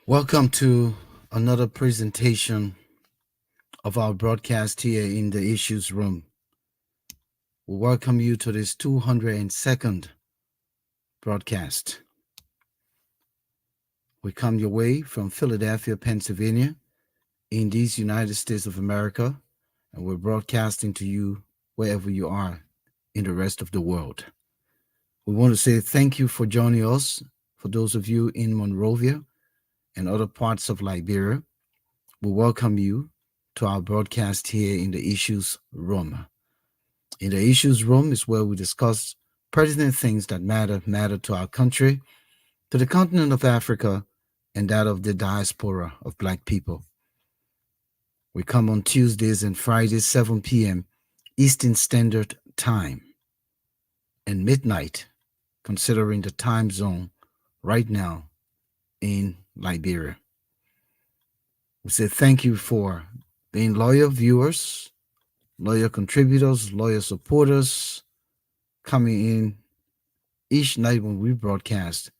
Welcome to another presentation of our broadcast here in the Issues Room. We welcome you to this 202nd broadcast. We come your way from Philadelphia, Pennsylvania, in these United States of America, and we're broadcasting to you wherever you are in the rest of the world. We want to say thank you for joining us. For those of you in Monrovia and other parts of Liberia, we welcome you to our broadcast here in the Issues Room. In the Issues Room is where we discuss pertinent things that matter to our country, to the continent of Africa, and that of the diaspora of Black people. We come on Tuesdays and Fridays, 7 p.m. Eastern Standard Time, and midnight, considering the time zone right now in Liberia. We say thank you for being loyal viewers, loyal contributors, loyal supporters, coming in each night when we broadcast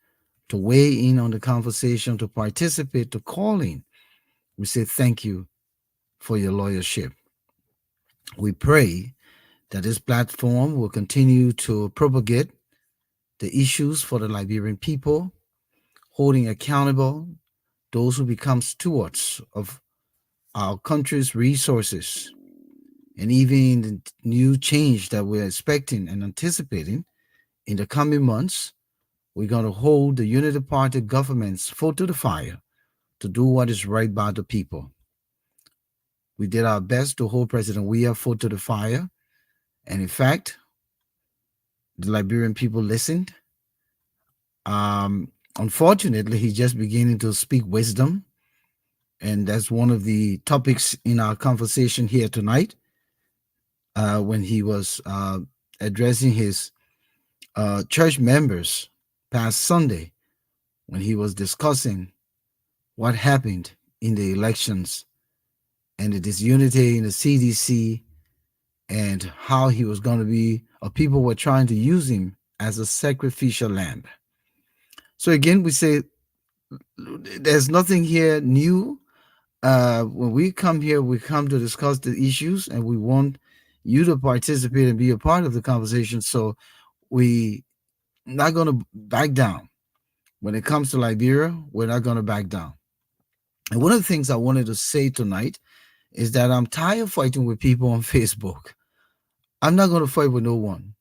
to weigh in on the conversation, to participate, to call in. We say thank you for your loyalship. We pray that this platform will continue to propagate the issues for the Liberian people, holding accountable those who become stewards of our country's resources, and even the new change that we're expecting and anticipating in the coming months. We're going to hold the Unity Party government's foot to the fire to do what is right by the people. We did our best to hold President Weah foot to the fire, and in fact, the Liberian people listened. Unfortunately, he's just beginning to speak wisdom, and that's one of the topics in our conversation here tonight. When he was addressing his church members past Sunday, when he was discussing what happened in the elections and the disunity in the CDC, and how he was going to be, or people were trying to use him as a sacrificial lamb. So again, we say there's nothing here new. When we come here, we come to discuss the issues, and we want you to participate and be a part of the conversation. So we not going to back down. When it comes to Liberia, we're not going to back down. And one of the things I wanted to say tonight is that I'm tired of fighting with people on Facebook. I'm not going to fight with no one.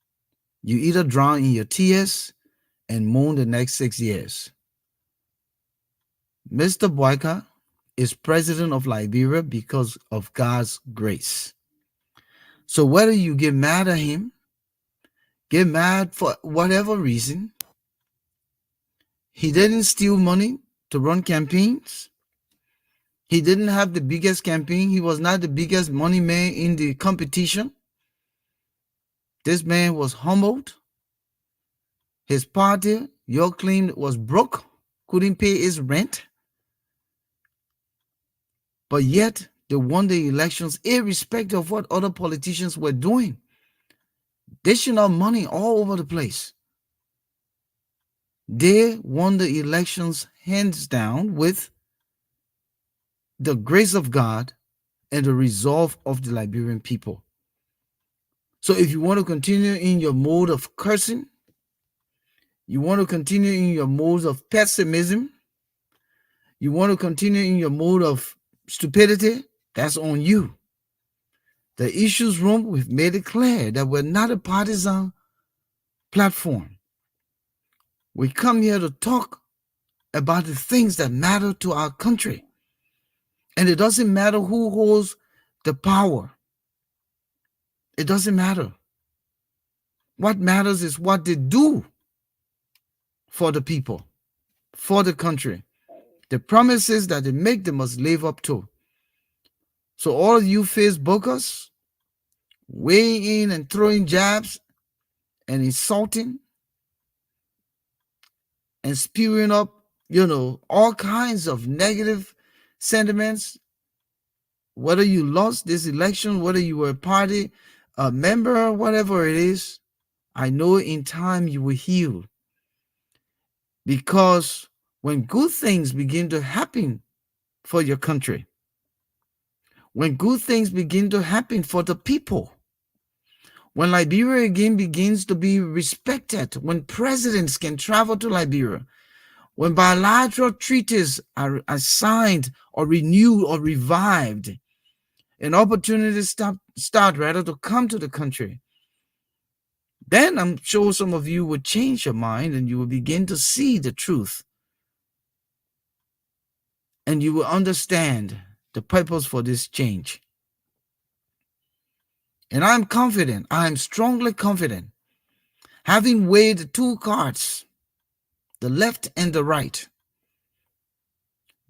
You either drown in your tears and mourn the next 6 years. Mr. Boyka is president of Liberia because of God's grace. So whether you get mad at him, get mad for whatever reason, he didn't steal money to run campaigns. He didn't have the biggest campaign. He was not the biggest money man in the competition. This man was humbled. His party, your claim, was broke, couldn't pay his rent. But yet, they won the elections irrespective of what other politicians were doing. Dishing out money all over the place. They won the elections hands down with the grace of God and the resolve of the Liberian people. So if you want to continue in your mode of cursing, you want to continue in your mode of pessimism, you want to continue in your mode of stupidity, that's on you. The Issues Room, we've made it clear that we're not a partisan platform. We come here to talk about the things that matter to our country. And it doesn't matter who holds the power. It doesn't matter. What matters is what they do for the people, for the country. The promises that they make, they must live up to. So all of you Facebookers weighing in and throwing jabs and insulting and spewing up, all kinds of negative sentiments, whether you lost this election, whether you were a party member, whatever it is, I know in time you will heal. Because when good things begin to happen for your country, when good things begin to happen for the people, when Liberia again begins to be respected, when presidents can travel to Liberia, when bilateral treaties are signed or renewed or revived, and opportunities start rather to come to the country, then I'm sure some of you will change your mind and you will begin to see the truth. And you will understand the purpose for this change. And I'm confident, I am strongly confident, having weighed the two cards, the left and the right,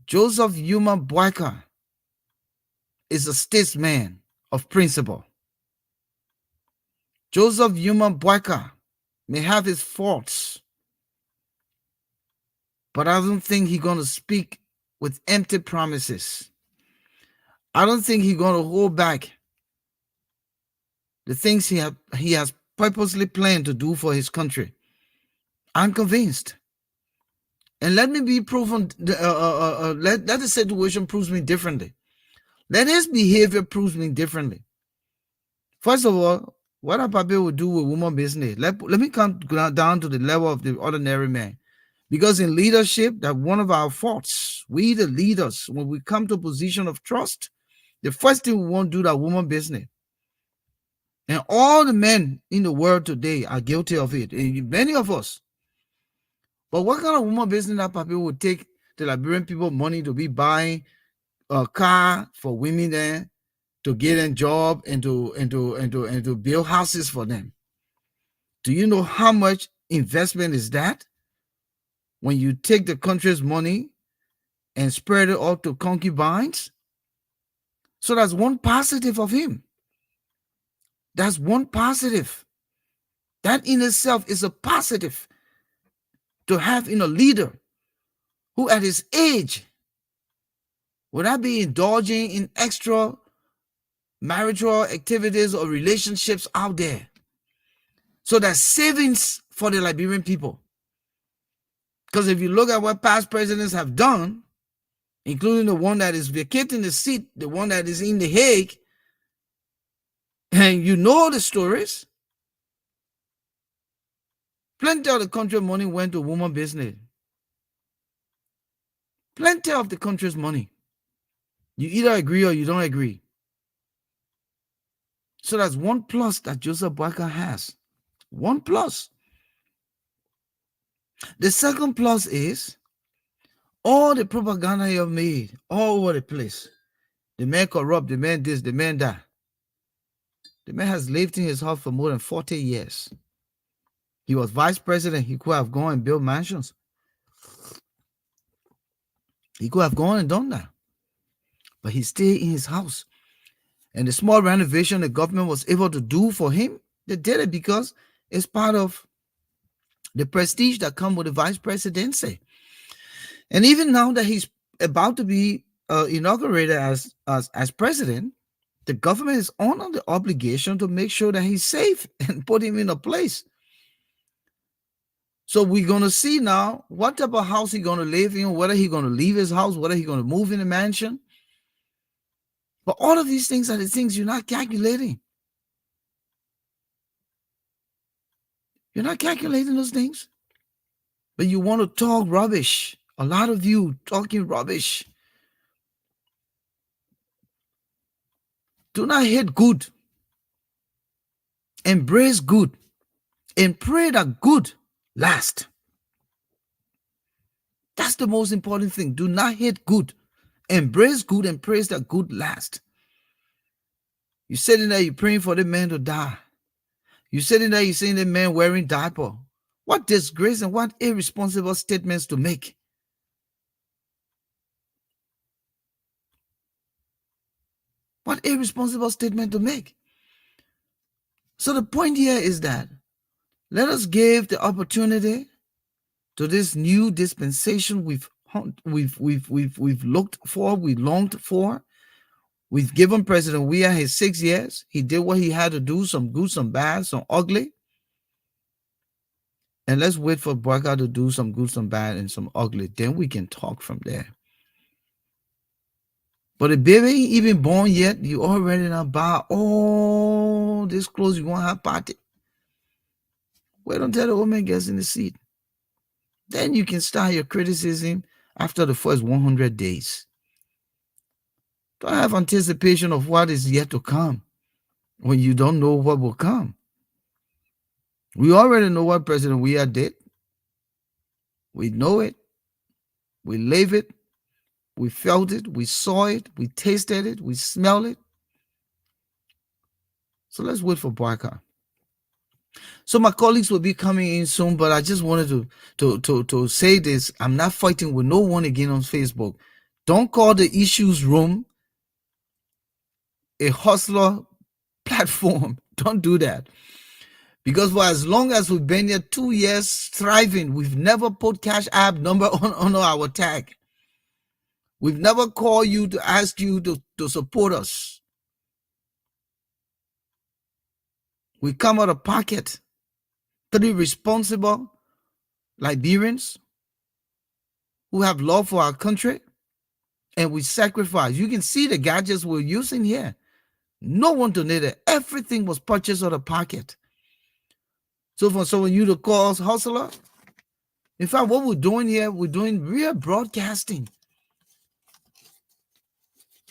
Joseph Yuma Boyka is a statesman of principle. Joseph Yuma Boyka may have his faults, but I don't think he's going to speak with empty promises. I don't think he's going to hold back the things he has purposely planned to do for his country. I'm convinced. And let me be proven, let the situation proves me differently. Let his behavior proves me differently. First of all, what a Papa will do with woman business. Let me come down to the level of the ordinary man. Because in leadership, that's one of our faults. We, the leaders, when we come to a position of trust, the first thing we want to do that woman business. And all the men in the world today are guilty of it. And many of us. But what kind of woman business that Papa would take the Liberian people money to be buying a car for women there, to get a job and to build houses for them? Do you know how much investment is that? When you take the country's money and spread it out to concubines? So that's one positive of him. That's one positive. That in itself is a positive to have in a leader who at his age would not be indulging in extra marital activities or relationships out there. So that's savings for the Liberian people. Because if you look at what past presidents have done, including the one that is vacating the seat, the one that is in The Hague, and you know the stories, plenty of the country's money went to woman business. Plenty of the country's money. You either agree or you don't agree. So that's one plus that Joseph Boyka has. One plus. The second plus is all the propaganda you have made all over the place. The man corrupt, the man this, the man that. The man has lived in his house for more than 40 years. He was vice president. He could have gone and built mansions. He could have gone and done that. But he stayed in his house. And the small renovation the government was able to do for him, they did it because it's part of the prestige that comes with the vice presidency. And even now that he's about to be inaugurated as president, the government is under the obligation to make sure that he's safe and put him in a place. So we're going to see now what type of house he's going to live in, whether he's going to leave his house, whether he's going to move in a mansion. But all of these things are the things you're not calculating. You're not calculating those things. But you want to talk rubbish. A lot of you talking rubbish. Do not hate good. Embrace good. And pray that good last. That's the most important thing. Do not hate good. Embrace good and praise that good last. You're sitting there, you're praying for the man to die. You're sitting there, you're seeing the man wearing diaper. What disgrace and what irresponsible statements to make. What irresponsible statement to make. So the point here is that let us give the opportunity to this new dispensation we've looked for, we longed for. We've given President Weah his 6 years. He did what he had to do, some good, some bad, some ugly. And let's wait for Boyka to do some good, some bad, and some ugly. Then we can talk from there. But the baby ain't even born yet. You already now buy all this clothes. You want to have party. Wait until the woman gets in the seat. Then you can start your criticism after the first 100 days. Don't have anticipation of what is yet to come when you don't know what will come. We already know what President Weah did. We know it. We live it. We felt it. We saw it. We tasted it. We smelled it. So let's wait for Boyka. So my colleagues will be coming in soon, but I just wanted to say this. I'm not fighting with no one again on Facebook. Don't call the issues room a hustler platform. Don't do that. Because for as long as we've been here 2 years thriving, we've never put Cash App number on our tag. We've never called you to ask you to support us. We come out of pocket. 3 responsible Liberians who have love for our country, and we sacrifice. You can see the gadgets we're using here. No one donated. Everything was purchased out of pocket. So for someone you to call us hustler, in fact, what we're doing here, we're doing real broadcasting.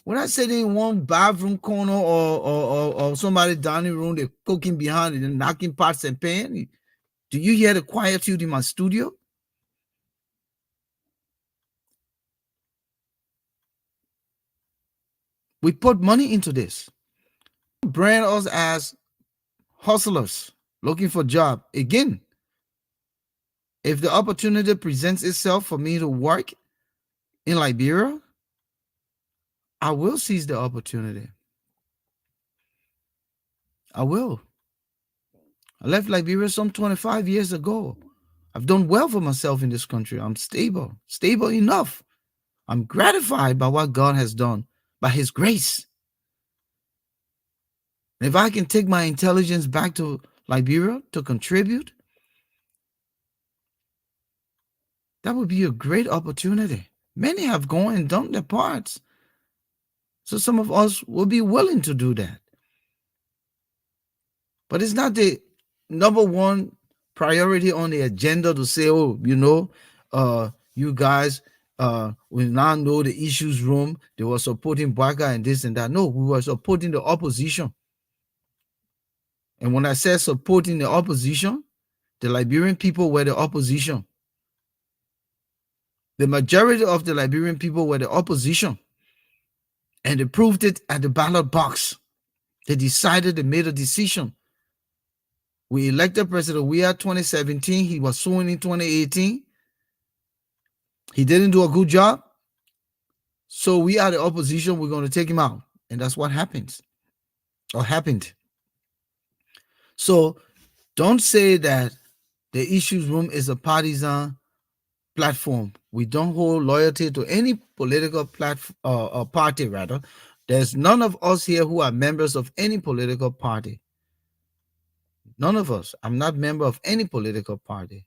We're not sitting in one bathroom corner or somebody down in the room, they're cooking behind it and knocking pots and pans. Do you hear the quietude in my studio? We put money into this. Brand us as hustlers looking for a job. Again, if the opportunity presents itself for me to work in Liberia, I will seize the opportunity. I will. I left Liberia some 25 years ago. I've done well for myself in this country. I'm stable enough. I'm gratified by what God has done, by His grace. And if I can take my intelligence back to Liberia to contribute, that would be a great opportunity. Many have gone and done their parts. So some of us will be willing to do that. But it's not the number one priority on the agenda to say, oh, you guys, we now know the issues room. They were supporting Baka and this and that. No, we were supporting the opposition. And when I said supporting the opposition, the Liberian people were the opposition. The majority of the Liberian people were the opposition. And they proved it at the ballot box. They decided, they made a decision. We elected President Weah 2017. He was sworn in 2018. He didn't do a good job. So we are the opposition. We're going to take him out. And that's what happens or happened. So don't say that the issues room is a partisan platform. We don't hold loyalty to any political party, rather. There's none of us here who are members of any political party. None of us. I'm not a member of any political party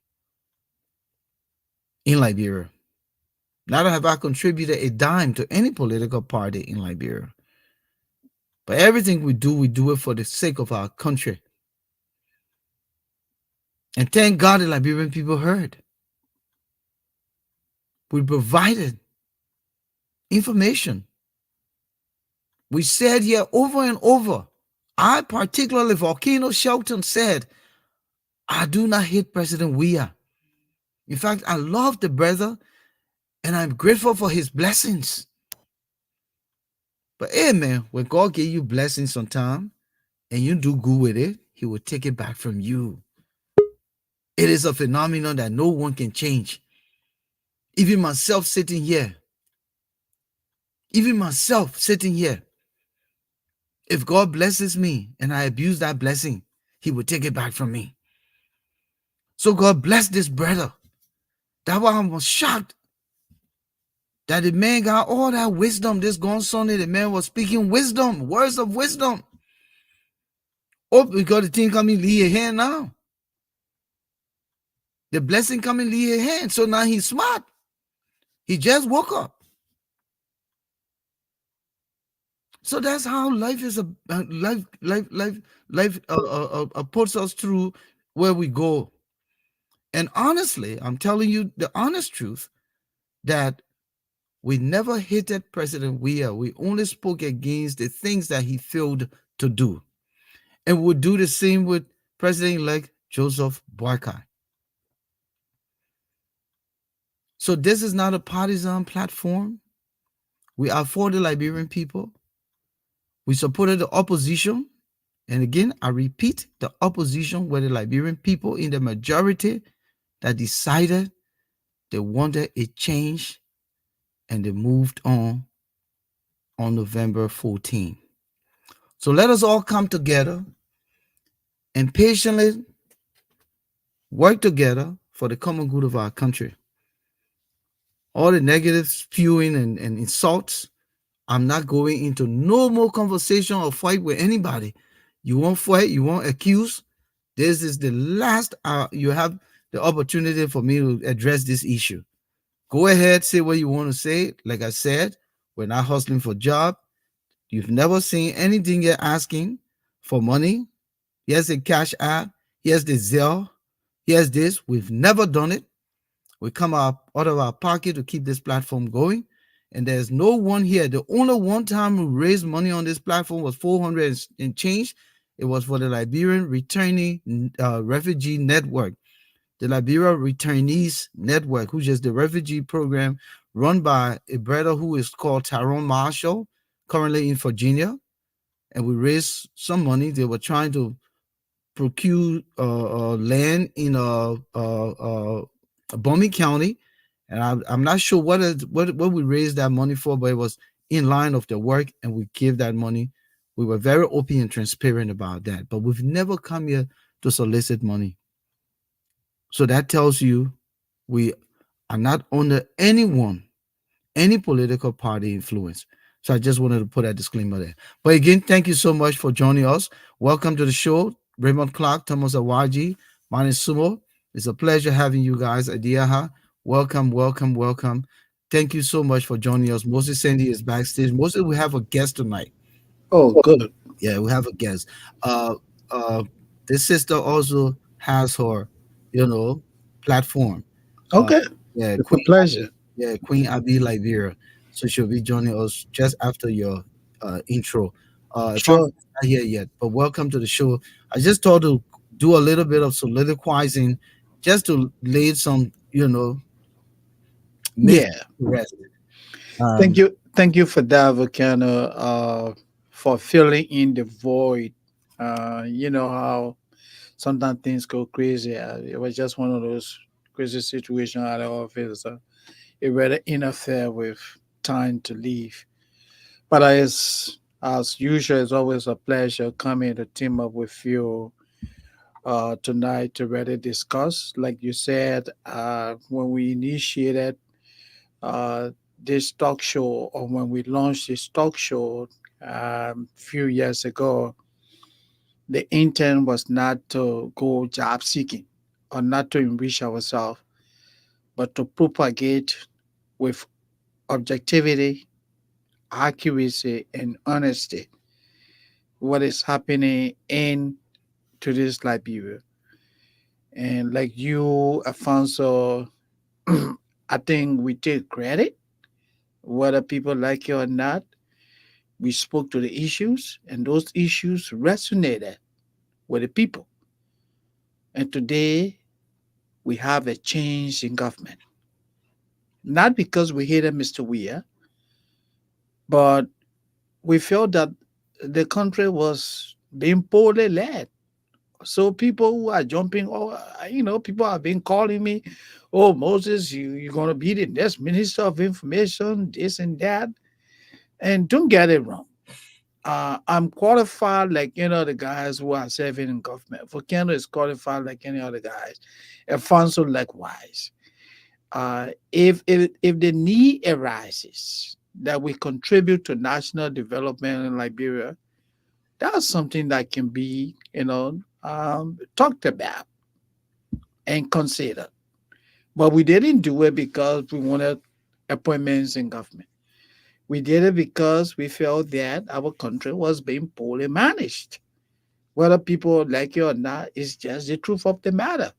in Liberia. Neither have I contributed a dime to any political party in Liberia. But everything we do it for the sake of our country. And thank God the Liberian people heard. We provided information. We said here over and over, I particularly, Volcano Shelton said, I do not hate President Weah. In fact, I love the brother and I'm grateful for his blessings. But hey man, when God gave you blessings sometime and you do good with it, He will take it back from you. It is a phenomenon that no one can change. Even myself sitting here, if God blesses me and I abuse that blessing, He will take it back from me. So God bless this brother. That's why I was shocked that the man got all that wisdom. This gone Sunday, the man was speaking wisdom, words of wisdom. Oh, because the thing coming leave your hand now. The blessing come in his hand. So now he's smart. He just woke up. So that's how life is. Life puts us through where we go. And honestly, I'm telling you the honest truth that we never hated President Weah. We only spoke against the things that he failed to do. And we'll do the same with President-elect Joseph Boakai. So this is not a partisan platform. We are for the Liberian people. We supported the opposition. And again, I repeat, the opposition were the Liberian people in the majority that decided they wanted a change and they moved on November 14. So let us all come together and patiently work together for the common good of our country. All the negative spewing and insults, I'm not going into no more conversation or fight with anybody. You won't fight, you won't accuse. This is the last you have the opportunity for me to address this issue. Go ahead, say what you want to say. Like I said, we're not hustling for job. You've never seen anything you're asking for money. Here's the cash app. Here's the Zelle. Here's this. We've never done it. We come out of our pocket to keep this platform going. And there's no one here. The only one time we raised money on this platform was 400 and change. It was for the Liberian Returning Refugee Network, the Liberia Returnees Network, which is the refugee program run by a brother who is called Tyrone Marshall, currently in Virginia. And we raised some money. They were trying to procure land in Bombing County, and I'm not sure what we raised that money for, but it was in line of the work, and we gave that money. We were very open and transparent about that, but we've never come here to solicit money. So that tells you we are not under any political party influence. So I just wanted to put that disclaimer there. But again, thank you so much for joining us. Welcome to the show, Raymond Clark, Thomas Awaji, Mani Sumo. It's a pleasure having you guys. Adiaha. Welcome, welcome, welcome. Thank you so much for joining us. Moses Sandy is backstage. Moses, we have a guest tonight. Oh, good. Yeah, we have a guest. Uh, uh, this sister also has her, you know, platform. Uh, Okay. yeah, It's a pleasure. Queen Abby Liberia. So she'll be joining us just after your intro. Alphonso Sure. is not here yet, but welcome to the show. I just thought to do a little bit of soliloquizing, just to lay some, myth Yeah. to rest. Thank Um, you. Thank you for that, Volcano, for filling in the void. You know how sometimes things go crazy. It was just one of those crazy situations at the office. It really interfere with time to leave. But as usual, it's always a pleasure coming to team up with you tonight to really discuss. Like you said, when we initiated uh, this talk show, or when we launched this talk show few years ago, the intent was not to go job seeking or not to enrich ourselves, but to propagate with objectivity, accuracy, and honesty what is happening in today's Liberia. And like you, Alfonso, I think we take credit, whether people like it or not. We spoke to the issues, and those issues resonated with the people. And today, we have a change in government. Not because we hated Mr. Weah, but we felt that the country was being poorly led. So people who are jumping, people have been calling me, oh, Moses, you're going to be the next minister of information, this and that. And don't get it wrong. I'm qualified like any other guys who are serving in government. Volcano is qualified like any other guys. Alfonso likewise. If the need arises that we contribute to national development in Liberia, that's something that can be, talked about and considered. But we didn't do it because we wanted appointments in government. We did it because we felt that our country was being poorly managed. Whether people like it or not, it's just the truth of the matter.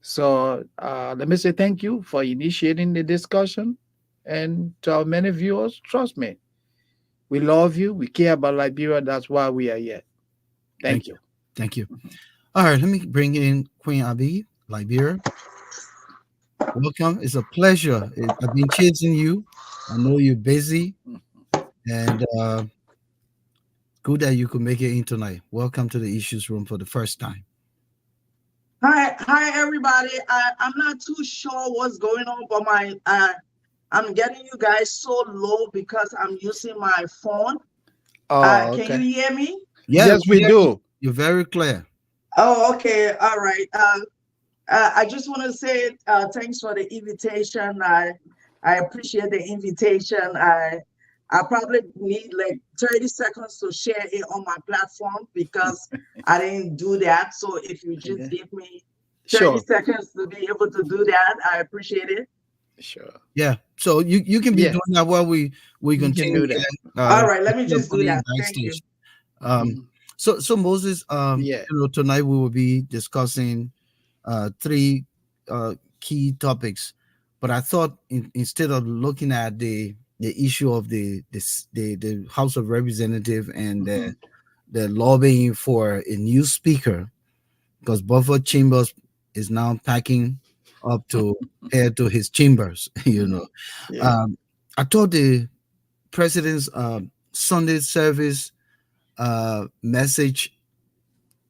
So let me say thank you for initiating the discussion. And to our many viewers, trust me, we love you. We care about Liberia. That's why we are here. Thank Thank you. you. Thank you. All right, let me bring in Queen Abi, Liberia. Welcome. It's a pleasure. I've been chasing you. I know you're busy, and good that you could make it in tonight. Welcome to the Issues Room for the first time. Hi, everybody. I'm not too sure what's going on, but I'm getting you guys so low because I'm using my phone. Oh, Can you okay. hear me? Yeah, Yes, we yeah, do. you're very clear. Oh, okay. All right. I just want to say thanks for the invitation. I appreciate the invitation. I probably need like 30 seconds to share it on my platform because I didn't do that. So if you just Okay. give me 30 Sure. seconds to be able to do that, I appreciate it. Sure. Yeah. So you can be Yeah, doing that while we you can continue do that. here. All right, let me Instead of just do putting you that. Thank you. backstage. Um, Mhm. so Moses, Yeah. tonight we will be discussing three key topics, but I thought instead of looking at the issue of the House of Representative and Hmm. the lobbying for a new speaker, because Buffer Chambers is now packing up to head to his chambers. Yeah. Um, I thought the president's Sunday service message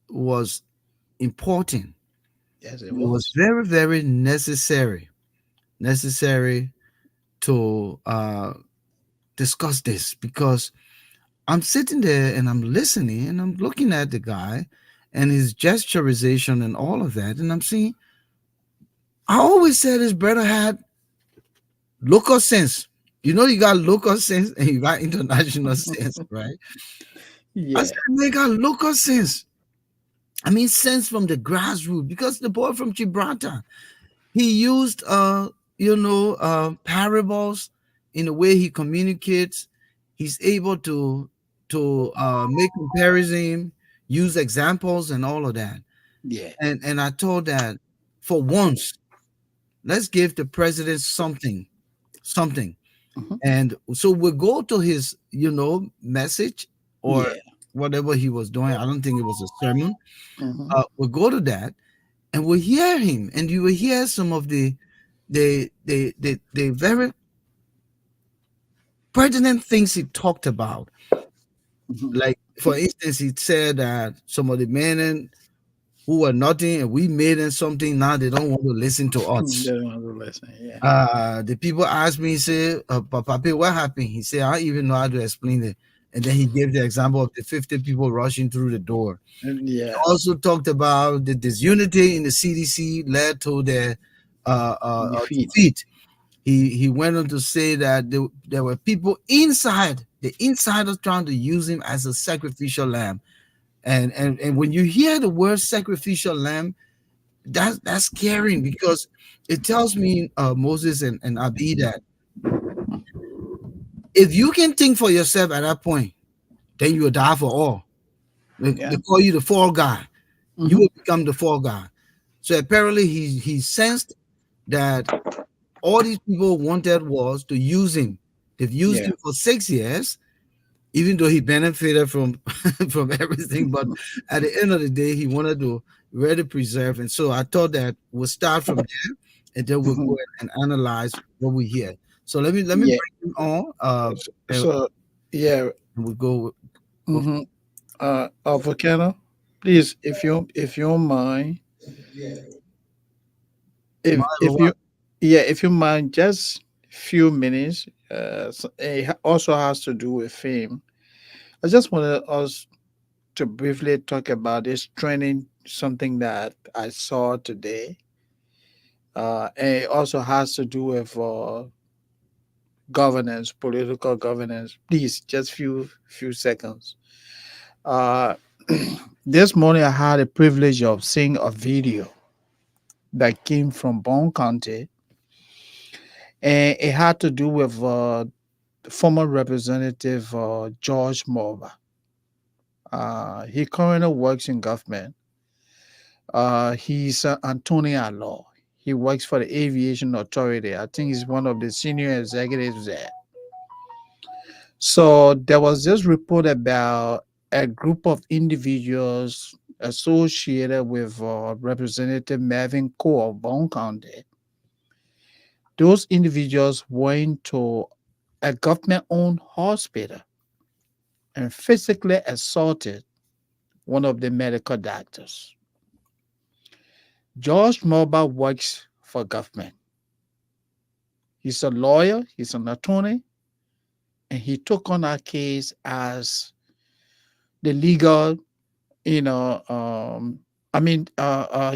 was important. Yes, it It was was. very, very necessary to discuss this because I'm sitting there and I'm listening and I'm looking at the guy and his gesturization and all of that, and I'm seeing. I always said his brother had local sense. You got local sense and you got international sense, right? I said, Yeah. they got local sense. I mean, sense from the grassroots because the boy from Gibraltar, he used parables in the way he communicates. He's able to make comparison, use examples and all of that. Yeah. And I told that for once, let's give the president something. Hmm. And so we go to his message or Yeah. whatever he was doing. I don't think it was a sermon. Hmm. We go to that and we hear him, and you will hear some of the very pertinent things he talked about. Hmm. Like for instance, he said that some of the men who were nothing and we made them something, now they don't want to listen to They us. don't want to listen. Yeah. The people asked me, say, Papa, what happened? He said, I don't even know how to explain it. And then he gave the example of the 50 people rushing through the door. And He yeah. also talked about the disunity in the CDC led to their Defeat. defeat. He went on to say that there were people inside, the insiders trying to use him as a sacrificial lamb. And when you hear the word sacrificial lamb, that's scary because it tells me, Moses and Abi, that if you can think for yourself at that point, then you will die for all. They Yeah. call you the fall guy. You Hmm. will become the fall guy. So apparently he sensed that all these people wanted was to use him. They've used Yeah. him for 6 years, even though he benefited from from everything. But at the end of the day, he wanted to really preserve. And so I thought that we'll start from there, and then we'll Hmm. go and analyze what we hear. So let me Yeah. bring him on, and So, yeah. we'll go. With, Hmm. Volcano, please, if you don't mind, if you, yeah, if you mind, just few minutes. It also has to do with fame. I just wanted us to briefly talk about this training, something that I saw today. And it also has to do with governance, political governance. Please, just few seconds. Uh, this morning I had the privilege of seeing a video that came from Bone County, and it had to do with former Representative George Morva. He currently works in government. He's Anthony Law. He works for the Aviation Authority. I think he's one of the senior executives there. So there was this report about a group of individuals associated with Representative Mervyn Cole of Bone County. Those individuals went to a government-owned hospital and physically assaulted one of the medical doctors. George Morba works for government. He's a lawyer, he's an attorney, and he took on our case as the legal, you know,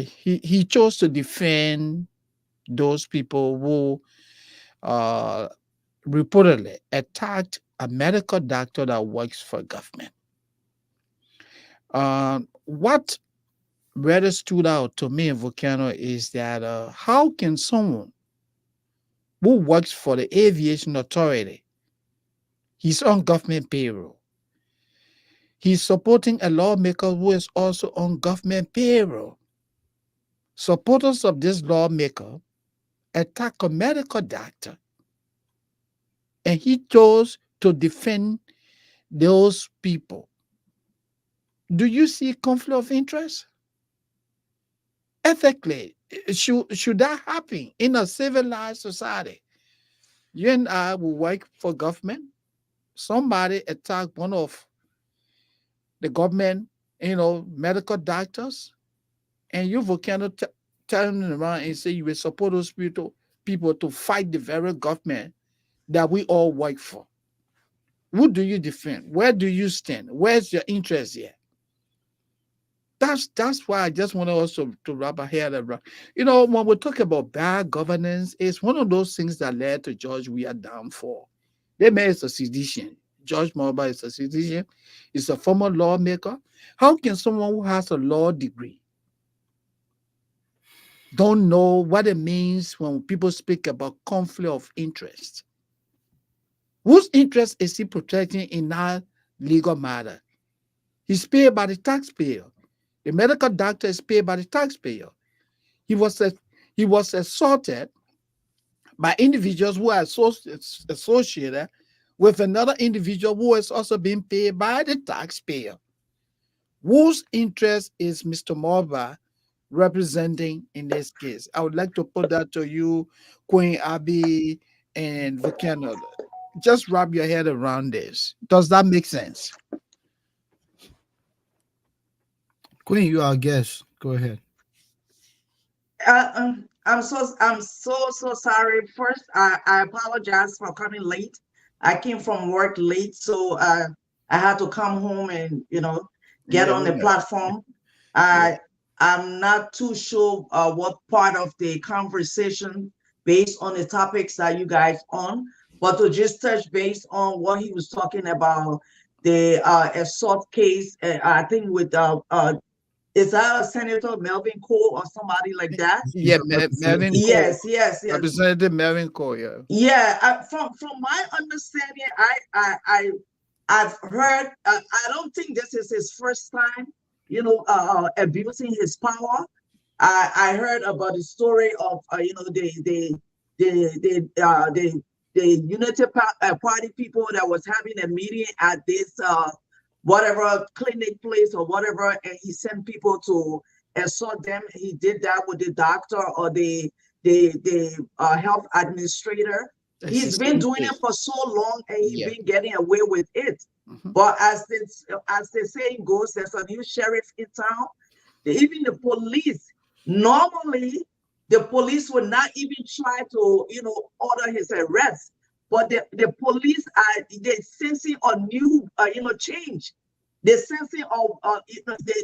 he chose to defend those people who uh, reportedly attacked a medical doctor that works for government. What rather stood out to me in Volcano is that how can someone who works for the Aviation Authority, he's on government payroll, he's supporting a lawmaker who is also on government payroll. Supporters of this lawmaker attack a medical doctor, and he chose to defend those people. Do you see conflict of interest? Ethically, should that happen in a civilized society? You and I will work for government. Somebody attack one of the government, medical doctors, and you Volcano turn around and say you will support those people to fight the very government that we all work for. Who do you defend? Where do you stand? Where's your interest here? That's why I just want us to wrap our head around. When we talk about bad governance, it's one of those things that led to George Weah downfall. They made a sedition. George Morba is a sedition. He's a former lawmaker. How can someone who has a law degree don't know what it means when people speak about conflict of interest? Whose interest is he protecting in that legal matter? He's paid by the taxpayer. The medical doctor is paid by the taxpayer. He was assaulted by individuals who are associated with another individual who is also being paid by the taxpayer. Whose interest is Mr. Morba representing in this case? I would like to put that to you, Queen Abby and Volcano. Just wrap your head around this. Does that make sense? Queen, you are our guest. Go ahead. I'm so sorry. First, I apologize for coming late. I came from work late, so I had to come home and get Yeah, on we the know. platform. Yeah. I'm not too sure what part of the conversation based on the topics that you guys on, but to just touch base on what he was talking about, the assault case. I think with is that Senator Melvin Cole or somebody like that? Yeah, Mervyn Representative. Cole, Yes. Representative Mervyn Cole. Yeah. Yeah, from my understanding, I've heard. I don't think this is his first time, abusing his power. I heard about the story of the Unity Party people that was having a meeting at this whatever clinic place or whatever, and he sent people to assault them. He did that with the doctor or the health administrator. It's the He's been same doing case. it for so long, and he's Yeah. been getting away with it. Mhm. But as the saying goes, there's a new sheriff in town. Even the police, normally the police would not even try to, order his arrest. But the police they're sensing a new, change. They're sensing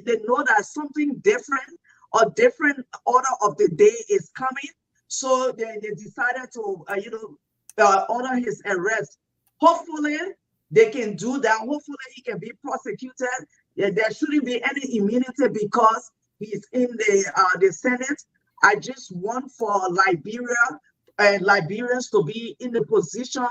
they know that something different or different order of the day is coming. So they decided to, order his arrest. Hopefully, they can do that. Hopefully, he can be prosecuted. There shouldn't be any immunity because he's in the Senate. I just want for Liberia and Liberians to be in the position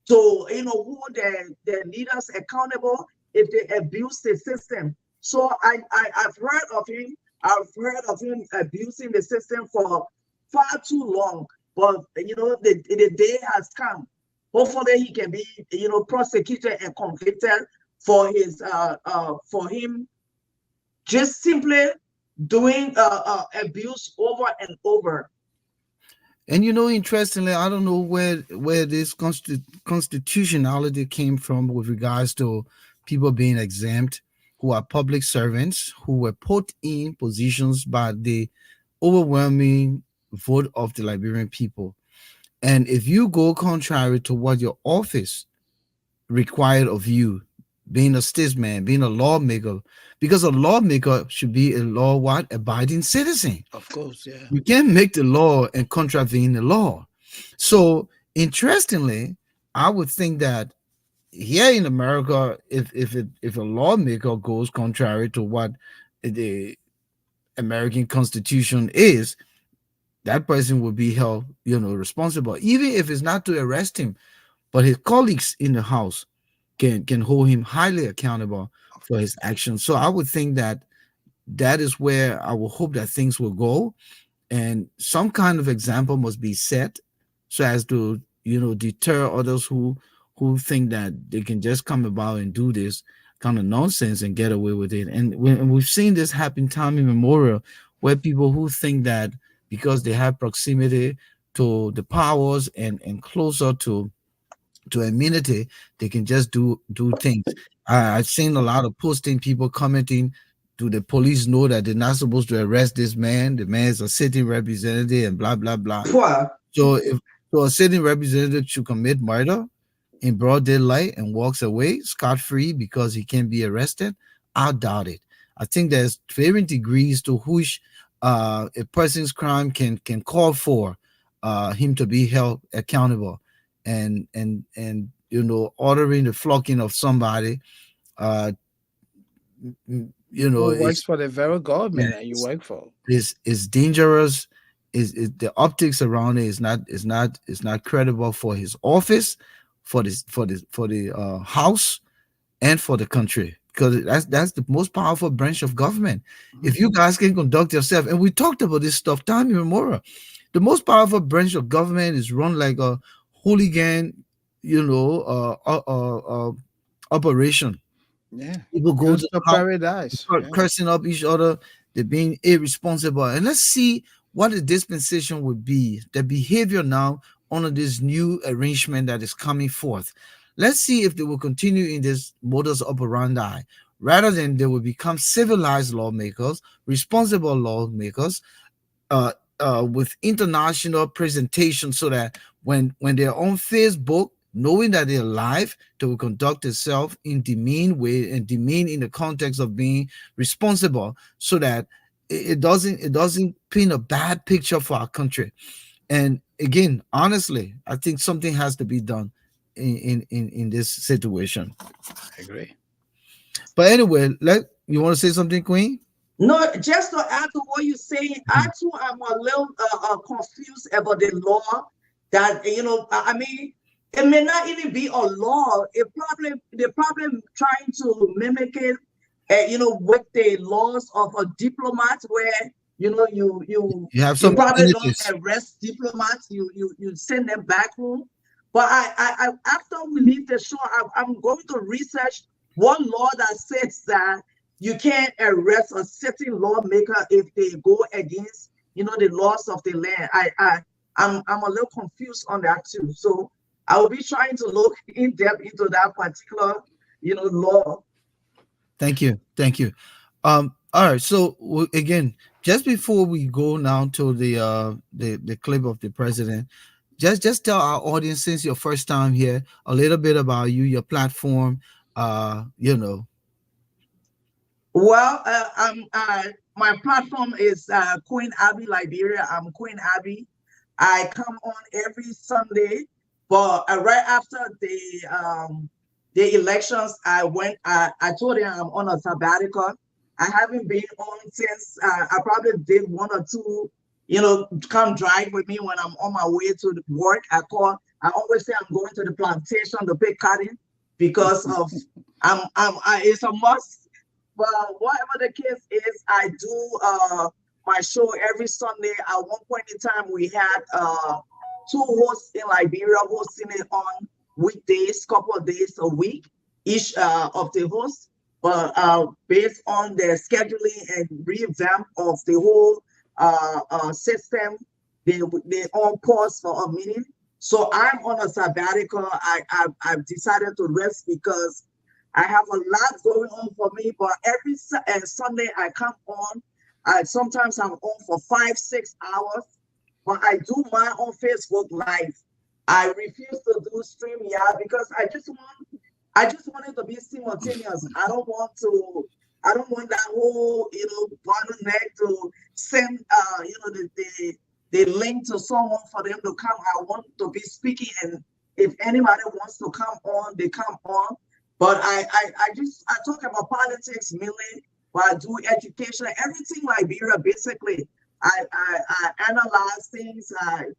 to, hold their leaders accountable if they abuse the system. So I've heard of him. I've heard of him abusing the system for far too long. But the day has come. Hopefully, he can be, prosecuted and convicted for for him just simply doing abuse over and over. And interestingly, I don't know where this constitutionality came from with regards to people being exempt who are public servants who were put in positions by the overwhelming vote of the Liberian people. And if you go contrary to what your office required of you, being a statesman, being a lawmaker, because a lawmaker should be a law what abiding citizen. Of course, yeah. You can't make the law and contravene the law. So interestingly, I would think that here in America, if a lawmaker goes contrary to what the American Constitution is, that person will be held, responsible, even if it's not to arrest him, but his colleagues in the House can hold him highly accountable for his actions. So I would think that is where I will hope that things will go, and some kind of example must be set so as to deter others who think that they can just come about and do this kind of nonsense and get away with it. And we've seen this happen time immemorial, where people who think that because they have proximity to the powers and closer to immunity, they can just do things. I've seen a lot of posting, people commenting, do the police know that they're not supposed to arrest this man? The man is a sitting representative and blah blah blah. Poor. So if a sitting representative should commit murder in broad daylight and walks away scot-free because he can't be arrested, I doubt it. I think there's varying degrees to which a person's crime can call for him to be held accountable, and ordering the flocking of somebody, uh, Who works is for the very government that you work for? is dangerous. Is the optics around it is not credible for his office, for the house, and for the country, because that's the most powerful branch of government. If you guys can conduct yourself, and we talked about this stuff time immemorial, the most powerful branch of government is run like a hooligan, operation. Yeah. People go to Goes the to house, paradise. start Yeah. cursing up each other. They're being irresponsible. And let's see what the dispensation would be, the behavior now under this new arrangement that is coming forth. Let's see if they will continue in this modus operandi, rather than they will become civilized lawmakers, responsible lawmakers, uh, with international presentation, so that when they're on Facebook, knowing that they're live, they will conduct themselves in demean way and demean in the context of being responsible, so that it doesn't paint a bad picture for our country. And again, honestly, I think something has to be done in this situation. I agree. But anyway, you want to say something, Queen? No, just to add to what you're saying, I too am a little confused about the law. That I mean, it may not even be a law. They're probably trying to mimic it, with the laws of a diplomat, where You have you some probably don't amenities. arrest diplomats. You send them back home. But I after we leave the show, I'm going to research one law that says that you can't arrest a sitting lawmaker if they go against the laws of the land. I'm a little confused on that too. So I will be trying to look in depth into that particular law. Thank you. Thank you. All right. So again, just before we go now to the clip of the president, just tell our audience, since your first time here, a little bit about you, your platform. Uh, you know. Well, my platform is Queen Abby Liberia. I'm Queen Abby. I come on every Sunday, but right after the elections, I told them I'm on a sabbatical. I haven't been on since I probably did one or two come drive with me when I'm on my way to the work. I always say I'm going to the plantation to pick cotton because of it's a must. But whatever the case is, I do my show every Sunday. At one point in time, we had two hosts in Liberia hosting it on weekdays, couple of days a week, each of the hosts. But based on the scheduling and revamp of the whole system, they on pause for a minute. So I'm on a sabbatical. I've decided to rest because I have a lot going on for me. But every Sunday I come on. Sometimes I'm on for 5-6 hours, but I do my own Facebook Live. I refuse to do StreamYard because I just want it to be simultaneous. I don't want that whole, bottleneck to send, the link to someone for them to come. I want to be speaking, and if anybody wants to come on, they come on. But I talk about politics mainly, but I do education, everything Liberia, basically. I analyze things, I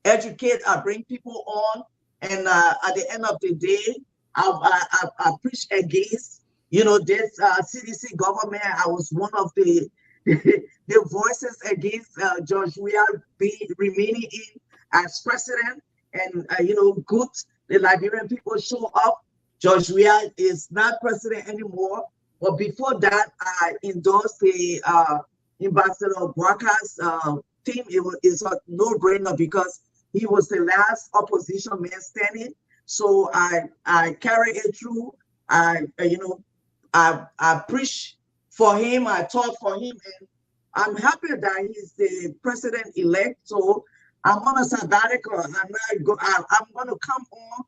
educate, I bring people on, and at the end of the day, I preach against, this CDC government. I was one of the the voices against George Weah remaining in as president, and good. The Liberian people show up. George Weah is not president anymore. But before that, I endorsed the Ambassador Bwaka's team. It's a no-brainer because he was the last opposition man standing. So I carry it through. I preach for him. I talk for him, and I'm happy that he's the president-elect. So I'm on a sabbatical. I'm going to come on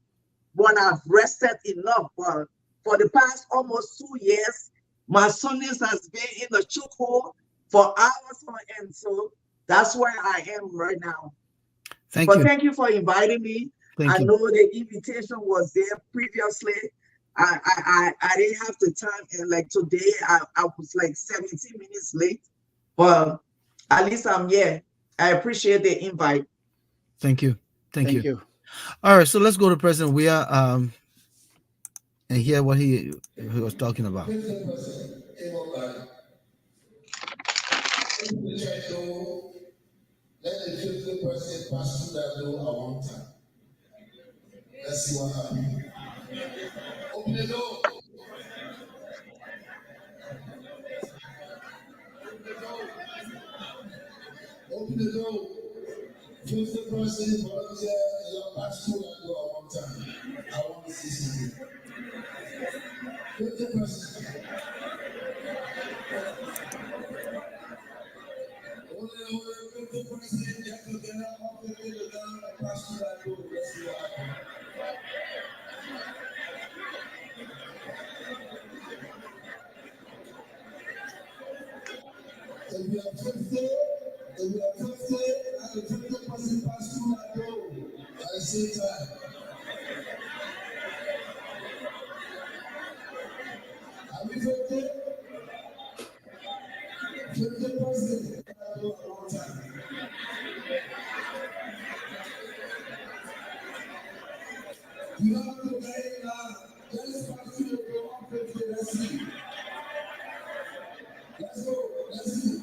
when I've rested enough. But for the past almost 2 years, my Sundays has been in the chokehold for hours on end. So that's where I am right now. Thank you. Thank you for inviting me. I know the invitation was there previously. I didn't have the time, and like today I was like 17 minutes late, but at least I'm here. I appreciate the invite. Thank you. Thank you. All right, so let's go to President Weah and hear what he was talking about. Let the 50th person pass through that door at one time. Let's see what happens. Open the door. Open the door. 50th person volunteer, you pass through that door at one time. I want to see something. 50th person. Only 50th person, you have to get up off the down and pass through that door. Let's see what happens. If we are 50, and the 50th person pass through that door at the same time. Are we 50? 50 person at one time. You have to get now. Let's pass through the door of 50. Let's see. Let's go. Let's see.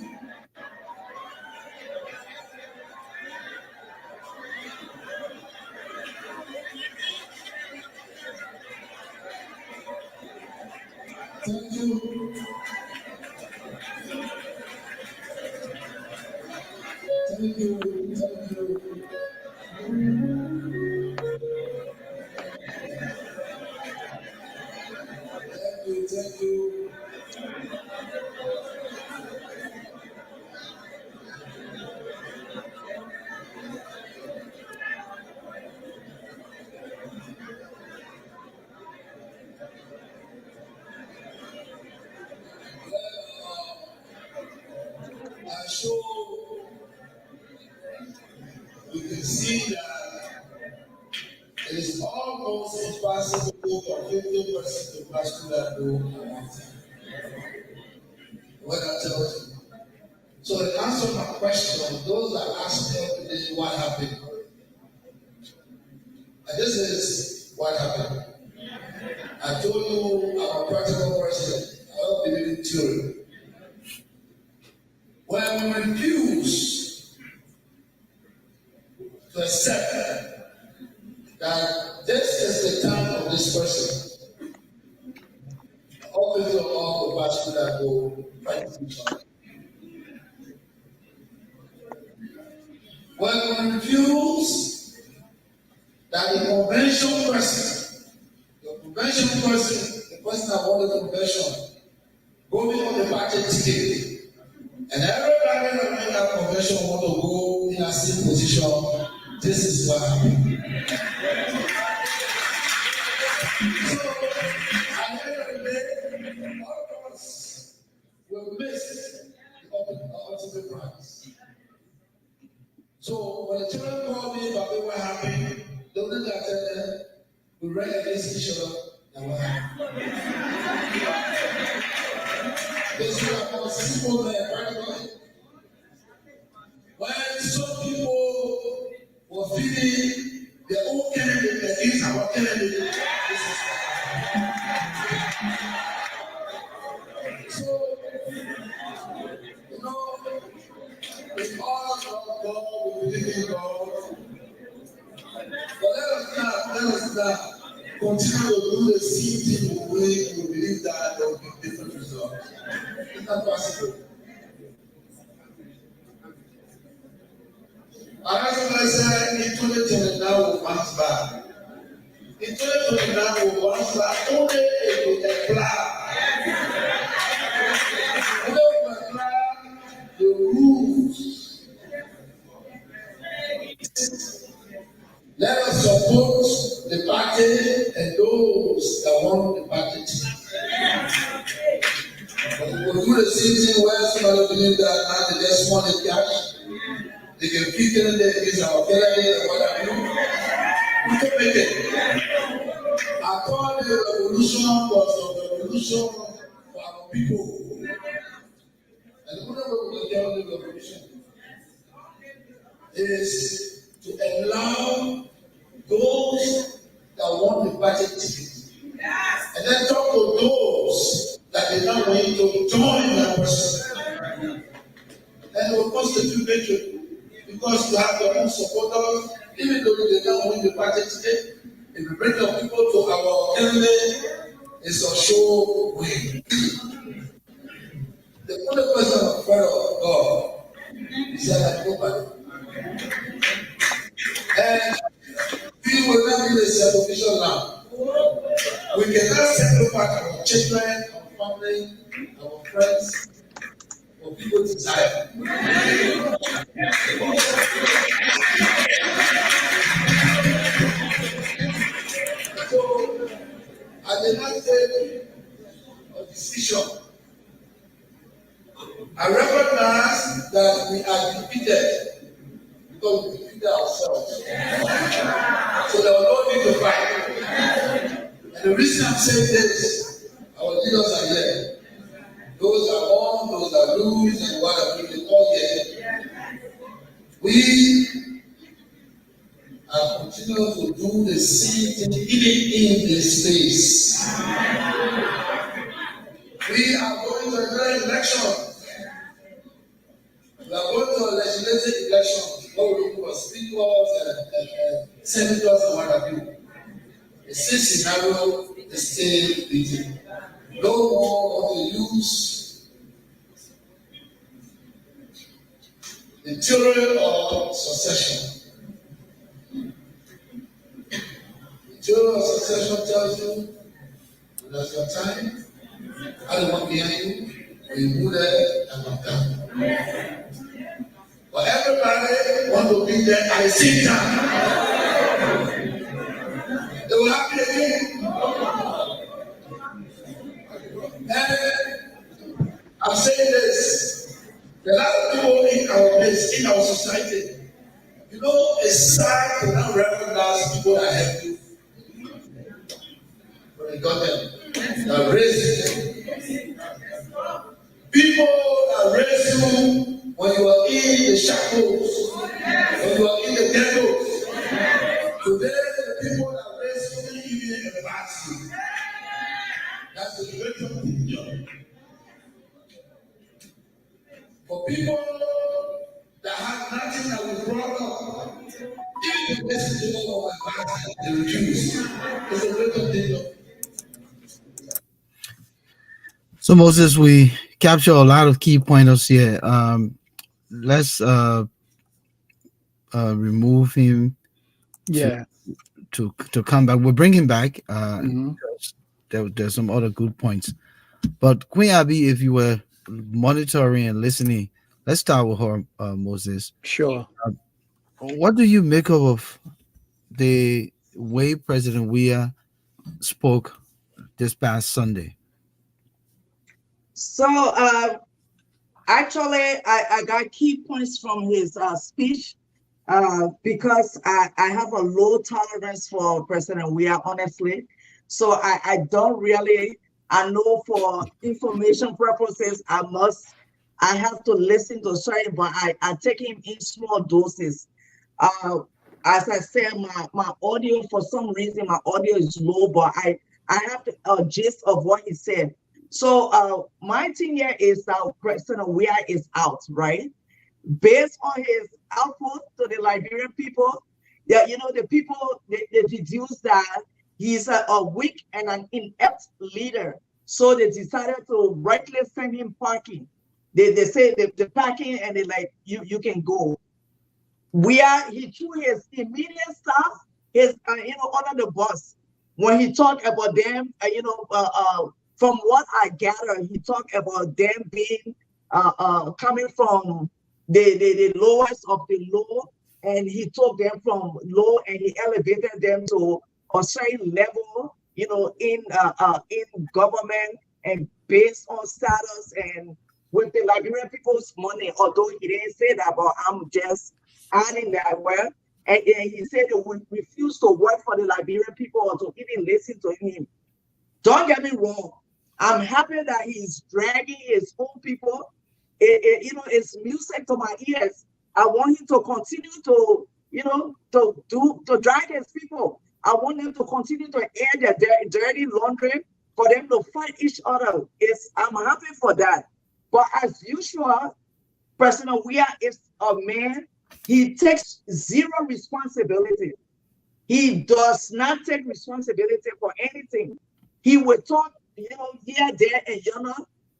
Thank you. Thank you. Thank you. Thank you. I show you can see that it is almost impossible for 50% to pass through that door at one time. What I tell you. So in answer to my question, those that asked me today what happened, and this is what happened. I told you I'm a practical person. I don't believe in theory. When we refuse to accept that this is the time of this person, always all the basket that go fight each other. When we refuse that the convention person, the person that won the convention, going on the party ticket, and everybody that made that convention want to go in a same position, this is what happened. So, at the end of the day, all of us will miss the ultimate prize. So, when the children call me about what happened, the only thing I tell them, we ran against each other and what happened. This is about simple man, right? When some people were feeling their own candidate against our candidate, this is so, you know, we all love God, we believe in God. But let us not continue to do the same thing the way we believe that there will be different results. It's not possible. As I said, in 2029 will bounce back. In 2029 will bounce back only if we apply. Only if we apply the rules. Let us support the party and those that want the party. But we will do the same thing where somebody believes that now they just want the cash. They can pick it against our candidate and what have you. We can make it. I call the revolution was a revolution for our people. And one of the revolution is to allow those that want the budget ticket. And then talk to those that they not want to join that person. And it will constitute victory. Because you have your own supporters, even though they don't win the party today, if you bring your people to our candidate, it's a sure win. The only person of prayer of God is that nobody. And we will not be the sacrificial lamb. We cannot sacrifice our children, our family, our friends, for people's desire. So, at the last day of decision, I recognize that we are defeated because we defeated ourselves. So there was no need to fight. And the reason I'm saying this, our leaders are here. Those that won, those that lose, and what have been all here. We are continuing to do the same thing even in this space. We are going to another election. We are going to a legislative election. What we look for speakers and senators and what have you. The same scenario, the same meeting. No more want to use the theory of succession. The theory of succession tells you that's your time. I don't want behind you. When you move there, I'm not coming. But everybody want to be there at the same time. They will happy again. And I'm saying this. There are a lot of people in our place, in our society. You know, it's sad to not recognize people that help you. When you got them, that raised you. People that raise you when you are in the shackles, when you are in the ghettos. Today, the people that raise you even embarrass you. That's the greater picture. For people that have nothing that we brought up, if they listen to all of our advice, they refuse. It's a greater picture. So Moses, we capture a lot of key pointers here. Let's remove him to Yeah. to come back. We'll bring him back. Hmm. There's some other good points. But Queen Abby, if you were monitoring and listening, let's start with her, Moses. Sure. What do you make of the way President Weah spoke this past Sunday? So actually, I got key points from his speech because I have a low tolerance for President Weah, honestly. So I don't really, I know for information purposes, I have to listen to certain, but I take him in small doses. Uh, as I said, my audio, for some reason, my audio is low, but I have the gist of what he said. So my thing here is that President Weah is out, right? Based on his output to the Liberian people, yeah, the people they deduced that he's a weak and an inept leader. So they decided to rightly send him packing. They say the packing and they like you can go. He threw his immediate staff, his under the bus when he talked about them. From what I gather, he talked about them being coming from the lowest of the low, and he took them from low and he elevated them to a certain level, in government and based on status and with the Liberian people's money. Although he didn't say that, but I'm just adding that well. And he said that we refuse to work for the Liberian people or to even listen to him. Don't get me wrong. I'm happy that he's dragging his own people. It's music to my ears. I want him to continue to, to drag his people. I want them to continue to air their dirty laundry for them to fight each other. I'm happy for that. But as usual, President Weah is a man. He takes zero responsibility. He does not take responsibility for anything. He would talk, here, there, and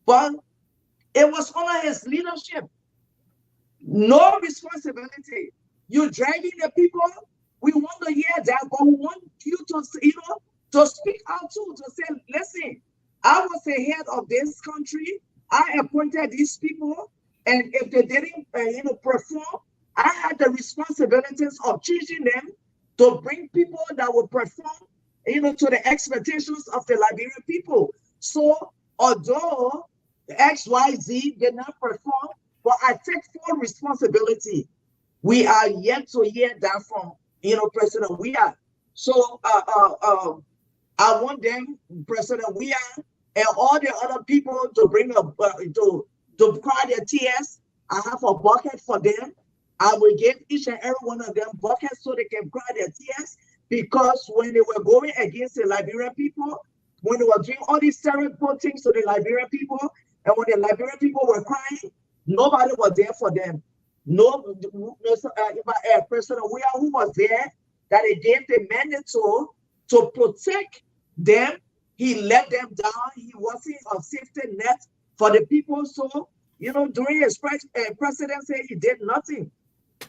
but it was under his leadership. No responsibility. You're dragging the people. We want to hear that, but we want you to speak out too, to say, listen, I was the head of this country. I appointed these people, and if they didn't perform, I had the responsibilities of choosing them to bring people that will perform, to the expectations of the Liberian people. So although XYZ did not perform, but I take full responsibility. We are yet to hear that from, President Weah. So I want them, President Weah, and all the other people to bring up to cry their tears. I have a bucket for them. I will give each and every one of them buckets so they can cry their tears, because when they were going against the Liberian people, when they were doing all these terrible things to the Liberian people, and when the Liberian people were crying, nobody was there for them. No President Weah, who was there, that he gave the mandate to protect them, he let them down. He wasn't a safety net for the people. So, during his presidency, he did nothing.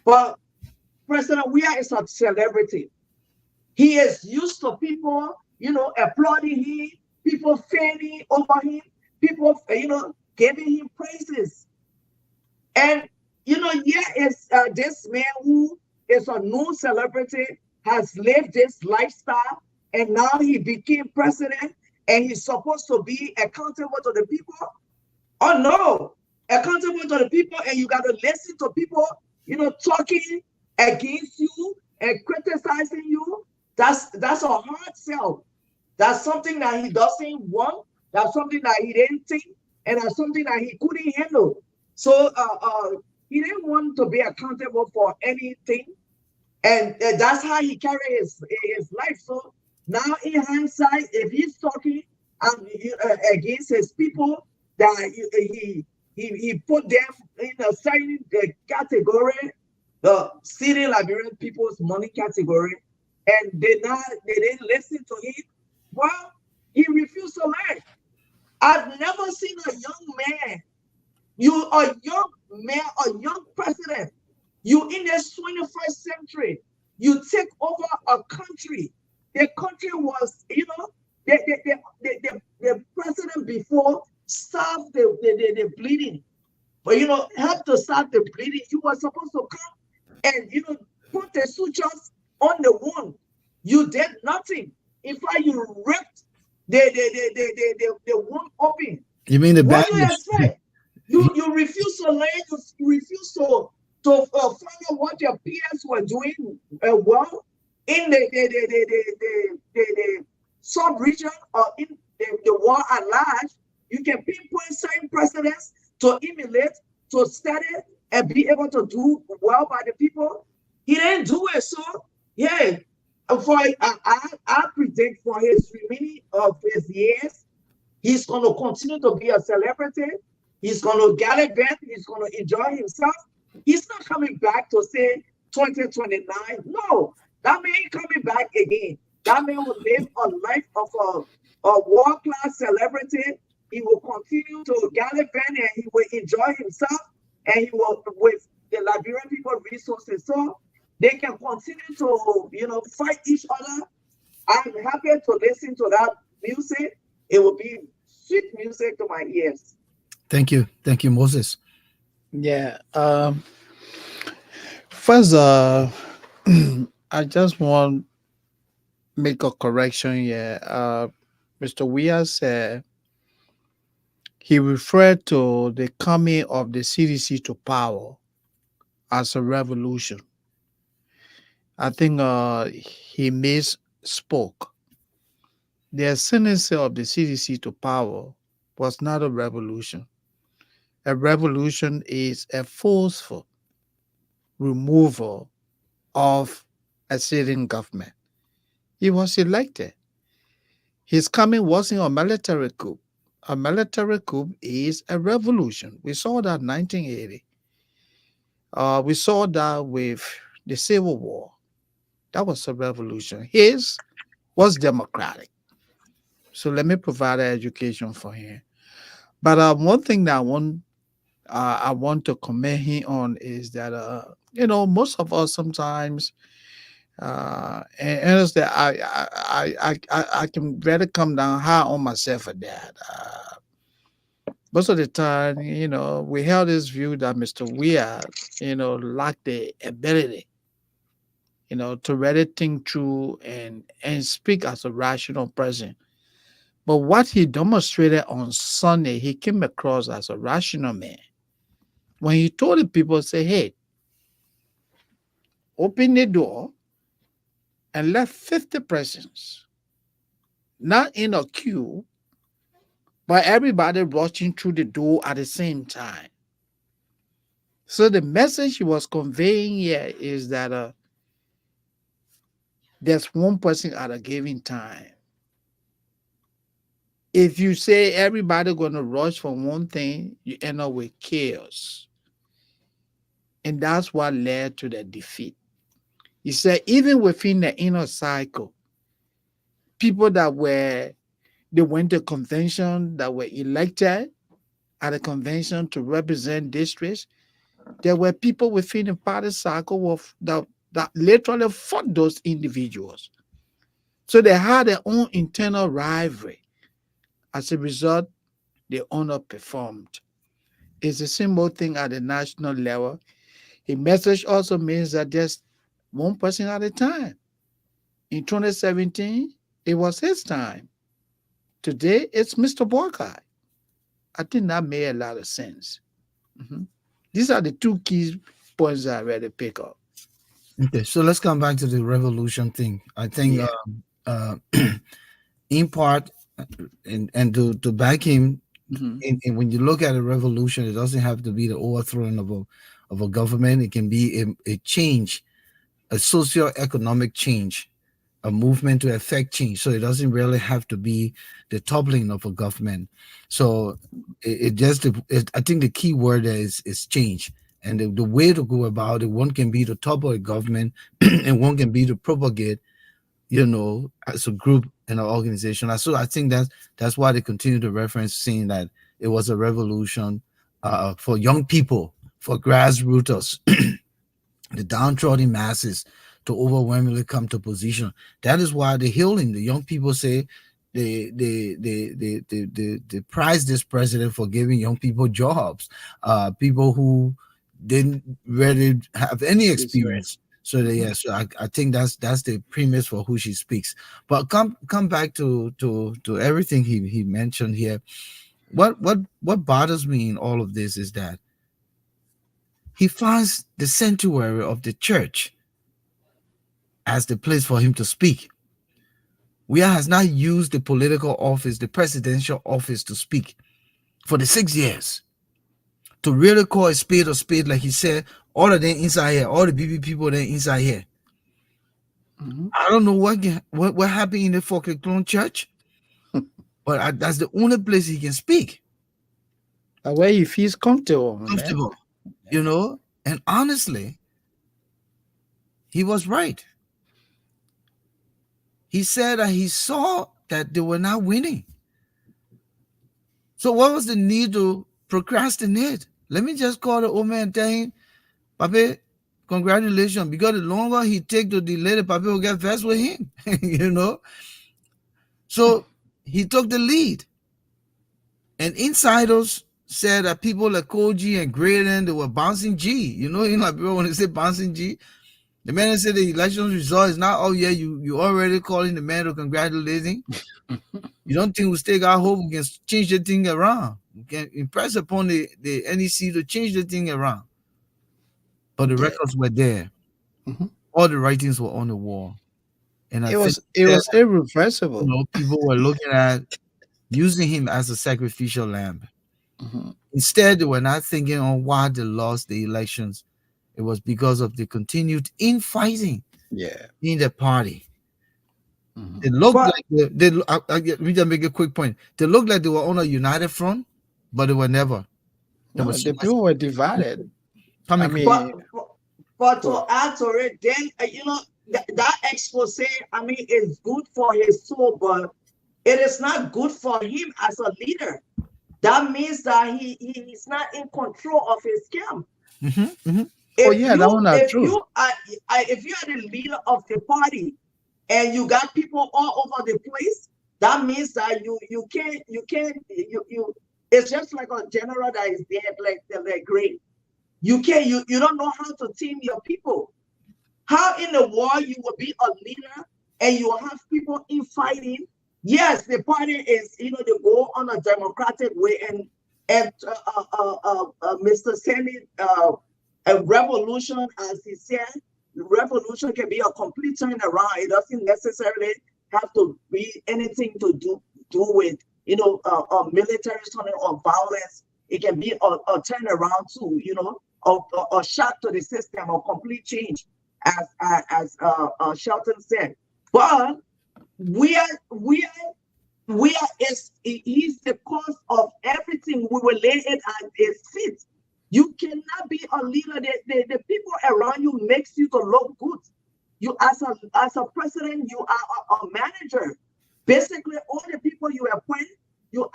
But President Weah is a celebrity. He is used to people, applauding him, people fanning over him, people, giving him praises. And, is this man who is a known celebrity, has lived this lifestyle, and now he became president, and he's supposed to be accountable to the people. Oh no, accountable to the people, and you got to listen to people, talking against you and criticizing you. That's a hard sell. That's something that he doesn't want. That's something that he didn't think, and that's something that he couldn't handle. So He didn't want to be accountable for anything, and that's how he carried his life. So now, in hindsight, if he's talking against his people, that he put them in a certain category, the city Liberian people's money category, and they didn't listen to him. Well, he refused to learn. I've never seen a young man, a young man, a young president. You in this 21st century, you take over a country. The country was, the president before stopped the bleeding. But help to stop the bleeding. You were supposed to come and put the sutures on the wound. You did nothing. In fact, you ripped the wound open. You mean the What do you bandage? expect? You refuse to learn. You refuse to find out what your peers were doing well in the sub region or in the world at large. You can pinpoint certain precedents to emulate, to study, and be able to do well by the people. He didn't do it. So, yeah, I predict for his remaining of his years, he's going to continue to be a celebrity. He's going to gallivant. He's going to enjoy himself. He's not coming back to say 2029. No, that man ain't coming back again. That man will live a life of a world-class celebrity. He will continue to gallivant and he will enjoy himself, and he will, with the Liberian people resources, so they can continue to fight each other. I'm happy to listen to that music. It will be sweet music to my ears. Thank you, Moses. Yeah. First, I just want make a correction here. Mr. Weah said he referred to the coming of the CDC to power as a revolution. I think he misspoke. The ascendancy of the CDC to power was not a revolution. A revolution is a forceful removal of a sitting government. He was elected. His coming wasn't a military coup. A military coup is a revolution. We saw that in 1980. We saw that with the Civil War. That was a revolution. His was democratic. So let me provide an education for him. But one thing that I want to comment him on is that most of us sometimes and honestly, I can rather come down high on myself for that. Most of the time, we held this view that Mr. Weah, lacked the ability, to really think through and speak as a rational person. But what he demonstrated on Sunday, he came across as a rational man. When he told the people, say, hey, open the door and let 50 persons, not in a queue, but everybody rushing through the door at the same time. So the message he was conveying here is that there's one person at a given time. If you say everybody going to rush for one thing, you end up with chaos. And that's what led to the defeat. He said even within the inner cycle, people they went to convention, that were elected at a convention to represent districts, there were people within the party cycle that literally fought those individuals. So they had their own internal rivalry. As a result, they underperformed. It's a similar thing at the national level. A message also means that there's one person at a time. In 2017, it was his time. Today, it's Mr. Borkai. I think that made a lot of sense. Mm-hmm. These are the two key points that I really pick up. Okay, so let's come back to the revolution thing. I think, in part, and to back him, Mm-hmm. when you look at a revolution, it doesn't have to be the overthrowing of a government. It can be a change, a socio-economic change, a movement to affect change. So it doesn't really have to be the toppling of a government. So it just, I think the key word there is change. And the way to go about it, one can be to topple a government and one can be to propagate, as a group and an organization. So I think that's why they continue to reference saying that it was a revolution for young people, for grassroots, the downtrodden masses to overwhelmingly come to position. That is why the healing, the young people say they prize this president for giving young people jobs, people who didn't really have any experience. So so I think that's the premise for who she speaks. But come back to everything he mentioned here. What bothers me in all of this is that he finds the sanctuary of the church as the place for him to speak. Weah has not used the political office, the presidential office, to speak for the 6 years. To really call a spade, like he said, all of them inside here, all the BB people there inside here. I don't know what happened in the Forked Clone Church, but that's the only place he can speak. Where he feels comfortable. And honestly, he was right. He said that he saw that they were not winning. So what was the need to procrastinate? Let me just call the old man and tell him, Papi, congratulations. Because the longer he take to delay, the Papi will get vexed with him. So he took the lead. And insiders said that people like Koji and Gray, they were bouncing G. Like people when they say bouncing G, the man said the election result is not, oh yeah, you already calling the man to congratulating. You don't think we still got hope we can change the thing around? We can impress upon the NEC to change the thing around. But the records were there. All the writings were on the wall. And it was irreversible. People were looking at using him as a sacrificial lamb. Instead, they were not thinking on why they lost the elections. It was because of the continued infighting in the party. It looked like let me just make a quick point. They looked like they were on a united front, but they were never. The people were divided. But to add to it, then that expose, is good for his soul, but it is not good for him as a leader. That means that he's not in control of his camp. If you are the leader of the party and you got people all over the place, that means that you can't it's just like a general that is dead, like Gray. You don't know how to team your people. How in the world you will be a leader and you will have people infighting? Yes, the party is, they go on a democratic way, and Mr. Sandy, a revolution, as he said, revolution can be a complete turnaround. It doesn't necessarily have to be anything to do with, military turning or violence. It can be a turnaround too, a shock to the system, a complete change, as Shelton said. But he's the cause of everything. We will lay it at his feet. You cannot be a leader. The people around you makes you to look good. You as a president, you are a manager. Basically, all the people you appoint, you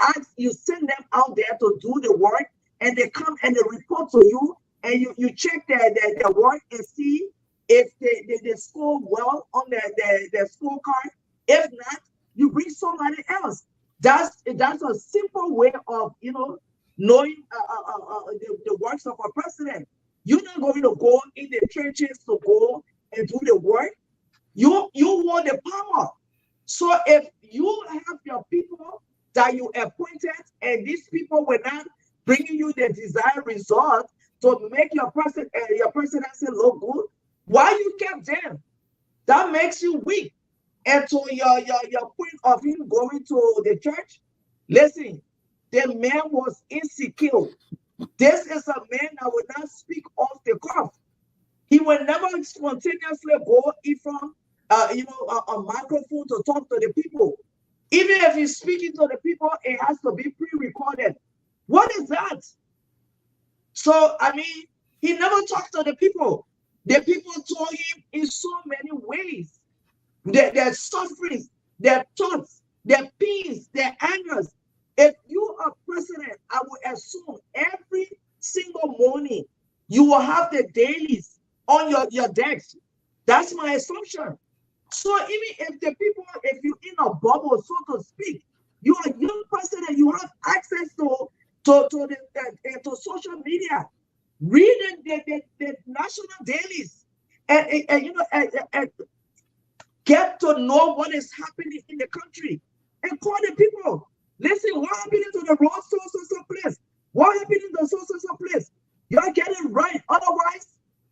send them out there to do the work, and they come and they report to you, and you check their work and see if they score well on their scorecard. If not, you bring somebody else. That's a simple way of knowing the works of a president. You're not going to go in the churches to go and do the work. You want the power. So if you have your people that you appointed, and these people were not bringing you the desired result to make your presidency look good, why you kept them? That makes you weak. And to your point of him going to the church, listen, the man was insecure. This is a man that will not speak off the cuff. He will never spontaneously go in front, a microphone to talk to the people. Even if he's speaking to the people, it has to be pre-recorded. What is that? So, I mean, he never talked to the people. The people told him in so many ways. Their sufferings, their thoughts, their pains, their angers. If you are president, I would assume every single morning you will have the dailies on your desk. That's my assumption. So even if the people, if you're in a bubble, so to speak, you are a young president, you have access to social media. Read the national dailies and get to know what is happening in the country and call the people. Listen, what happened to the road so place? What happened in the so place? You're getting right. Otherwise,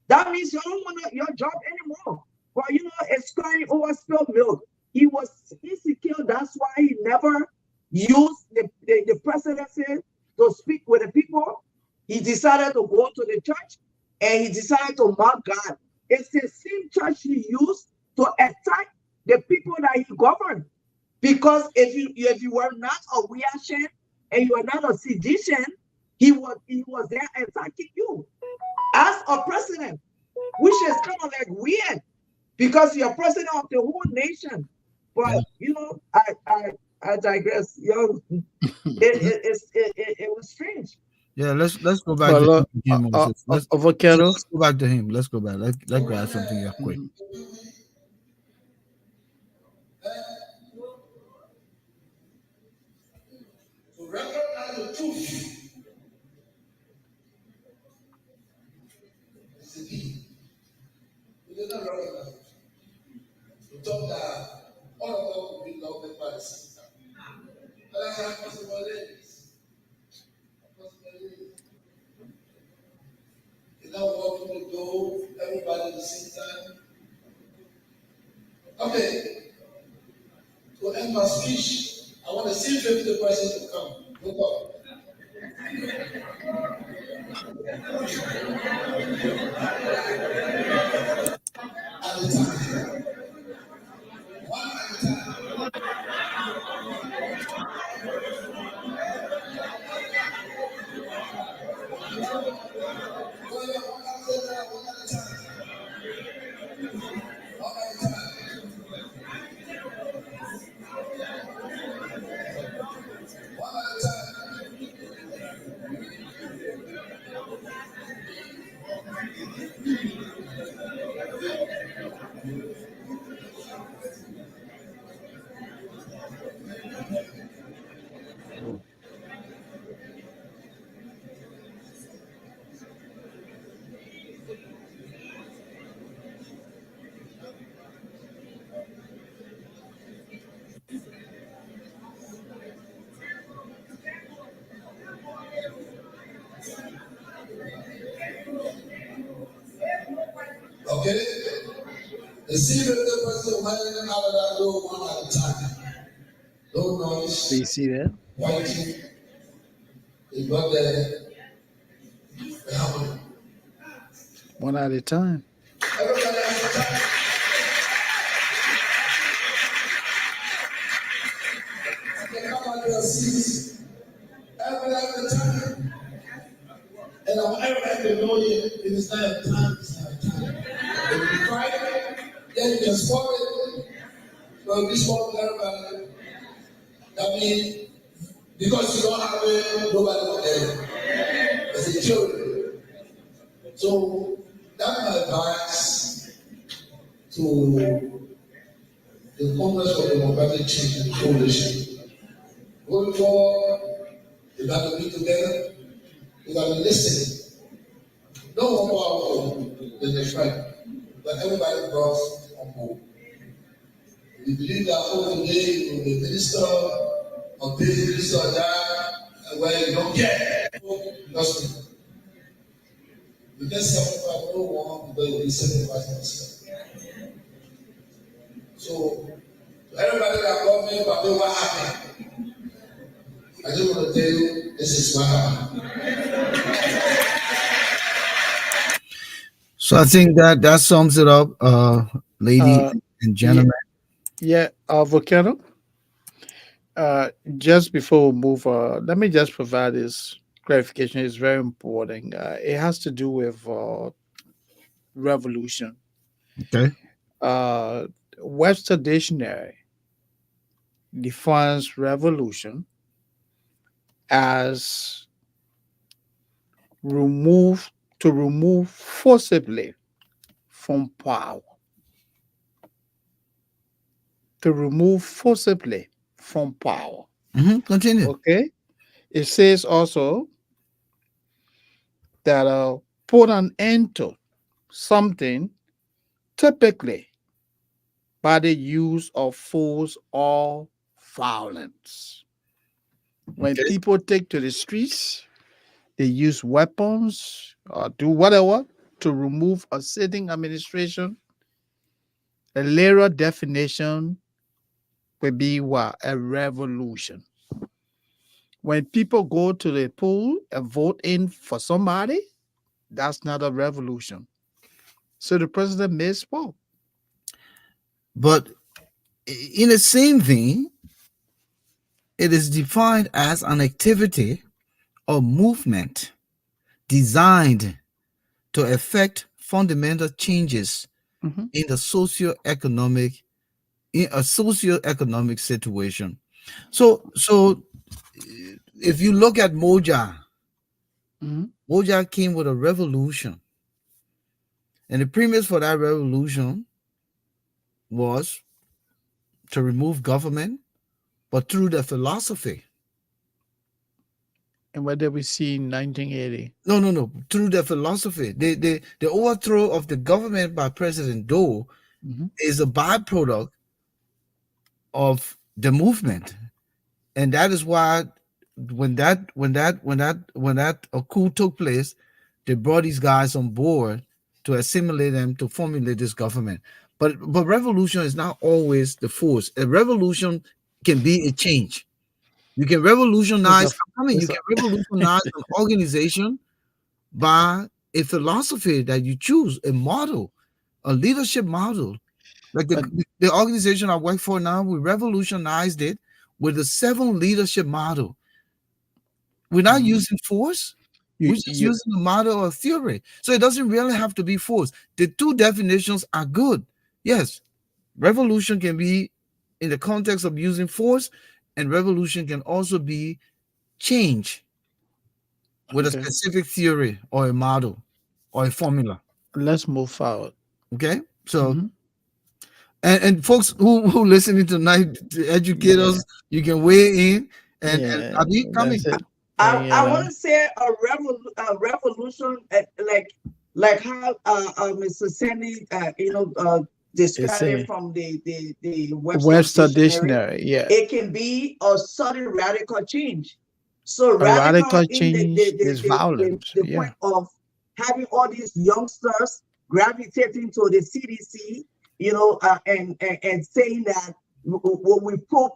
that means you don't want your job anymore. But it's crying over spilled milk. He was insecure. That's why he never used the presidency to speak with the people. He decided to go to the church and he decided to mock God. It's the same church he used to attack the people that he governed. Because if you were not a Weah and you were not a sedition, he was there attacking you as a president, which is kind of like weird because you're president of the whole nation. But I digress. It was strange. Yeah, let's go back Well, to him. Let's Volcano. go back to him. Let's go back. Let's grab something here quick. To recognize the truth is the key. We did not recognize it. We thought that all of us would be loved by the same time. But that's not possible. You're not walking the door, everybody at the same time. Okay. To end my speech, I want to see 50% to come. Look up. At a time. One at a time. Okay? The secret of the person running out of that door one at a time. No noise. Do you see that? Pointing. They got there. One at a time. Everybody has a time. They come out their seats. Everybody has a time. And I want everybody to know it is not a time, it's not a time. If you try it, then you can spoil it. But if you spoil everybody, that means because you don't have it, nobody will get it. As a children. So that's my advice to the Congress for Democratic Change and Coalition. Going forward, you got to be together, you got to listen. No one more than the fight, but everybody brought on board. We believe that over the day you will be minister or this minister or that, and where you don't care, because you get 75 but you'll be 75%. So, everybody that got me, but what happened? I just want to tell you, this is what happened. So I think that sums it up, lady Uh, and yeah, gentlemen. yeah. Volcano. Just before we move, let me just provide this clarification. It's very important. It has to do with revolution. Okay. Uh, Webster Dictionary defines revolution as remove to remove forcibly from power. To remove forcibly from power. Continue. Okay. It says also that put an end to something, typically by the use of force or violence. When Okay. people take to the streets, they use weapons or do whatever to remove a sitting administration. A later definition would be what? A revolution. When people go to the poll and vote in for somebody, that's not a revolution. So the president misspoke. But in the same vein, it is defined as an activity or movement designed to effect fundamental changes Mhm, in the socio-economic in a socio-economic situation. So if you look at mhm. Moja came with a revolution, and the premise for that revolution was to remove government, but through the philosophy. And what did we see in 1980? No. Through the philosophy, the overthrow of the government by President Doe Mhm. is a byproduct of the movement, and that is why when that a coup took place, they brought these guys on board to assimilate them to formulate this government. But revolution is not always the force. A revolution can be a change. You can It's a, revolutionize. I mean, you it's a, can revolutionize an organization by a philosophy that you choose, a model, a leadership model. Like but the organization I work for now, we revolutionized it with the seven leadership model. We're not mhm. using force. you We're just you using a model or theory. So it doesn't really have to be force. The two definitions are good. Yes, revolution can be in the context of using force, and revolution can also be change with a okay. specific theory or a model or a formula. Let's move forward. Okay. So Mhm. and folks who listening tonight, to educate Yeah, us, you can weigh in and yeah, I'll be coming. that's it. I You want know, to say a revolution, like how Mr. Sandy, it's described it a from the Webster Webster Dictionary. Dictionary. Yeah, It can be a sudden radical change. So a radical radical in change is violence. the Yeah. point of having all these youngsters gravitating to the CDC, and saying that we we pro,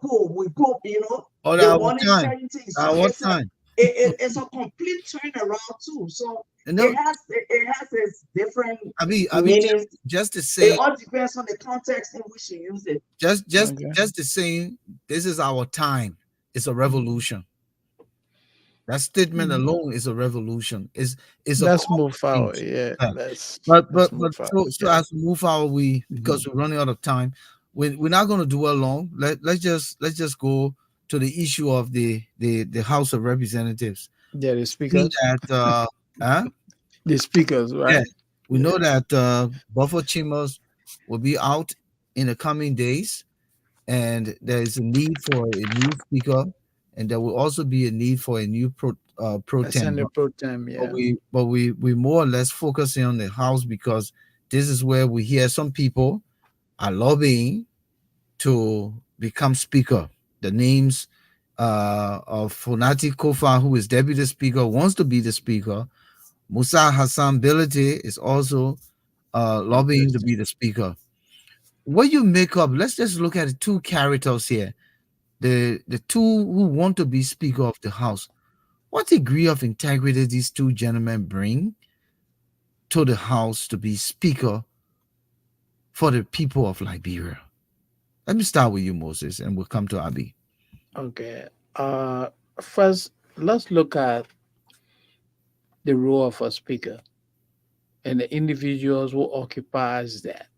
Or they our wanted time. certain things. So Our time. it's a complete turnaround too. So And no, it has its different I mean meanings. just to It say, all depends on the context in which you use it. just just Okay. just to saying this is our time. It's a revolution. That statement Mhm. alone is a revolution. Is a Let's call move for forward. change. Yeah, Yeah. let's But let's but move but forward. so Yeah. as we move forward, we Mhm. because we're running out of time, we're not going to dwell long. Let's just go to the issue of the House of Representatives. Yeah, the See speakers, that huh? the speakers, Yeah, right? we Yeah. know that Buffer Chambers will be out in the coming days, and there is a need for a new speaker, and there will also be a need for a new pro tem. Senator Pro Tem. But Yeah. we more or less focusing on the House because this is where we hear some people are lobbying to become speaker. The names of Funati Kofa, who is deputy speaker, wants to be the speaker. Musa Hassan Bility is also lobbying to Interesting. be the speaker. What you make up, let's just look at the two characters here. the two who want to be Speaker of the House, what degree of integrity these two gentlemen bring to the House to be Speaker for the people of Liberia? Let me start with you, Moses, and we'll come to Abi. Okay. First, let's look at the role of a speaker and the individuals who occupies that.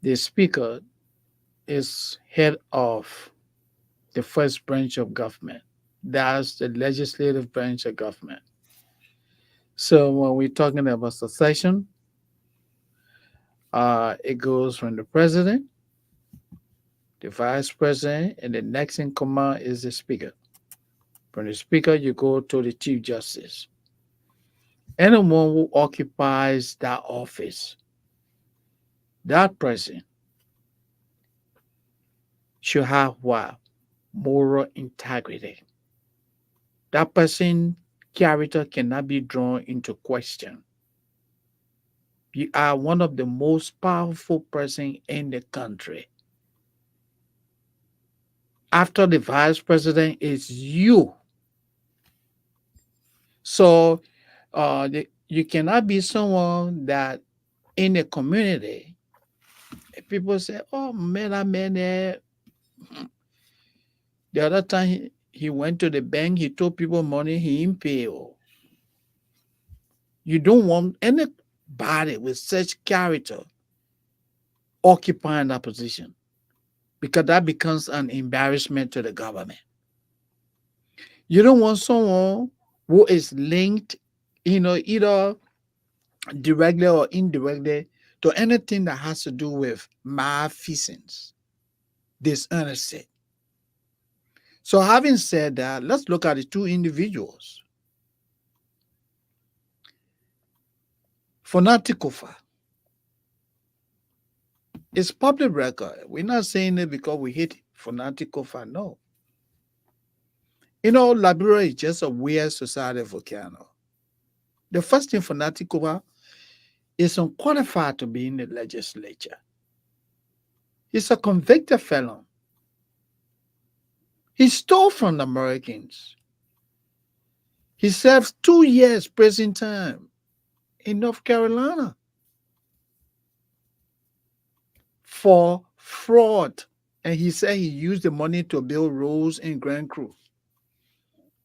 The speaker is head of the first branch of government. That's the legislative branch of government. So when we're talking about succession, it goes from the president, the vice president, and the next in command is the speaker. From the speaker, you go to the chief justice. Anyone who occupies that office, that person should have what? Moral integrity. That person character cannot be drawn into question. You are one of the most powerful person in the country. After the vice president is you. So you cannot be someone that in a community, people say, oh man, that man there. The other time he went to the bank, he told people money, he didn't pay. Oh. You don't want anybody with such character occupying that position because that becomes an embarrassment to the government. You don't want someone who is linked, either directly or indirectly to anything that has to do with malfeasance, dishonesty. So having said that, let's look at the two individuals. Fonati Kofa. It's public record. We're not saying it because we hate Fonati Kofa. No. Liberia is just a weird society volcano. The first thing Fonati Kofa is unqualified to be in the legislature. He's a convicted felon. He stole from the Americans. He serves 2 years prison time in North Carolina for fraud. And he said he used the money to build roads in Grand Crew.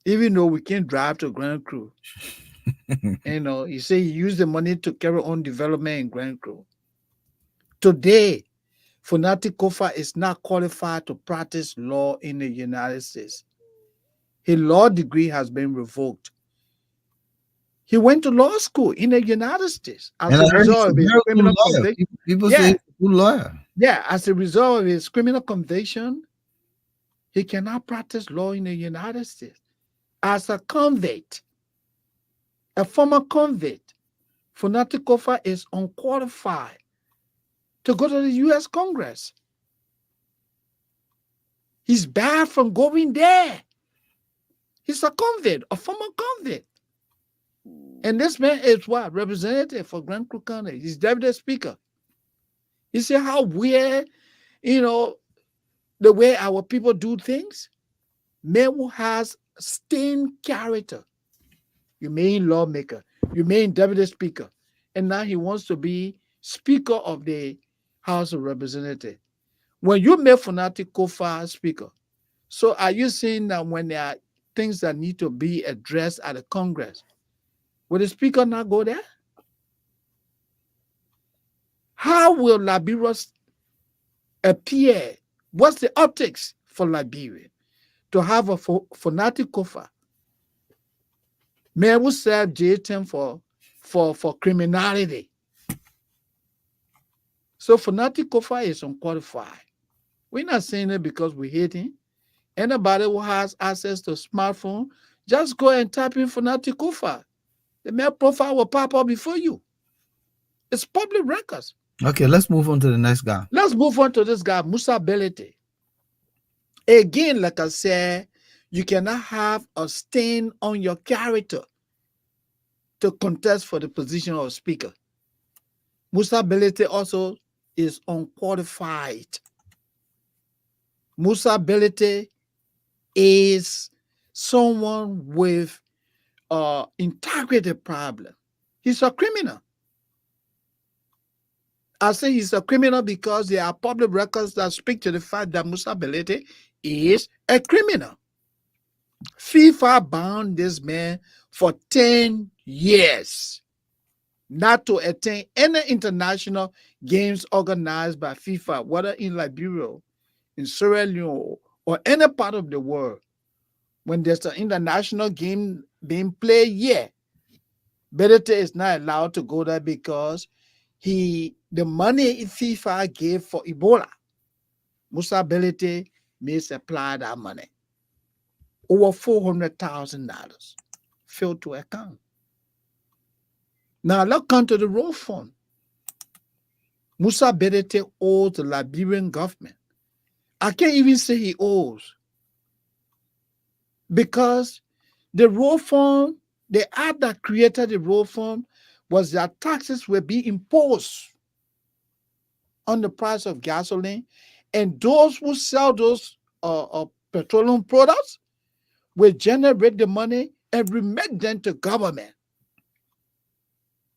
Even though we can't drive to Grand Crew. He said he used the money to carry on development in Grand Crew. Today, Fonati Kofa is not qualified to practice law in the United States. His law degree has been revoked. He went to law school in the United States as a result of his criminal conviction. People say he's a good lawyer. Yeah, as a result of his criminal conviction, he cannot practice law in the United States. As a convict, a former convict, Fonati Kofa is unqualified to go to the U.S. Congress. He's barred from going there. He's a convict, a former convict. And this man is what? Representative for Grand Crew County. He's deputy speaker. You see how weird, the way our people do things? Man who has stained character. You mean lawmaker. You mean deputy speaker. And now he wants to be speaker of the House of Representatives. When you make Fonati Kofa speaker, so are you saying that when there are things that need to be addressed at the Congress, will the speaker not go there? How will Liberia appear? What's the optics for Liberia to have a Fonati Kofa man who served jail term for criminality? So Fonati Kofa is unqualified. We're not saying it because we hate him. Anybody who has access to a smartphone, just go and type in Fonati Kofa. The mail profile will pop up before you. It's public records. Okay, let's move on to the next guy. Let's move on to this guy, Musa Belete. Again, like I said, you cannot have a stain on your character to contest for the position of speaker. Musa Belete also is unqualified. Musa Belete is someone with integrity problem. He's a criminal. I say he's a criminal because there are public records that speak to the fact that Musa Belete is a criminal. FIFA bound this man for 10 years not to attend any international games organized by FIFA, whether in Liberia, in Sierra Leone, or any part of the world. When there's an international game being played here, Belete is not allowed to go there because the money FIFA gave for Ebola, Musa Belete may supply that money. Over $400,000 failed to account. Now let's come to the road fund. Musa Belete owes the Liberian government. I can't even say he owes because the road fund, the act that created the road fund was that taxes were being imposed on the price of gasoline, and those who sell those petroleum products will generate the money and remit them to government.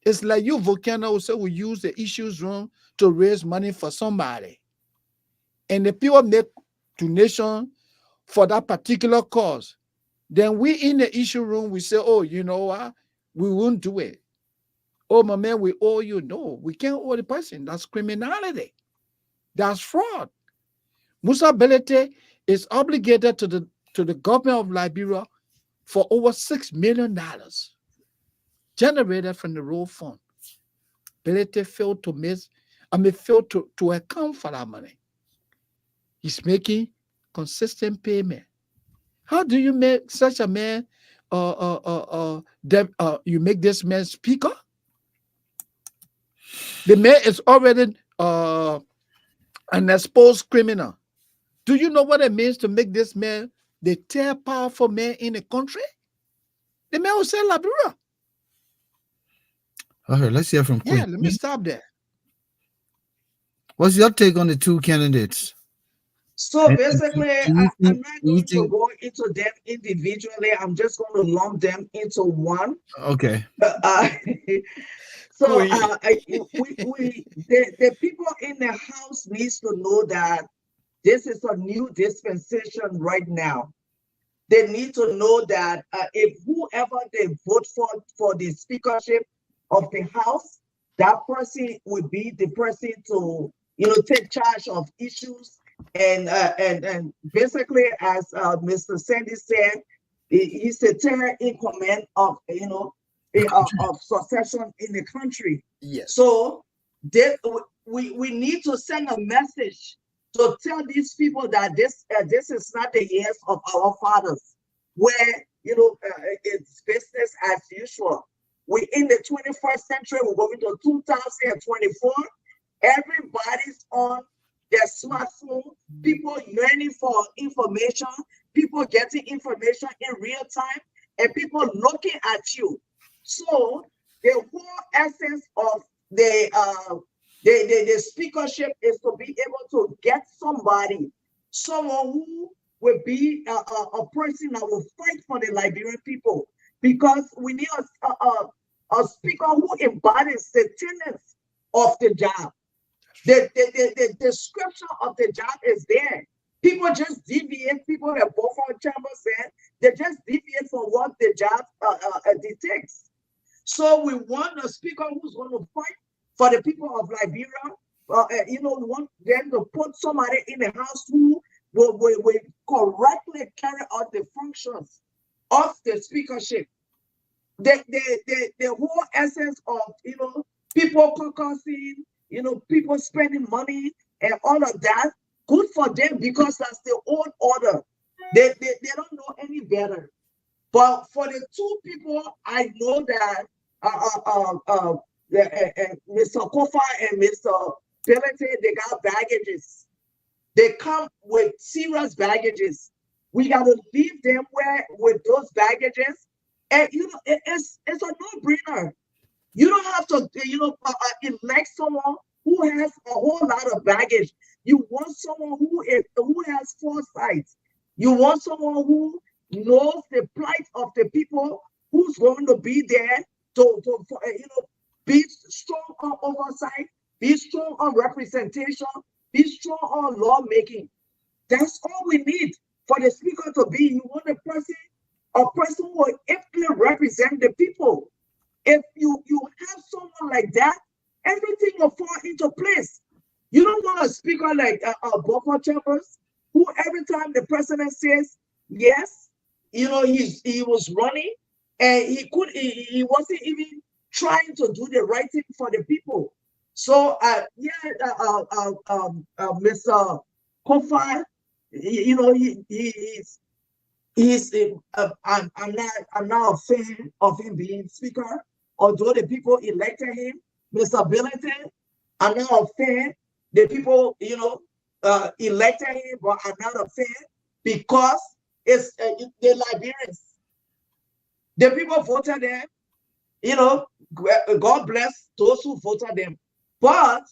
It's like you, Volcano, will say we use the issues room to raise money for somebody. And the people make donation for that particular cause. Then we in the issue room, we say, oh, you know what? We won't do it. Oh, my man, we owe you. No, we can't owe the person. That's criminality. That's fraud. Musa Belete is obligated to the government of Liberia for over $6 million generated from the road fund. Belete failed to account for that money. He's making consistent payment. How do you make such a man? You make this man speaker. The man is already an exposed criminal. Do you know what it means to make this man the third powerful man in the country? The man will say Liberia. All right, let's hear from Queen. Yeah, let me stop there. What's your take on the two candidates? So basically, I'm not going to go into them individually. I'm just going to lump them into one. Okay. So the people in the house needs to know that this is a new dispensation right now. They need to know that if whoever they vote for the speakership of the house, that person will be the person to take charge of issues and basically, as Mr. Sandy said, he's the third in command of of succession in the country. Yes. So we need to send a message to tell these people that this is not the years of our fathers, where it's business as usual. We in the 21st century, we're going to 2024. Everybody's on their smartphone, people yearning for information, people getting information in real time, and people looking at you. So the whole essence of the speakership is to be able to get someone who will be a person that will fight for the Liberian people, because we need a speaker who embodies the tenets of the job. The description of the job is there. People just deviate. People have both our chambers said they just deviate from what the job dictates. So we want a speaker who's going to fight for the people of Liberia. We want them to put somebody in the house who will correctly carry out the functions of the speakership. The whole essence of people caucusing, people spending money and all of that, good for them because that's the old order. They don't know any better. But for the two people, I know that Mr. Kofa and Mr. Belete, they got baggages. They come with serious baggages. We got to leave them with those baggages. And it's a no-brainer. You don't have to elect someone who has a whole lot of baggage. You want someone who has foresight. You want someone who knows the plight of the people, who's going to be there to be strong on oversight, be strong on representation, be strong on lawmaking. That's all we need for the speaker to be. You want a person who will aptly represent the people. If you have someone like that, everything will fall into place. You don't want a speaker like Buffer Chambers, who every time the president says yes, he was running, and he wasn't even trying to do the right thing for the people. So Mr. Kofi, I'm not a fan of him being speaker, although the people elected him. Mr. Billington, I'm not a fan. The people, elected him, but I'm not a fan because it's the Liberians. The people voted them. God bless those who voted them. But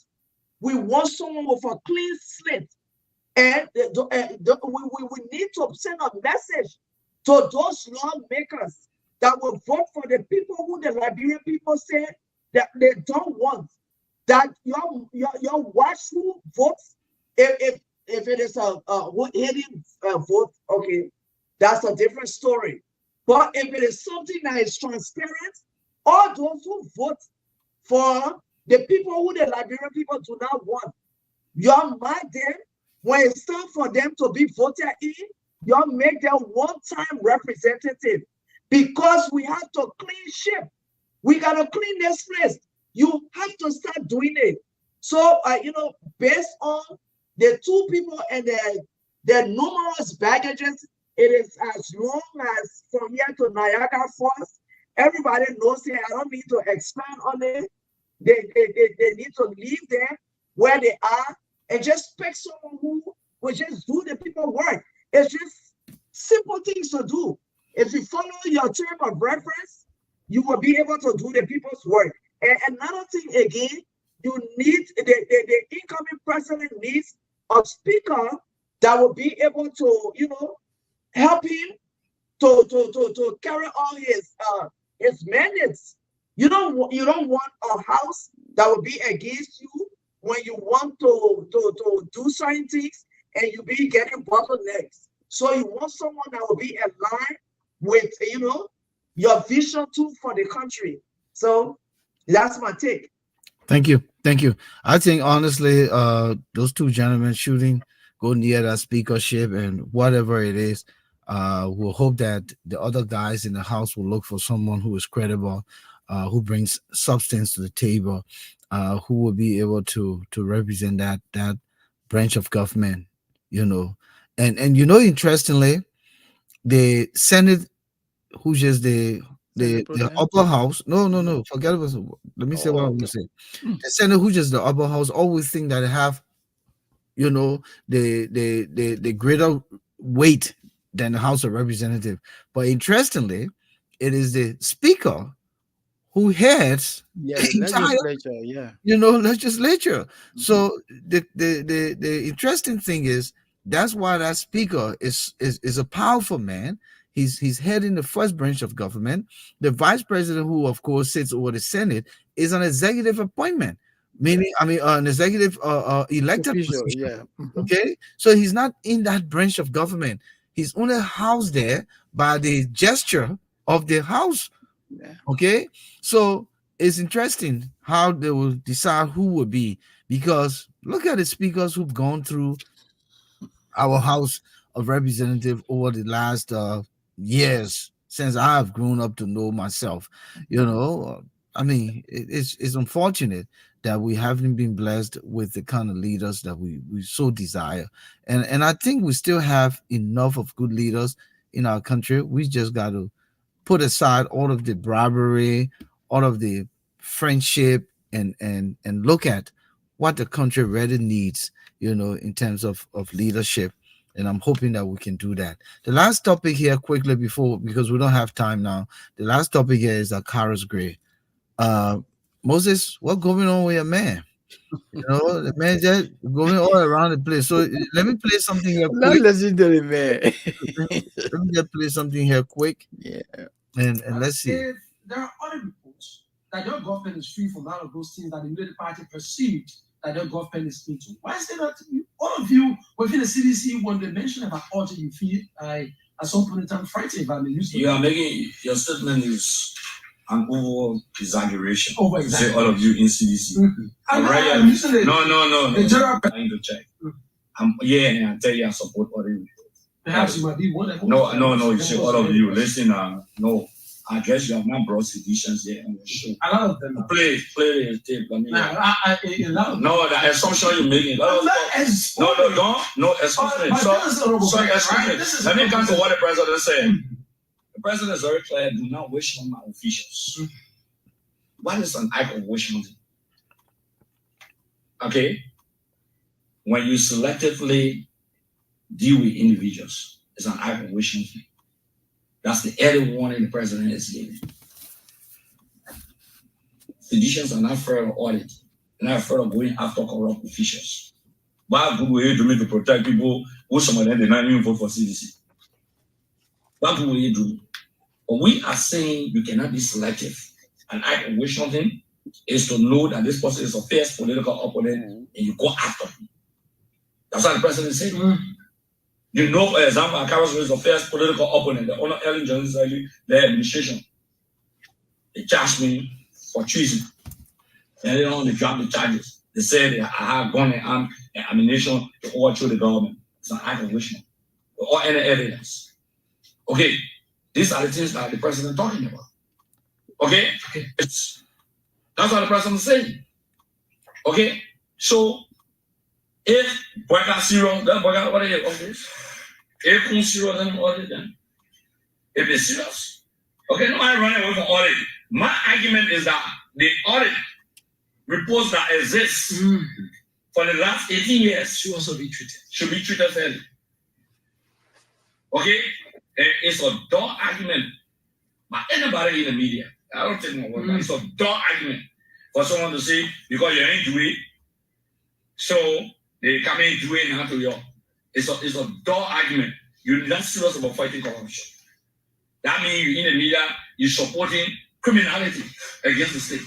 we want someone with a clean slate. And we need to send a message to those lawmakers that will vote for the people who the Liberian people say that they don't want. That your watchful votes, if it is a hidden vote, okay, that's a different story. But if it is something that is transparent, all those who vote for the people who the Liberian people do not want, you'll mark them. When it's time for them to be voted in, you'll make them one-time representative, because we have to clean ship. We got to clean this place. You have to start doing it. So, based on the two people and their numerous baggages, it is as long as from here to Niagara Falls. Everybody knows it. I don't need to expand on it. They need to leave there where they are and just pick someone who will just do the people work. It's just simple things to do. If you follow your term of reference, you will be able to do the people's work. And another thing again, you need the incoming president needs a speaker that will be able to, help him to carry on his mandates. You don't want a house that will be against you when you want to do certain things and you be getting bottlenecks. So you want someone that will be aligned with your vision too for the country. So that's my take. Thank you. Thank you. I think honestly, those two gentlemen shooting go near that speakership and whatever it is. We'll hope that the other guys in the house will look for someone who is credible, who brings substance to the table, who will be able to represent that branch of government, And interestingly, the Senate, who's just the upper house. No. Forget about. Let me say what I want to say. The Senate, who's just the upper house, always think that they have, the greater weight than the House of Representatives. But interestingly, it is the Speaker who heads the entire legislature. So the interesting thing is that's why that speaker is a powerful man. He's heading the first branch of government. The vice president, who of course sits over the Senate, is an executive appointment, meaning an executive elected position. Okay, so he's not in that branch of government. He's only housed there by the gesture of the House. Okay, so it's interesting how they will decide who will be, because look at the speakers who've gone through our House of Representatives over the last years since I've grown up to know myself. It's unfortunate that we haven't been blessed with the kind of leaders that we so desire, and I think we still have enough of good leaders in our country. We just got to put aside all of the bribery, all of the friendship, and look at what the country really needs, in terms of leadership. And I'm hoping that we can do that. The last topic here, quickly, because we don't have time now. The last topic here is Acarious Gray. Moses, what's going on with your man? You know, the man just going all around the place. So let me play something here Not quick. legendary, man. Let me just play something here quick, Yeah. and let's see. If there are other reports that your government is free from a lot of those things that the military party perceived that your government is into, why is it not all of you within the CDC when they mention about order you feel at some point in time frightened about the use? You are making your statement is an overall exaggeration. Over say all of you in CDC. I'm no. The general trying to check. Yeah, I tell you I support all of you. Perhaps you might be one. No. You say all of you. Listen, no. I guess you have not brought seditions yet on the show. A lot of them. Play the tape. I mean, no, the assumption you're making. No, don't. No, excuse me. So excuse me. Let me come to what the president said. The president is very clear. Do not wish on my officials. What is an act of wish hunting? Okay, when you selectively deal with individuals, it's an act of wish hunting. That's the early warning the president is giving. Seditions are not afraid of audit. They're not afraid of going after corrupt officials. What good will you do to protect people who some of them did not even vote for CDC? What good will you do? But we are saying you cannot be selective. An act of wish hunting is to know that this person is a fierce political opponent and you go after him. That's what the president is saying. You know, for example, Acarious Gray is the first political opponent, the Honor Ellen Johnson, their administration. They charged me for treason. And they dropped the charges. They said I had gun and arm and ammunition to overthrow the government. It's an act of wishing. Or any evidence. Okay, these are the things that the president is talking about. Okay? That's what the president is saying. Okay? So, if Weah serious, then Weah, what are you of this? If you're serious, then audit them. If they're serious. Okay, no, I'm running away from audit. My argument is that the audit reports that exist for the last 18 years should also be treated. Should be treated fairly. Okay? It's a dull argument by anybody in the media. I don't take my word. It's a dull argument for someone to say, because you ain't doing it, so they come in doing how to you. It's a dull argument. You're not serious about fighting corruption. That means you in the media, you're supporting criminality against the state.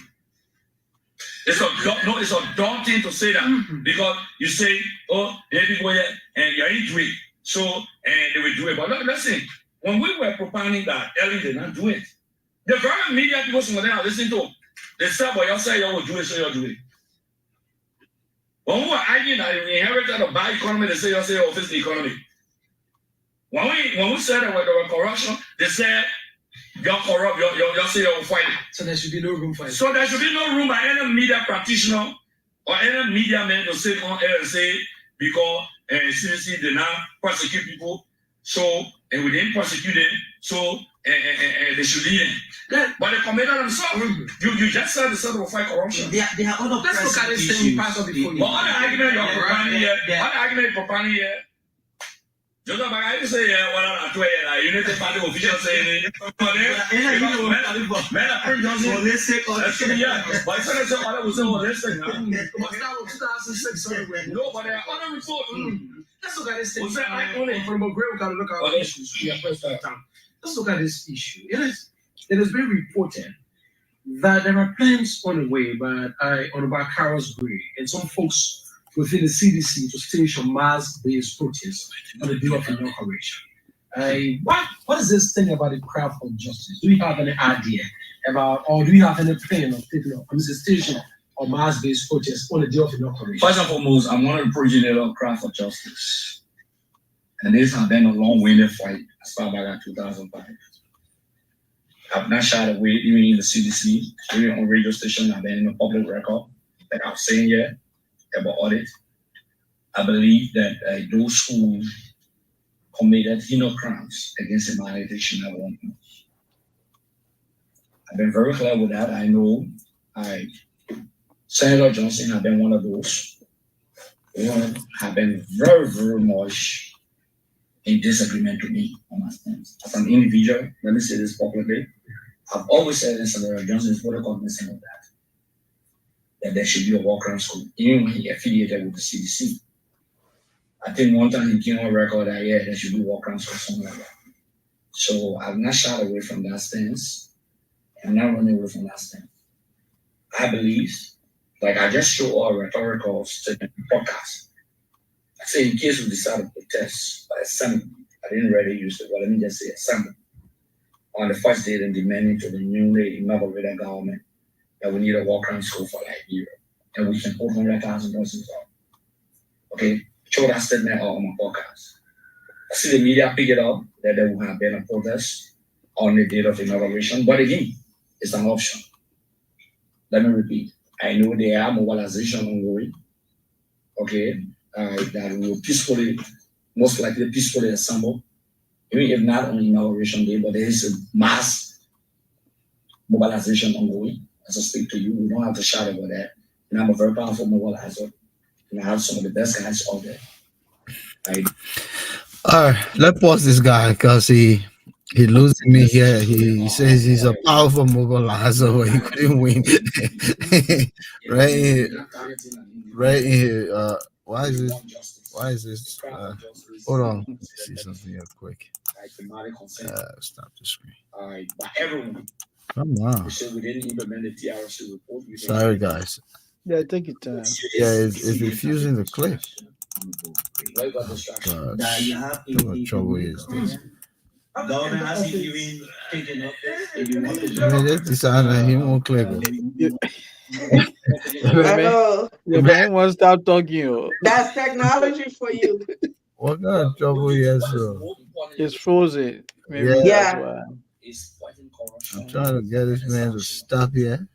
It's a dumb thing to say that because you say, oh, there people here and you're into it, so and they will do it. But listen, when we were propounding that, Ellen did not do it. The very media people some of them are listening to, they said, well, you say you will do it, so you'll do it. When we were arguing that we inherited a bad economy, they say you'll fix the economy. When we said that there was corruption, they said you're corrupt, you'll say you'll fight it. So there should be no room for it. So there should be no room by any media practitioner or any media man to sit on air and say because CDC did not prosecute people, so and we didn't prosecute them, so they should leave them. Yeah. But they committed themselves. You just said they said to fight corruption. They are other. Let's look at this thing part of the phone. But all the argument you're propounding here, all the argument you're propounding here. Just like I say, well, you need to party official saying it. But no, but there are other reports. Let's look at this thing. From a great, we can look at issues. Let's look at this issue. It has been reported that there are plans on the way on Acarious Gray and some folks within the CDC to stage a mass-based protest on the day of inauguration. What is this thing about the craft of justice? Do you have any idea about, or do you have any plan of taking up on this station or mass-based protest on the day of inauguration? First and foremost, I'm one of the progenitors of craft of justice. And this has been a long-winded fight as far back as 2005. I've not shied away, even in the CDC, even on radio station, I've been in the public record, like I'm saying here, about audit. I believe that those who committed heinous crimes against humanity should not want them. I've been very clear with that. I know Senator Johnson has been one of those who have been very, very much in disagreement with me on my stance. As an individual, let me say this publicly, I've always said that Senator Johnson is very cognizant of that. that there should be a walk-around school, even when he affiliated with the CDC. I think one time he came on record that, yeah, there should be walk-around school, something like that. So I've not shied away from that stance. I'm not running away from that stance. I believe, like I just show a rhetorical statement in podcast. I say, in case we decide to protest by assembly, I didn't really use it, but let me just say assembly. On the first day, then demanding to the newly inaugurated government that we need a walk-around school for Liberia, and we can put 100,000 persons up. Okay, show that statement on my podcast. I see the media pick it up that there will have been a protest on the date of inauguration, but again, it's an option. Let me repeat. I know there are mobilization ongoing. Okay, that we will peacefully, most likely peacefully assemble, even if not on inauguration day, but there is a mass mobilization ongoing. As I speak to you, we don't have to shout about that. And I'm a very powerful mobilizer, and I have some of the best guys out there. Right? All right, let's pause this guy because he losing me here. He says he's a powerful mobilizer, but he couldn't win. right here, right here. Why is this? Why is this? Hold on. Let's see something real quick. Stop the screen. By everyone. Come on. We said we didn't implement the TRC report. Sorry, guys. Yeah, take your time. Yeah, it's refusing to click. God, what trouble is this? Government hasn't even taken up if you want to Man, just decide that he won't click. Hello. Your man won't stop talking. Oh. That's technology for you. What kind of trouble he has? It's frozen. Maybe Yeah. that's why. I'm trying to get this man to stop here.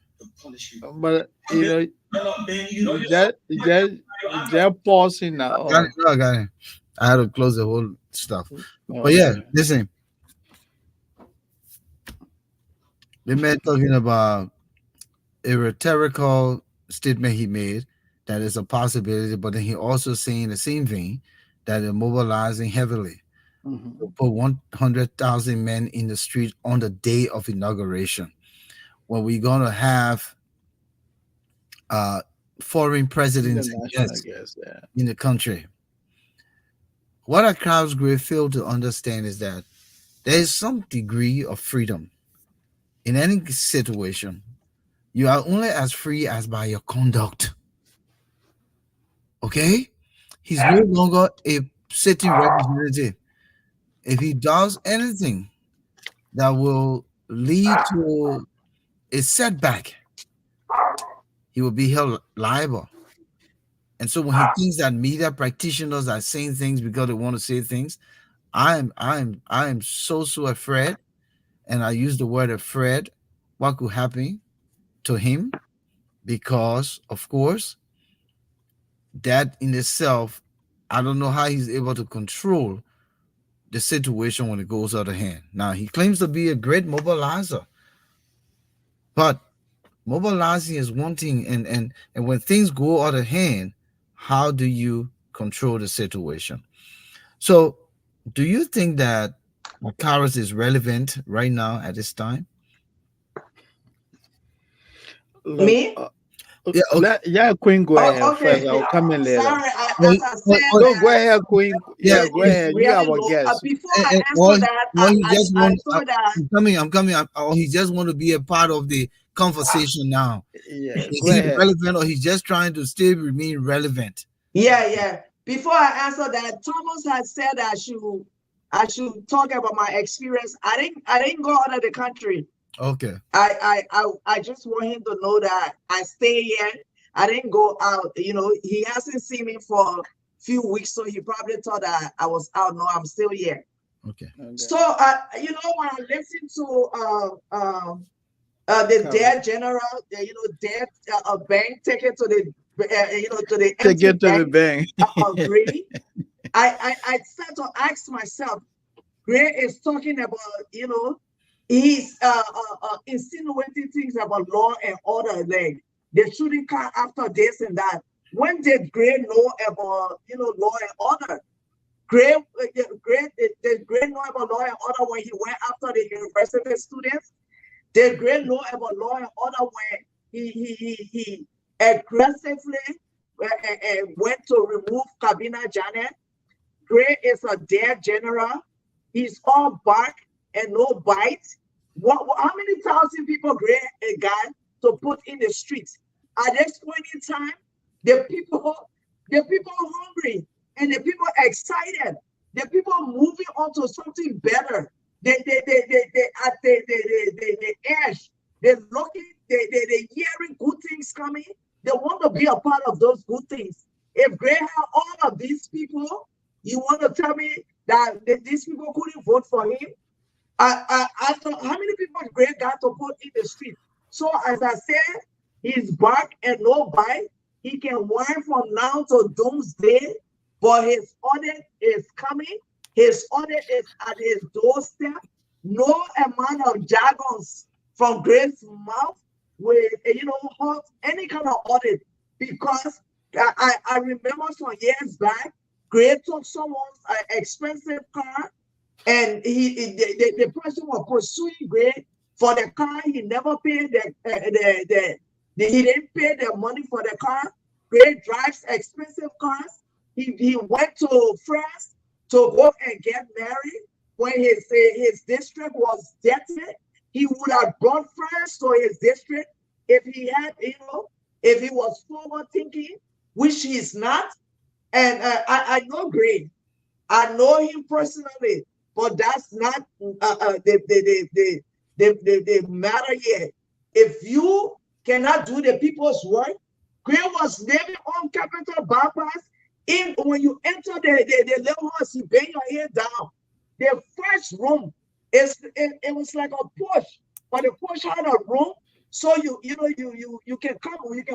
But you know, just pausing now. Got it. No, I got it. I had to close the whole stuff. But yeah, listen. The man talking about a rhetorical statement he made that is a possibility, but then he also saying the same thing that they're mobilizing heavily. Mm-hmm. Put 100,000 men in the street on the day of inauguration, when we're gonna have foreign presidents in the country. What Acarious Gray failed to understand is that there is some degree of freedom in any situation. You are only as free as by your conduct. Okay? He's no longer a sitting representative. If he does anything that will lead to a setback, he will be held liable. And so when he thinks that media practitioners are saying things because they want to say things, I'm so afraid, and I use the word afraid, what could happen to him, because of course that in itself, I don't know how he's able to control the situation when it goes out of hand. Now he claims to be a great mobilizer, but mobilizing is one thing, and when things go out of hand, how do you control the situation? So do you think that Acarious is relevant right now at this time? Me? Yeah, okay. Queen, go ahead Okay. first. I'll come in later. Sorry, Well, as I said, No, go ahead, Queen. Yeah, Go ahead. You have a guess. Before I answer that, I thought that I'm coming. Oh, he just want to be a part of the conversation now. Yeah, Is go he ahead. relevant, or he's just trying to still remain relevant? yeah. Before I answer that, Thomas had said I should talk about my experience. I didn't go out of the country. Okay. I just want him to know that I stay here. I didn't go out. You know, he hasn't seen me for a few weeks, so he probably thought that I was out. No, I'm still here. Okay. So you know, when I listened to the dead general, dead bank taken to the to the To get to the bank. Gray, I started to ask myself, Gray is talking about, he's insinuating things about law and order, like the shooting car after this and that. When did Gray know about law and order? Gray did Gray know about law and order when he went after the university students? Did Gray know about law and order when he aggressively went to remove Kabina Janet. Gray is a dead general. He's all bark and no bite. How many thousand people Gray got to put in the streets? At this point in time, the people are hungry and the people are excited. The people are moving on to something better. They edge. They're looking, they hearing good things coming. They want to be a part of those good things. If Gray had all of these people, you want to tell me that these people couldn't vote for him? I thought, how many people Gray got to put in the street? So as I said, he's bark and no bite. He can whine from now to doomsday, but his audit is coming. His audit is at his doorstep. No amount of jargons from Gray's mouth will, halt any kind of audit, because I remember some years back, Gray took someone's expensive car, and the person was pursuing Gray for the car. He never paid he didn't pay the money for the car. Gray drives expensive cars. He went to France to go and get married. When his district was dirty, he would have brought France to his district if he had, if he was forward thinking, which he's not. And I know Gray. I know him personally, but that's not the matter here. If you cannot do the people's work, Gray was living on Capital Bypass. When you enter the little house, you bang your head down. The first room it was like a push, but the push had a room, so you can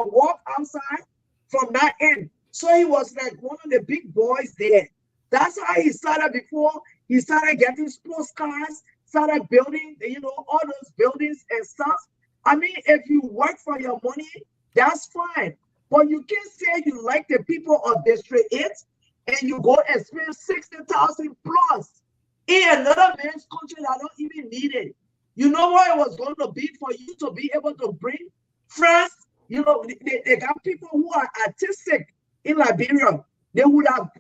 walk outside from that end. So he was like one of the big boys there. That's how he started. Before he started getting sports cars, started building, all those buildings and stuff. I mean, if you work for your money, that's fine. But you can't say you like the people of District 8 and you go and spend 60,000 plus in another man's country that don't even need it. You know what it was going to be for you to be able to bring France? They got people who are artistic in Liberia. They would have,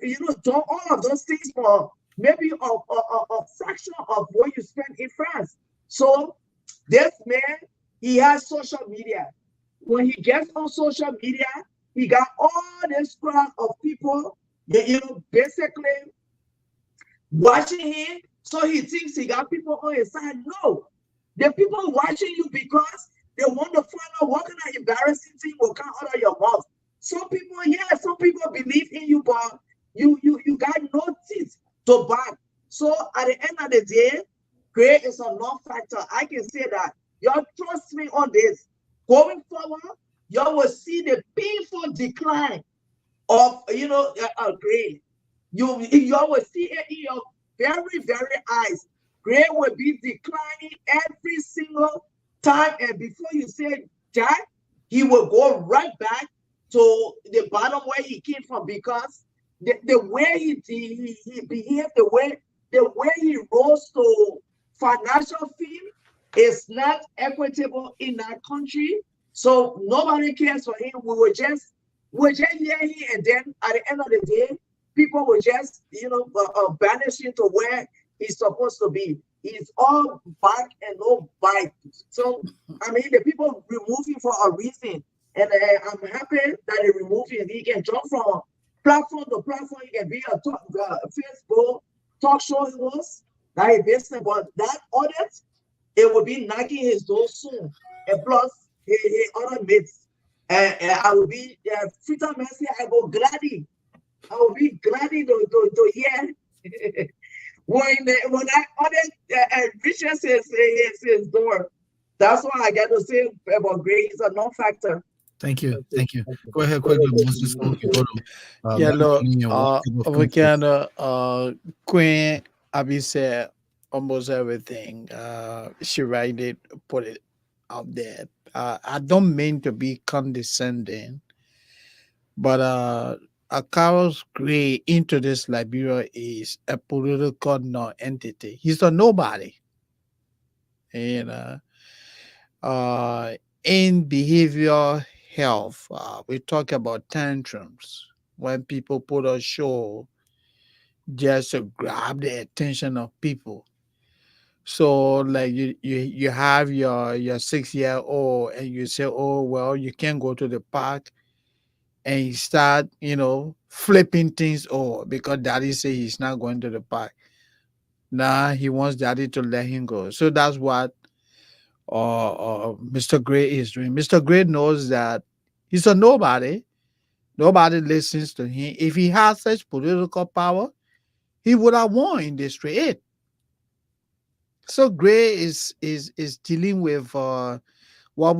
done all of those things for maybe a fraction of what you spend in France. So this man, he has social media. When he gets on social media, he got all this crowd of people, basically watching him. So he thinks he got people on his side. No, the people watching you because they want to find out what kind of embarrassing thing will come out of your mouth. Some people believe in you, but you got no teeth to back. So at the end of the day, Gray is a non-factor. I can say that. Y'all trust me on this. Going forward, y'all will see the painful decline of Gray. Y'all will see it in your very, very eyes. Gray will be declining every single time, and before you say that, he will go right back to the bottom where he came from, because the way he behaved, the way he rose to financial fame is not equitable in that country. So nobody cares for him. We just hear him, and then at the end of the day, people will just banish him to where he's supposed to be. He's all back and no bite. So I mean, the people remove him for a reason, and I'm happy that they remove him. He can jump from platform to platform. He can be a Facebook talk show host. That is business, but that audit, it will be knocking his door soon. And plus, he other mates. And I will be Frita Messi. I will be glad to hear when that audit reaches his door. That's what I got to say about Gray. He's a non-factor. Thank you. Go ahead, quickly, Moses. Volcano, Queen Abby said almost everything. She write it, put it out there. I don't mean to be condescending, but Acarious Gray into this Liberia is a political non-entity. He's a nobody. In behavior, health, we talk about tantrums when people put a show just to grab the attention of people. So like you have your 6 year old and you say, oh well, you can't go to the park, and you start, flipping things over because daddy say he's not going to the park. Now he wants daddy to let him go. So that's what Mr. Gray is doing. Mr. Gray knows that he's a nobody. Nobody listens to him. If he had such political power, he would have won in District 8. So Gray is dealing with what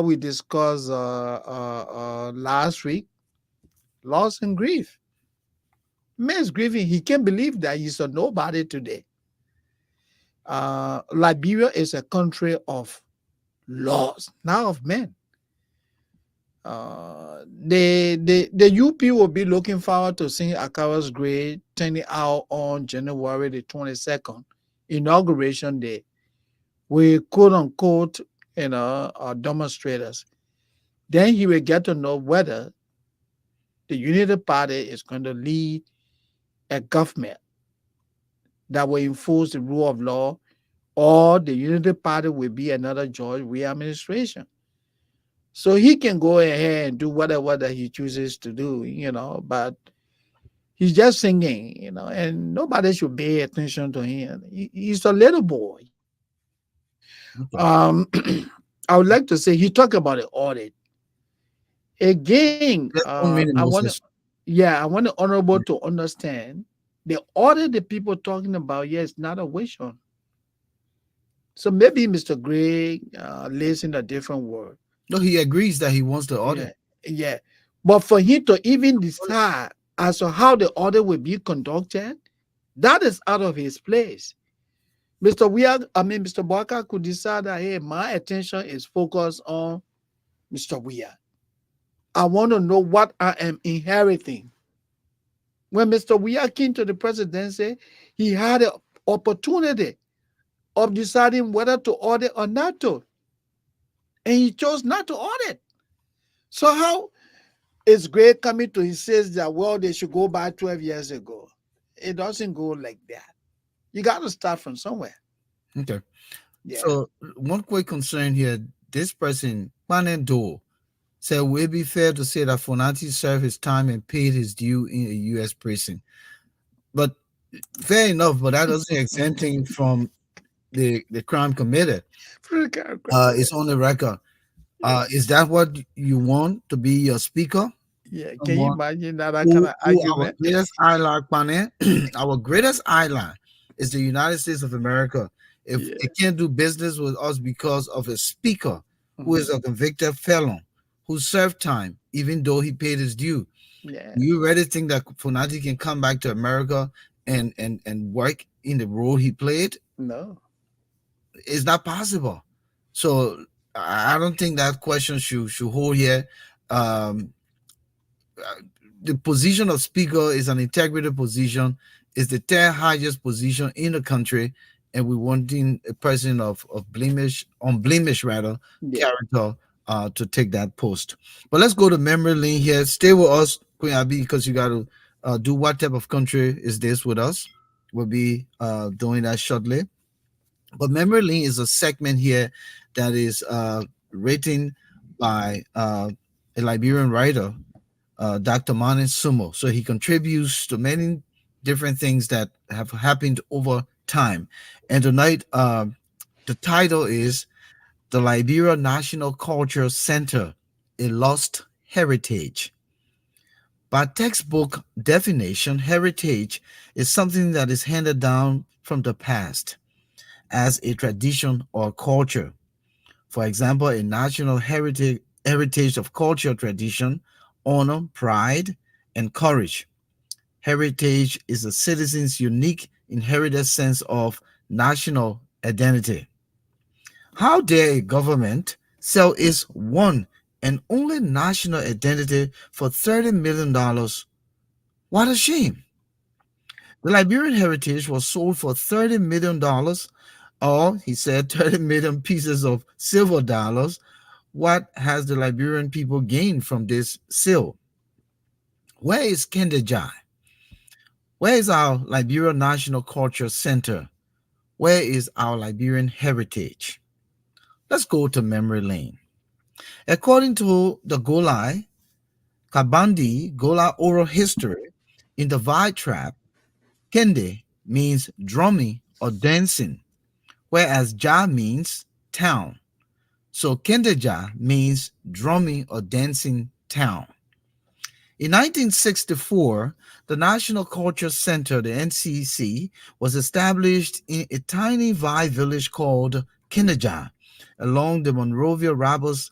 we discussed last week, loss and grief. Man's grieving. He can't believe that he's a nobody today. Liberia is a country of laws, not of men. The UP will be looking forward to seeing Acarious Gray turning out on January the 22nd, inauguration day, with quote unquote, demonstrators. Then he will get to know whether the Unity Party is going to lead a government that will enforce the rule of law, or the Unity Party will be another George Weah administration. So he can go ahead and do whatever that he chooses to do, but he's just singing, and nobody should pay attention to him. He's a little boy. Okay. I would like to say he talked about the audit. Again, That's 1 minute, Moses. I want the honorable to understand the audit the people talking about here is not a wish on. So maybe Mr. Gray lives in a different world. No, he agrees that he wants the audit. Yeah. But for him to even decide as to how the audit will be conducted, that is out of his place. Mr. Barker could decide that, hey, my attention is focused on Mr. Weah. I want to know what I am inheriting. When Mr. Weah came to the presidency, he had an opportunity of deciding whether to audit or not to. And he chose not to audit. So how is Gray coming to insist that, well, they should go back 12 years ago? It doesn't go like that. You got to start from somewhere. Okay. Yeah. So one quick concern here, this person, Panendo, said, will it be fair to say that Fonati served his time and paid his due in a U.S. prison? But fair enough, but that doesn't exempt him from the crime committed. It's on the record. Is that what you want to be your speaker? Yeah, can you imagine that kind of Our argument? greatest ally, Pane, our greatest ally is the United States of America. If they can't do business with us because of a speaker who is a convicted felon who served time, even though he paid his due, do you really think that Fonati can come back to America and work in the role he played? No. It's not possible. So I don't think that question should hold here. The position of speaker is an integrity position. It's the third highest position in the country, and we wanting a person of unblemished character to take that post. But let's go to memory lane here. Stay with us, Queen Abby, because you got to do what type of country is this with us. We'll be doing that shortly. But memory lane is a segment here that is written by a Liberian writer, Dr. Mane Sumo. So he contributes to many different things that have happened over time. And tonight, the title is The Liberia National Culture Center, A Lost Heritage. By textbook definition, heritage is something that is handed down from the past as a tradition or culture. For example, a national heritage of culture, tradition, honor, pride, and courage. Heritage is a citizen's unique inherited sense of national identity. How dare a government sell its one and only national identity for $30 million? What a shame. The Liberian heritage was sold for $30 million, or he said 30 million pieces of silver dollars, what has the Liberian people gained from this seal? Where is Kendejai? Where is our Liberian National Culture Center? Where is our Liberian heritage? Let's go to memory lane. According to the Golai, Kabandi Gola oral history, in the Vi trap, Kende means drumming or dancing, whereas Ja means town. So Kendeja means drumming or dancing town. In 1964, the National Culture Center, the NCC, was established in a tiny Vi village called Kendeja along the Monrovia-Rabas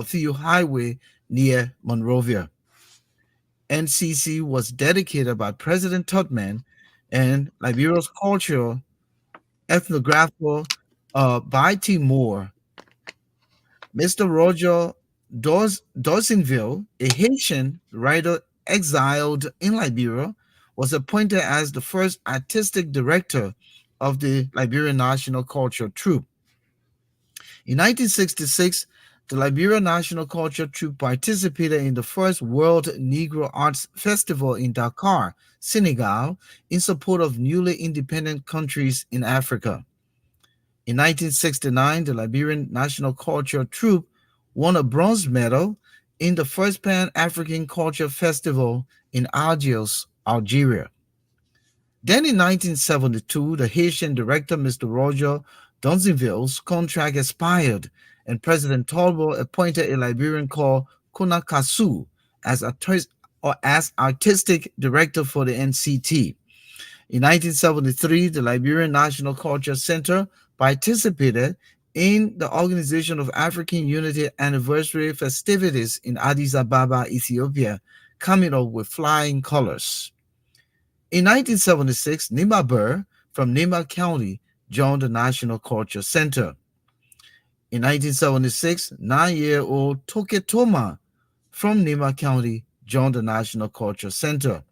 Field Highway near Monrovia. NCC was dedicated by President Tubman and Liberia's cultural ethnographer by Timor. Mr. Roger Dorsinville, a Haitian writer exiled in Liberia, was appointed as the first artistic director of the Liberian National Culture Troupe. In 1966, the Liberia National Culture Troupe participated in the first World Negro Arts Festival in Dakar, Senegal, in support of newly independent countries in Africa. In 1969, the Liberian National Culture Troupe won a bronze medal in the first Pan-African Culture Festival in Algiers, Algeria. Then in 1972, the Haitian director, Mr. Roger Donziville's contract expired, and President Talbot appointed a Liberian called Kunakasu as artistic director for the NCT. In 1973, the Liberian National Culture Center participated in the Organization of African Unity anniversary festivities in Addis Ababa, Ethiopia, coming up with flying colors. In 1976, Nima Burr from Nima County joined the National Culture Center. In 1976, 9-year-old Toketoma from Nima County joined the National Culture Center.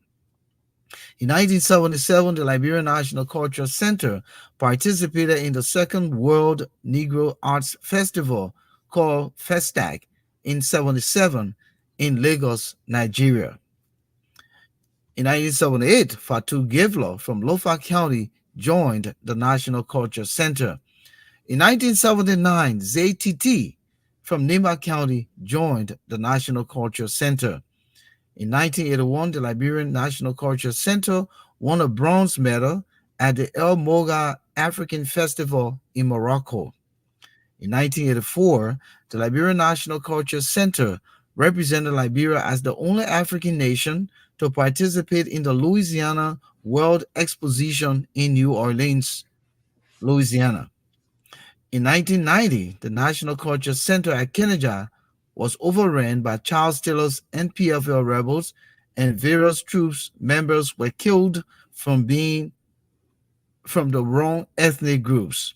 In 1977, the Liberian National Culture Center participated in the second World Negro Arts Festival called Festac in 1977 in Lagos, Nigeria. In 1978, Fatu Givlo from Lofa County joined the National Culture Center. In 1979, ZTT from Nima County joined the National Culture Center. In 1981, the Liberian National Culture Center won a bronze medal at the El Moga African Festival in Morocco. In 1984, the Liberian National Culture Center represented Liberia as the only African nation to participate in the Louisiana World Exposition in New Orleans, Louisiana. In 1990, the National Culture Center at Kenneja was overrun by Charles Taylor's NPFL rebels, and various troops members were killed from the wrong ethnic groups.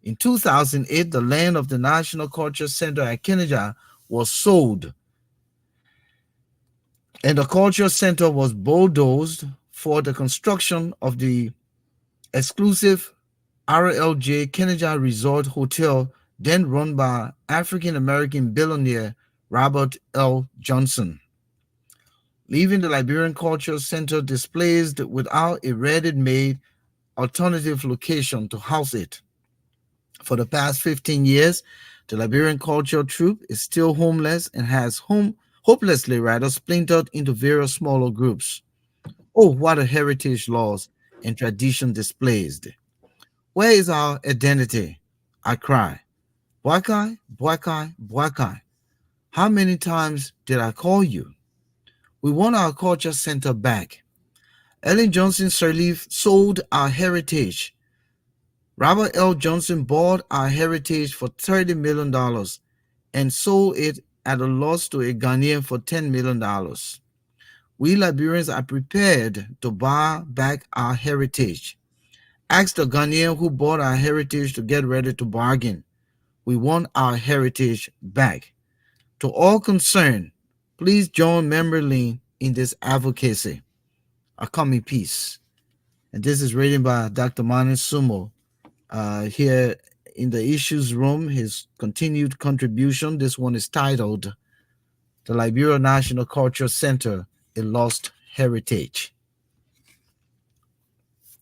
In 2008, the land of the National Culture Center at Kenneja was sold, and the Culture Center was bulldozed for the construction of the exclusive RLJ Kenneja Resort Hotel, then run by African-American billionaire Robert L. Johnson, leaving the Liberian Cultural Center displaced without a ready-made alternative location to house it. For the past 15 years, the Liberian Cultural Troupe is still homeless and has hopelessly splintered into various smaller groups. Oh, what a heritage lost and tradition displaced. Where is our identity? I cry. Bwakai, Bwakai, Bwakai. How many times did I call you? We want our culture center back. Ellen Johnson Sirleaf sold our heritage. Robert L. Johnson bought our heritage for $30 million and sold it at a loss to a Ghanaian for $10 million. We Liberians are prepared to buy back our heritage. Ask the Ghanaian who bought our heritage to get ready to bargain. We want our heritage back. To all concerned, please join Memory Lane in this advocacy. A coming peace. And this is written by Dr. Manu Sumo here in the issues room, his continued contribution. This one is titled "The Liberia National Culture Center: A Lost Heritage."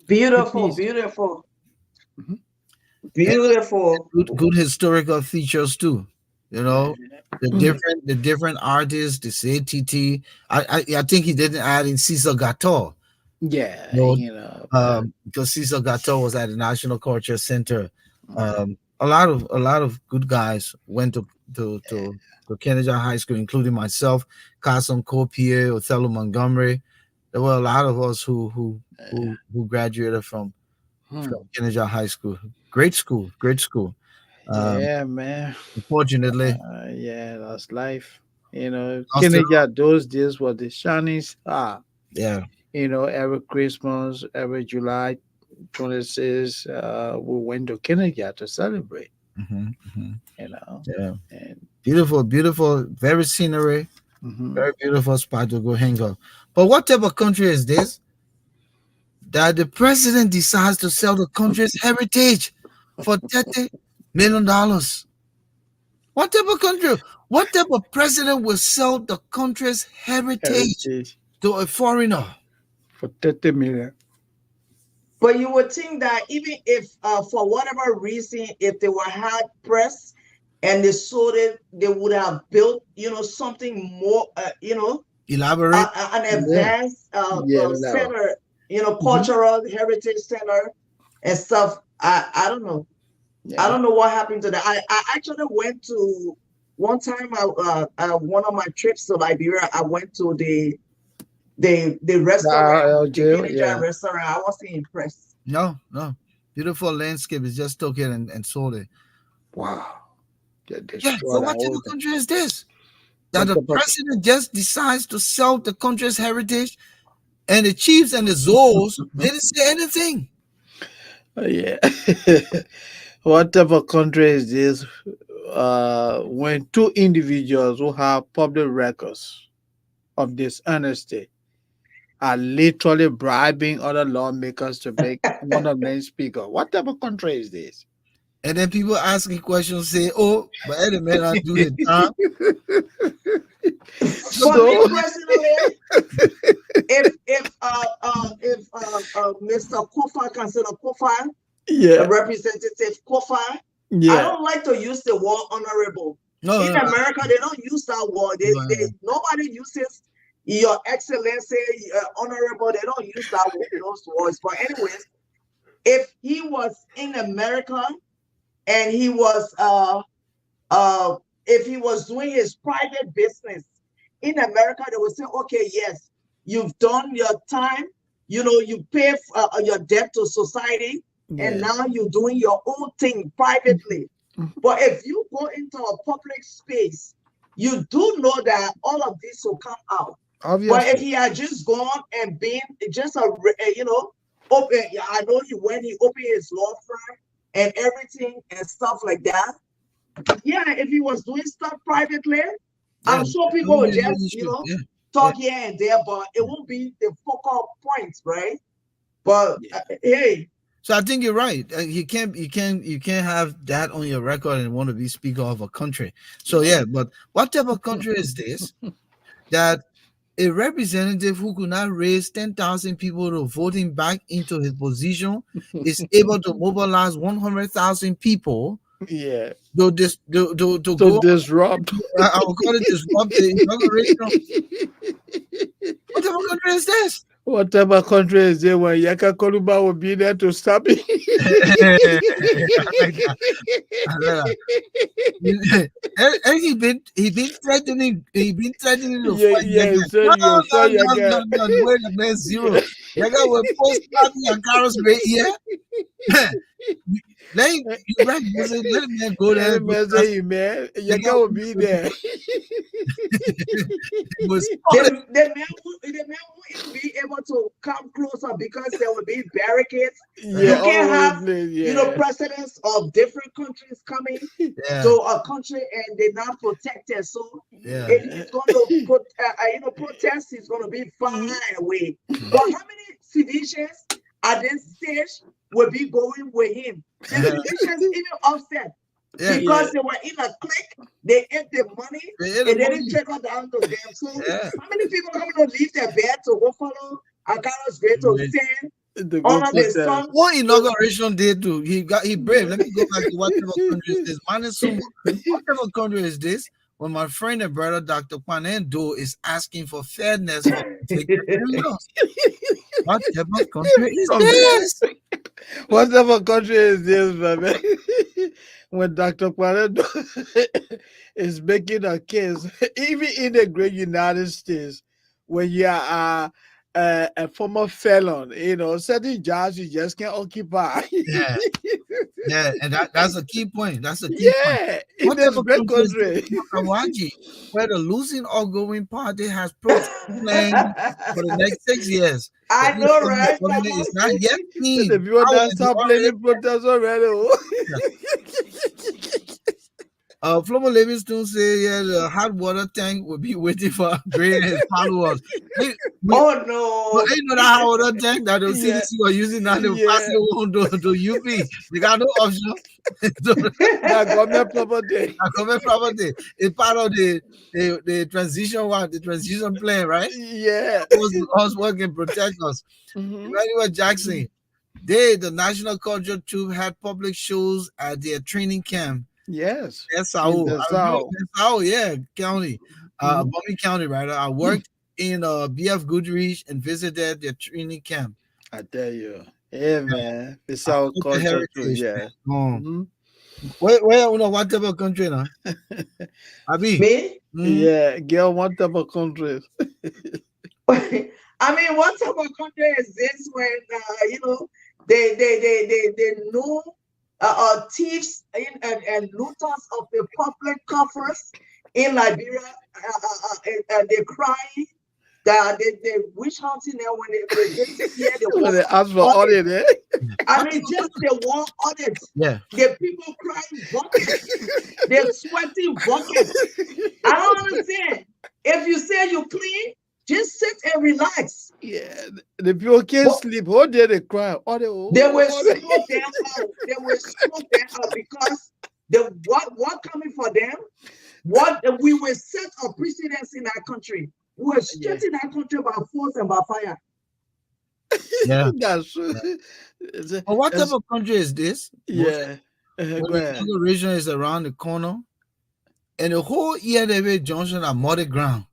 Beautiful, Peace. beautiful, Mhm. beautiful. Good historical features too. You know, the Mm. different artists, the CATT. I think he didn't add in Cecil Gatto. Yeah, No, because Cecil Gatto was at the National Culture Center. A lot of good guys went to Kennedy High School, including myself, Carson Copier, Othello Montgomery. There were a lot of us who graduated from Hmm. Kennedy High School. Great school, great school. Um, Yeah, man. Unfortunately, Yeah, that's life. lost it. Kennedy those days was the shining star. Yeah. Every Christmas, every July 26th, we went to Kennedy to celebrate, Hmm, hmm. you know. Yeah. And Beautiful, beautiful, very scenery, mhm. very beautiful spot to go hang out. But what type of country is this that the president decides to sell the country's heritage for $30 million? What type of country? What type of president will sell the country's heritage Heritage to a foreigner? for 30 million. But you would think that even if, for whatever reason, if they were hard pressed and they sold it, they would have built, something more, Elaborate. an Yeah. advanced Yeah, no. center, Mhm. cultural heritage center and stuff. I don't know. I Yeah. don't know what happened to that. I actually went to one time. One of my trips to Liberia, I went to the The restaurant, the RLJ, Kenyan yeah. restaurant. I wasn't impressed. No, no. Beautiful landscape. It's just took it and sold it. Wow. They Yeah. So destroyed that what type whole of thing. country is this? That What the the fuck? president just decides to sell the country's heritage and the chiefs and the Zoos didn't say anything. Yeah. What type of country is this? When two individuals who have public records of dishonesty are literally bribing other lawmakers to make one of them speaker. What type of country is this? And then people asking questions say, oh, but Eddie may not do his time. For me So personally, if Mr. Kofa, consider Kofa, yeah, Representative Kofa, I yeah, don't like to use the word honorable. No, In no, America, they don't use that word. no. Nobody uses your excellency, honorable. They don't use those words. But anyways, if he was in America and he was if he was doing his private business in America, they would say, okay, yes, you've done your time, you pay your debt to society, and yeah. now you're doing your own thing privately. But if you go into a public space, you do know that all of this will come out. But if Obviously. he had just gone and been just open, I know when he opened his law firm and everything and stuff like that. Yeah, if he was doing stuff privately, Yeah, I'm sure it people won't would be no just, issue. Yeah, yeah. talk here and there, but it won't be the focal point, right? But hey, So I think you're right. You can't have that on your record and want to be speaker of a country. So yeah, but what type of country is this that a representative who could not raise 10,000 people to vote him back into his position is able to mobilize 100,000 people Yeah. to To go? disrupt. I will call it disrupt the inauguration. What type of country is this? Whatever country is there when Yaka Koluba will be there to stop it. I like that. I like that. And he been threatening to Yeah, fight yeah, Yaga. so No, you saw no, no, Yaka. no, no. Wait a minute, zero. Yaga will post party and Acarious Gray here. Let him, you're right, Moses. Let him man go there Any and go man cast. say, man, Yaga Yaka will be there. was the man won't be able to come closer because there will be barricades. Yeah, You all can't over the have, place. Yeah. presidents of different countries coming yeah, to a country and they're not protected. So yeah. if he's going to protest, he's going to be far away. But how many civilians at this stage will be going with him. The musicians even upset because they were in a clique, they ate the money, and they didn't trickle down to them. So how many people coming to leave their bed to go follow Acarious Gray to sing honor the song? What inauguration did do? He brave. Let me go back to whatever country is this. Whatever country is this? When my friend and brother Dr. Kwanendo is asking for fairness for whatever country is this? Whatever country is this, man? When Dr. Kwanendo is making a case, even in the great United States, when you are a former felon, certain jobs you just can't occupy. Yeah, and that's a key point. That's a key point. Whatever country, where the losing or going party has protest planned for the next 6 years. I know, right? It's not yet clean. The people that stop planning protests already. Flomo Livingston say, the hot water tank will be waiting for Gray and his followers. Oh no! But ain't no that hot water tank that the CDC are using now. They pass it on to UP. They got no option. Government property. Government property. It's part of the transition one, the transition plan, right? Yeah. Us working protect us. Emmanuel Jackson, the National Culture Troupe had public shows at their training camp. Yes. That's County. Bummy County, right? I worked in BF Goodrich and visited their training camp. I tell you. Yeah, man. It's our culture too. Yeah. Where what type of country now? Abi? Me? Yeah, girl, what type of country? I mean, what type of country is this when they know thieves and looters of the public coffers in Liberia, they cry that they witch hunting there when they get here. They ask for audit, eh? I mean, just they want audit. Yeah. The people crying buckets. They're sweating buckets. I don't understand. If you say you clean, just sit and relax. Yeah, the people can't sleep. How dare they cry? They were so damn out. They were so damn out because what coming for them? What we will set a precedence in our country. We were straighting our country by force and by fire. Yeah, that's true. But what type of country is this? Yeah, the region is around the corner, and the whole ELW junction are muddy ground.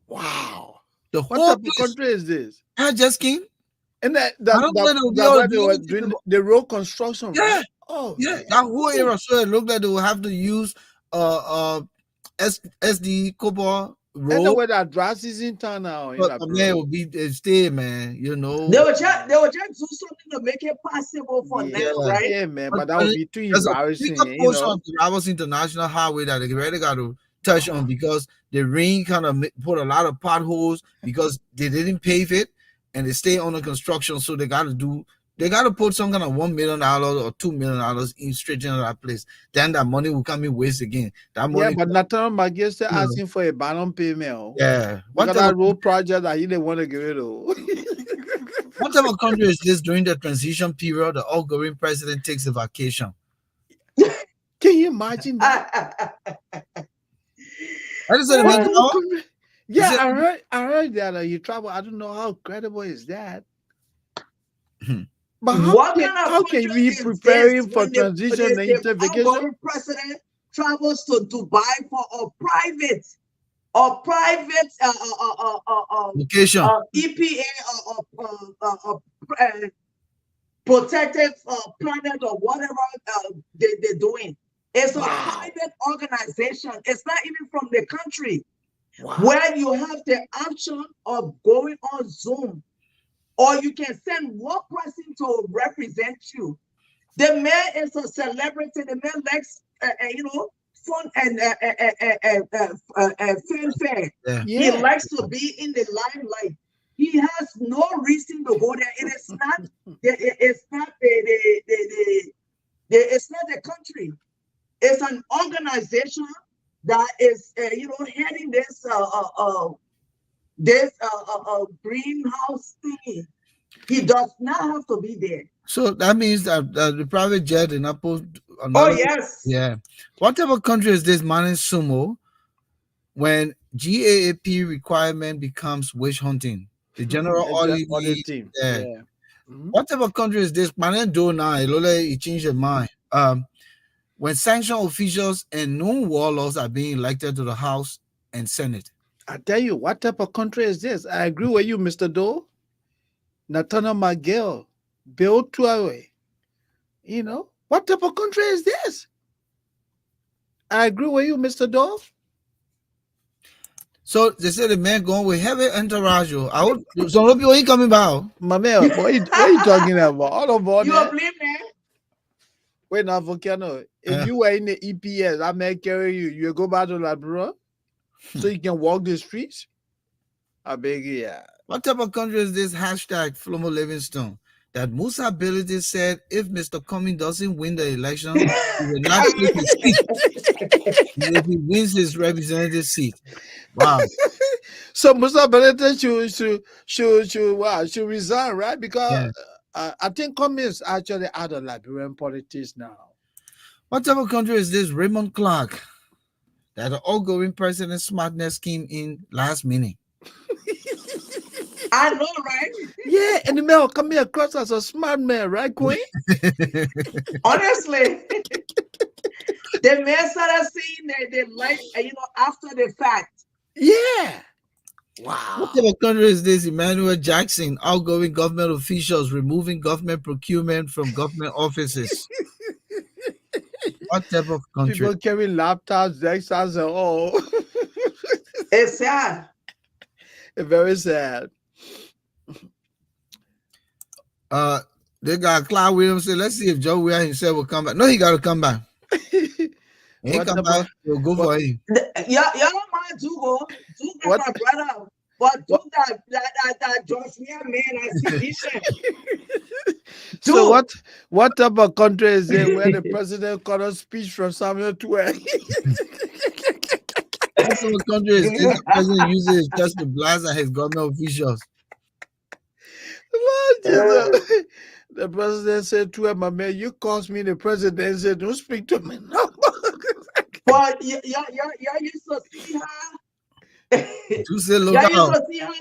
Wow. The what whole type of country is this? I just came. And that they were doing the road construction. Yeah. Right? Oh, yeah. Man. That whole area, so it looked like they will have to use SD Cobalt road. And the way that grass is in town now. But man, will be stay, man. They were just do something to make it possible for them, right? Yeah, man. But that would be too embarrassing. There's a portion of the Rivers International Highway that they really got to touch on because the rain kind of put a lot of potholes because they didn't pave it and they stay under construction. So they got to put some kind of $1 million or $2 million in straighten that place. Then that money will come in waste again. That money, but Nathan Maggie still asking for a balance payment. Yeah. What that road project that he didn't want to give it all. What type of country is this during the transition period? The outgoing president takes a vacation. Can you imagine that? Yeah, I heard that you travel. I don't know how credible is that. But how can you be preparing for transition and vacation? The president travels to Dubai for a private vacation, EPA protective planet or whatever they're doing. It's a private organization. It's not even from the country. Where you have the option of going on Zoom, or you can send one person to represent you. The man is a celebrity. The man likes, fun and fanfare. Yeah. He likes to be in the limelight. He has no reason to go there. It is not. It's not it's not the country. It's an organization that is, heading this greenhouse thingy. He does not have to be there. So that means that the private jet did not put Oh another. yes. Yeah. What type of country is this managing sumo when GAAP requirement becomes witch hunting? The general Just auditing. auditing. Yeah. Yeah. Mhm. What type of country is this? Man, do now. He changed your mind. When sanctioned officials and known warlords are being elected to the House and Senate. I tell you, what type of country is this? I agree with you, Mr. Doe. Natana Magel, Bill Tuawe. You know, what type of country is this? I agree with you, Mr. Doe. So they said the man going with heavy entourage. I would so people ain't coming back. My man, what you talking about? All about You that. believe me? Wait now, Volcano. If you were in the EPS, I may carry you. You go back to Labrador so you can walk the streets. I beg you, yeah. What type of country is this hashtag Flomo Livingstone? That Musa Ability said if Mr. Cummings doesn't win the election, he will not take his seat if he wins his representative seat. Wow. So Musa Belete should resign, right? Because I think Cummings actually out of Liberian politics now. What type of country is this Raymond Clark? That the outgoing president smartness came in last minute. I know, right? Yeah, and the man come here across as a smart man, right, Queen? Honestly, the man started saying that they like, after the fact. Yeah. Wow. What type of country is this? Emmanuel Jackson, outgoing government officials removing government procurement from government offices. What type of country? People carry laptops, desktops, and all. It's sad. It's very sad. They got Clyde Williams said, let's see if Joe Weah himself will come back. No, he got to come back. He come back, we'll go for him. Y'all don't mind Dugo. Dugo my brother. But do that George Weah man, I see vision. So what type of country is it where the president got a speech from Samuel Tuer? What type of country is this? The president uses his chest to blast at his government officials. The president said to him, my man, you cost me the presidency. Don't speak to me no. But you used to see her. You say, look Y'all out. used to see her,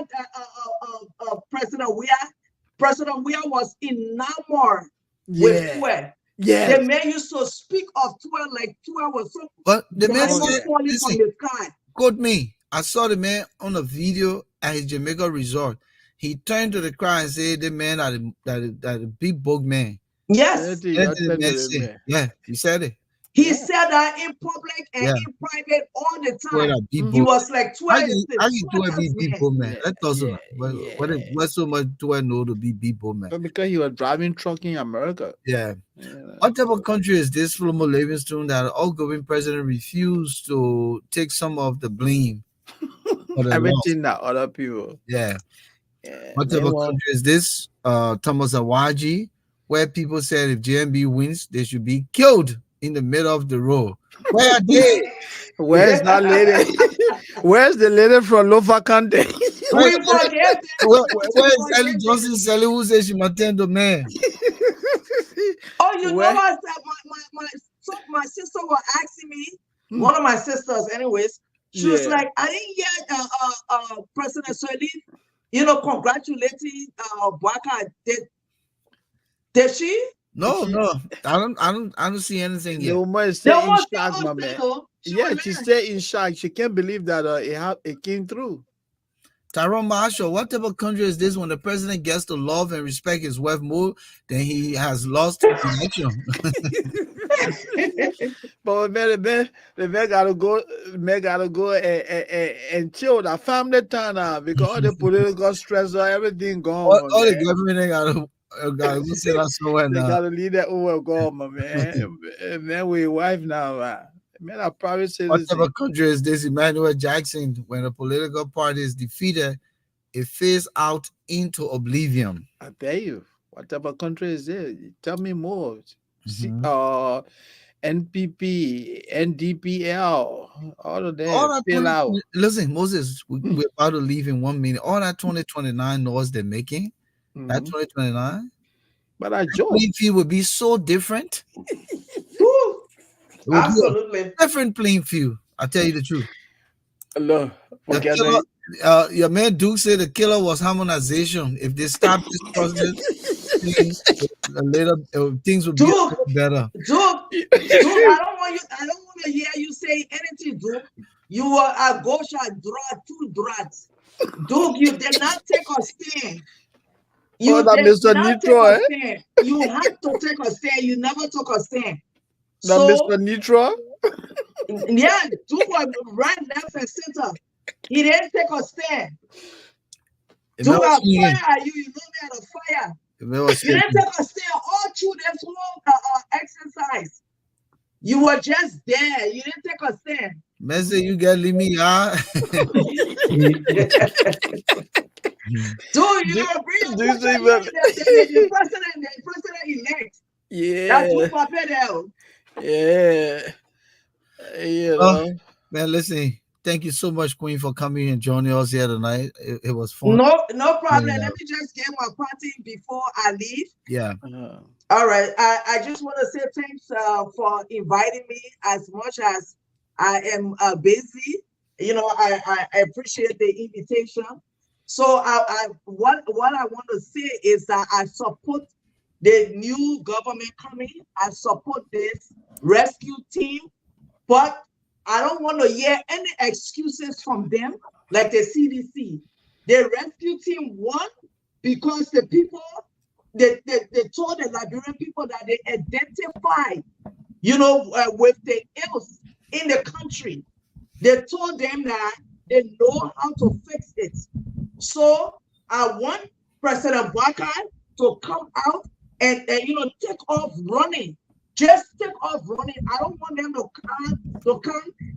President Weah. President Weah was enamored with Tuer. Yeah. The man used to speak of Tuer like Tuer was so. But the man said, falling from the sky. quote me, I saw the man on a video at his Jamaica resort. He turned to the crowd and said, the man that a big bug man. Yes. Yeah, he said it. He said that in public and in private all the time. He was like, Tuer is the big bug man. Let us know. What's so much Tuer know to be big bug man? But because he was driving truck in America. Yeah. What type of country is this, Flomo Livingstone, that the outgoing president refused to take some of the blame for the everything that other people? Yeah. What type of country is this, Thomas Awaji, where people said if JMB wins, they should be killed in the middle of the road? Where are they? Where's that lady? Where's the lady from Lofa Kante? Where is Ellie Johnson selling who says she might attend the man? Oh, you know what? My sister was asking me, one of my sisters, anyways. She was like, I didn't get President Sirleaf, congratulating Bwaka. Did she? No. I don't see anything yet. The woman is still in shock, my man. Yeah, she's still in shock. She can't believe that it came through. Tyrone Marshall, what type of country is this when the president gets to love and respect his wife more than he has lost his election? But the man gotta go and chill that family time now because all the political stress or everything gone. All the government gotta go sit down somewhere now. They gotta leave that over gone, my man. And then we wife now. Man, I probably say what type of country is this? Emmanuel Jackson, when a political party is defeated, it fades out into oblivion. I tell you, what type of country is this? Tell me more. NPP, NDPL, all of that fill out. Listen, Moses, we're about to leave in 1 minute. All that 2029 noise they're making, That 2029. But I The joke. playing field would be so different. Woo, It would be absolutely. a different playing field. I'll tell you the truth. Look, The forget killer, that. your man Duke said the killer was harmonization. If they stop this process, later things will be a Duke, little better. Duke, I don't want to hear you say anything, Duke. You are a gosha drat, two drats. Duke, you did not take a stand. You that did Mr. not take Nitro, a eh? stand. You have to take a stand. You never took a stand. That So, Mr. Nitro. yeah, Duke was right, left, and center. He didn't take a stand. Duke, I fire you. You know me out of fire. You didn't take a stand all through this whole exercise. You were just there. You didn't take a stand. Messi, you got leave me out. Dude, you gotta bring Do you up say the president-elect. Yeah. That's what Papel. Yeah. You Oh, know. man, listen. Thank you so much, Queen, for coming and joining us here tonight. It was fun. No problem. Yeah. Let me just get my party before I leave. Yeah. All right. I just want to say thanks for inviting me. As much as I am busy, you know, I appreciate the invitation. So what I want to say is that I support the new government coming. I support this rescue team, but I don't want to hear any excuses from them, like the CDC. The rescue team won because the people, they told the Liberian people that they identified, you know, with the ills in the country. They told them that they know how to fix it. So I want President Baka to come out and you know, take off running. Just take off running. I don't want them to come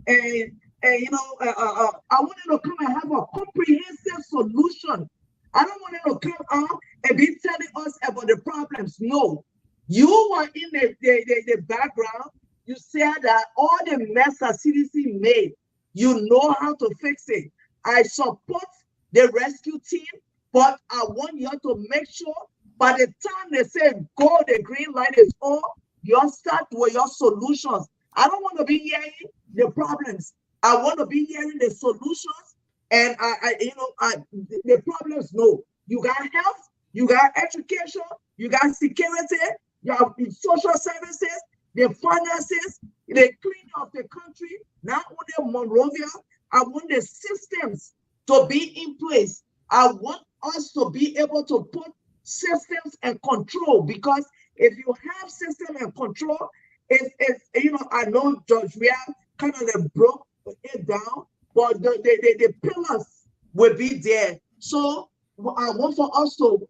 and you know, I want them to come and have a comprehensive solution. I don't want them to come out and be telling us about the problems. No, you were in the background. You said that all the mess that CDC made, you know how to fix it. I support the rescue team, but I want you to make sure by the time they say go, the green light is on, you start with your solutions. I don't want to be hearing the problems. I want to be hearing the solutions. And the problems. No, you got health, you got education, you got security, you have social services, the finances, the cleaning of the country. Not only Monrovia, I want the systems to be in place. I want us to be able to put systems and control, because if you have system and control, it's you know, I know Judge Weah kind of broke it down, but the pillars will be there. So I want for us to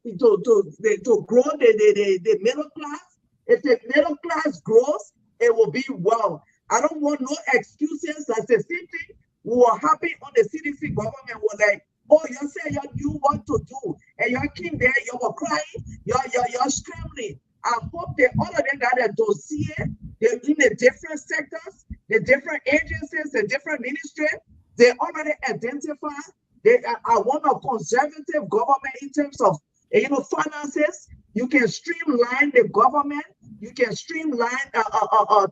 grow the middle class. If the middle class grows, it will be well. I don't want no excuses. That's the same thing we were happy on the CDC government was like, oh, you say you knew what to do, and you came there, you were crying, you're scrambling. I hope the all of them got a dossier, they're in the different sectors, the different agencies, the different ministries, they already identified. I want a conservative government in terms of, you know, finances. You can streamline the government, you can streamline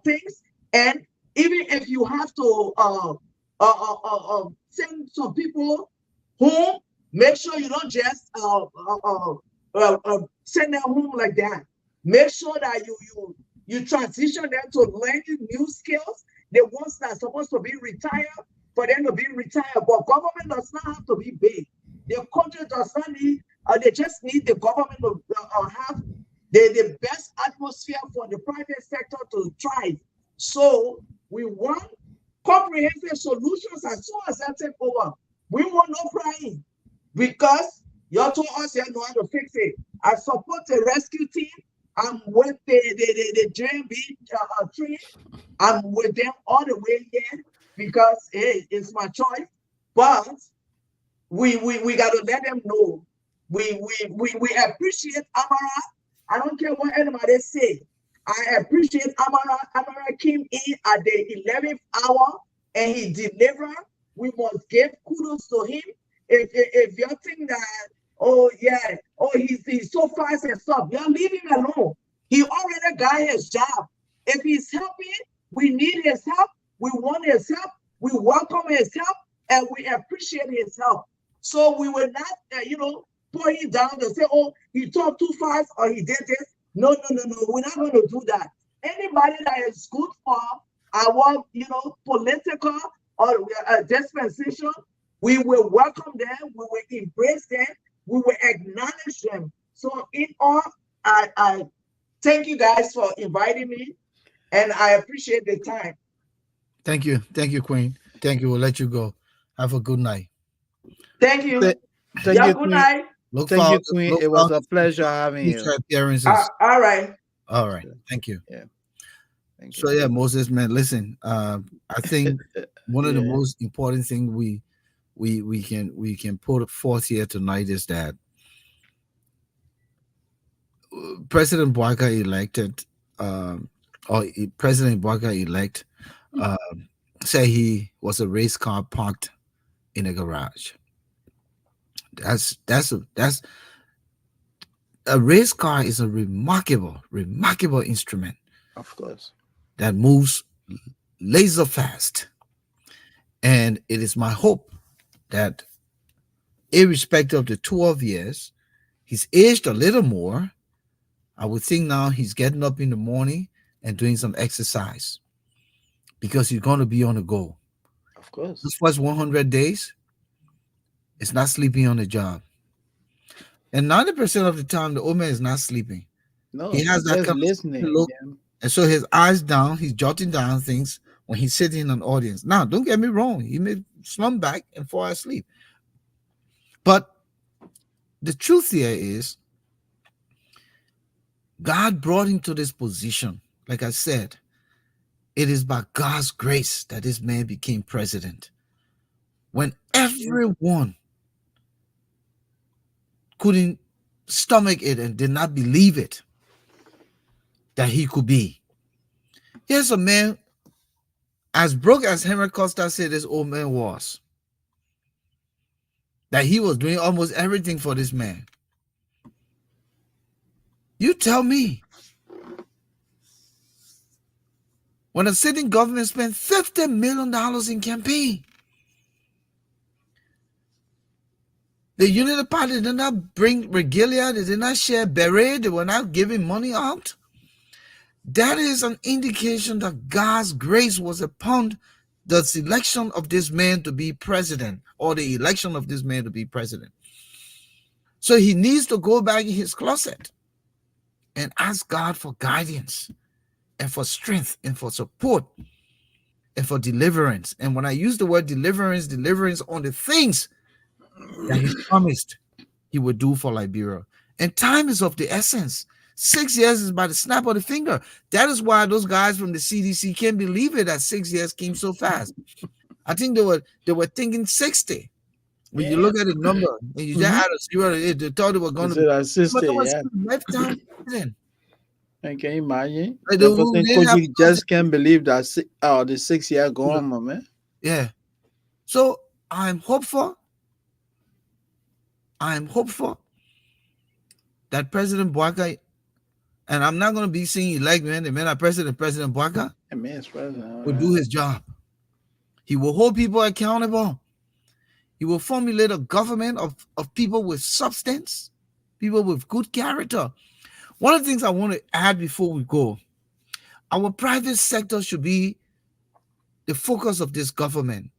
things, and even if you have to send some people home, make sure you don't just send them home like that. Make sure that you transition them to learning new skills. The ones that are supposed to be retired, for them to be retired. But government does not have to be big. The country does not need, they just need the government to have the best atmosphere for the private sector to thrive. So we want comprehensive solutions as soon as I take over. We want no crying, because you told us you know how to fix it. I support the rescue team. I'm with the JMB team. I'm with them all the way here because hey, it's my choice. But we got to let them know we appreciate Amara. I don't care what anybody say. I appreciate Amara. Amara came in at the 11th hour and he delivered. We must give kudos to him. If you think that, oh yeah, oh he's so fast and stuff. Yeah, leave him alone. He already got his job. If he's helping, we need his help. We want his help. We welcome his help, and we appreciate his help. So we will not, pour him down and say, oh, he talked too fast or he did this. No, no, no, no. We're not going to do that. Anybody that is good for our, political or dispensation, we will welcome them. We will embrace them. We will acknowledge them. So in all, I thank you guys for inviting me, and I appreciate the time. Thank you, Queen. Thank you. We'll let you go. Have a good night. Thank you. Thank Yeah, you, good Queen. night. Thank you, Queen. It was a pleasure having you. Future appearances. All right. All right. Thank you. Yeah. Thank you. So yeah, Moses, man, listen. I think one of the most important things we can put forth here tonight is that President Bouaga elected, or President Bouaga elect, say he was a race car parked in a garage. That's a race car is a remarkable instrument. Of course. That moves laser fast. And it is my hope that irrespective of the 12 years, he's aged a little more. I would think now he's getting up in the morning and doing some exercise because he's going to be on the go. Of course. This first 100 days, it's not sleeping on the job. And 90% of the time, the old man is not sleeping. No, he has that kind listening. of look. Yeah. And so his eyes down, he's jotting down things when he's sitting in an audience. Now, don't get me wrong. He may slump back and fall asleep. But the truth here is God brought him to this position. Like I said, it is by God's grace that this man became president. When everyone couldn't stomach it and did not believe it, that he could be. Here's a man as broke as Henry Costa said this old man was, that he was doing almost everything for this man. You tell me, when a sitting government spent $50 million in campaign, the Unity Party did not bring regalia, they did not share beret, they were not giving money out. That is an indication that God's grace was upon the selection of this man to be president, or the election of this man to be president. So he needs to go back in his closet and ask God for guidance and for strength and for support and for deliverance. And when I use the word deliverance on the things that he promised he would do for Liberia. And time is of the essence. 6 years is by the snap of the finger. That is why those guys from the CDC can't believe it that 6 years came so fast. I think they were thinking 60. When you look at the number and you just add a zero, they thought they were going to be 60. Yeah. Lifetime president. And can you imagine? Like The person just can't believe that the 6 year gone, man. Yeah. So I'm hopeful that President Bouaga, and I'm not going to be saying elect, man. The man are President Bouaga will do his job. He will hold people accountable. He will formulate a government of people with substance, people with good character. One of the things I want to add before we go, our private sector should be the focus of this government.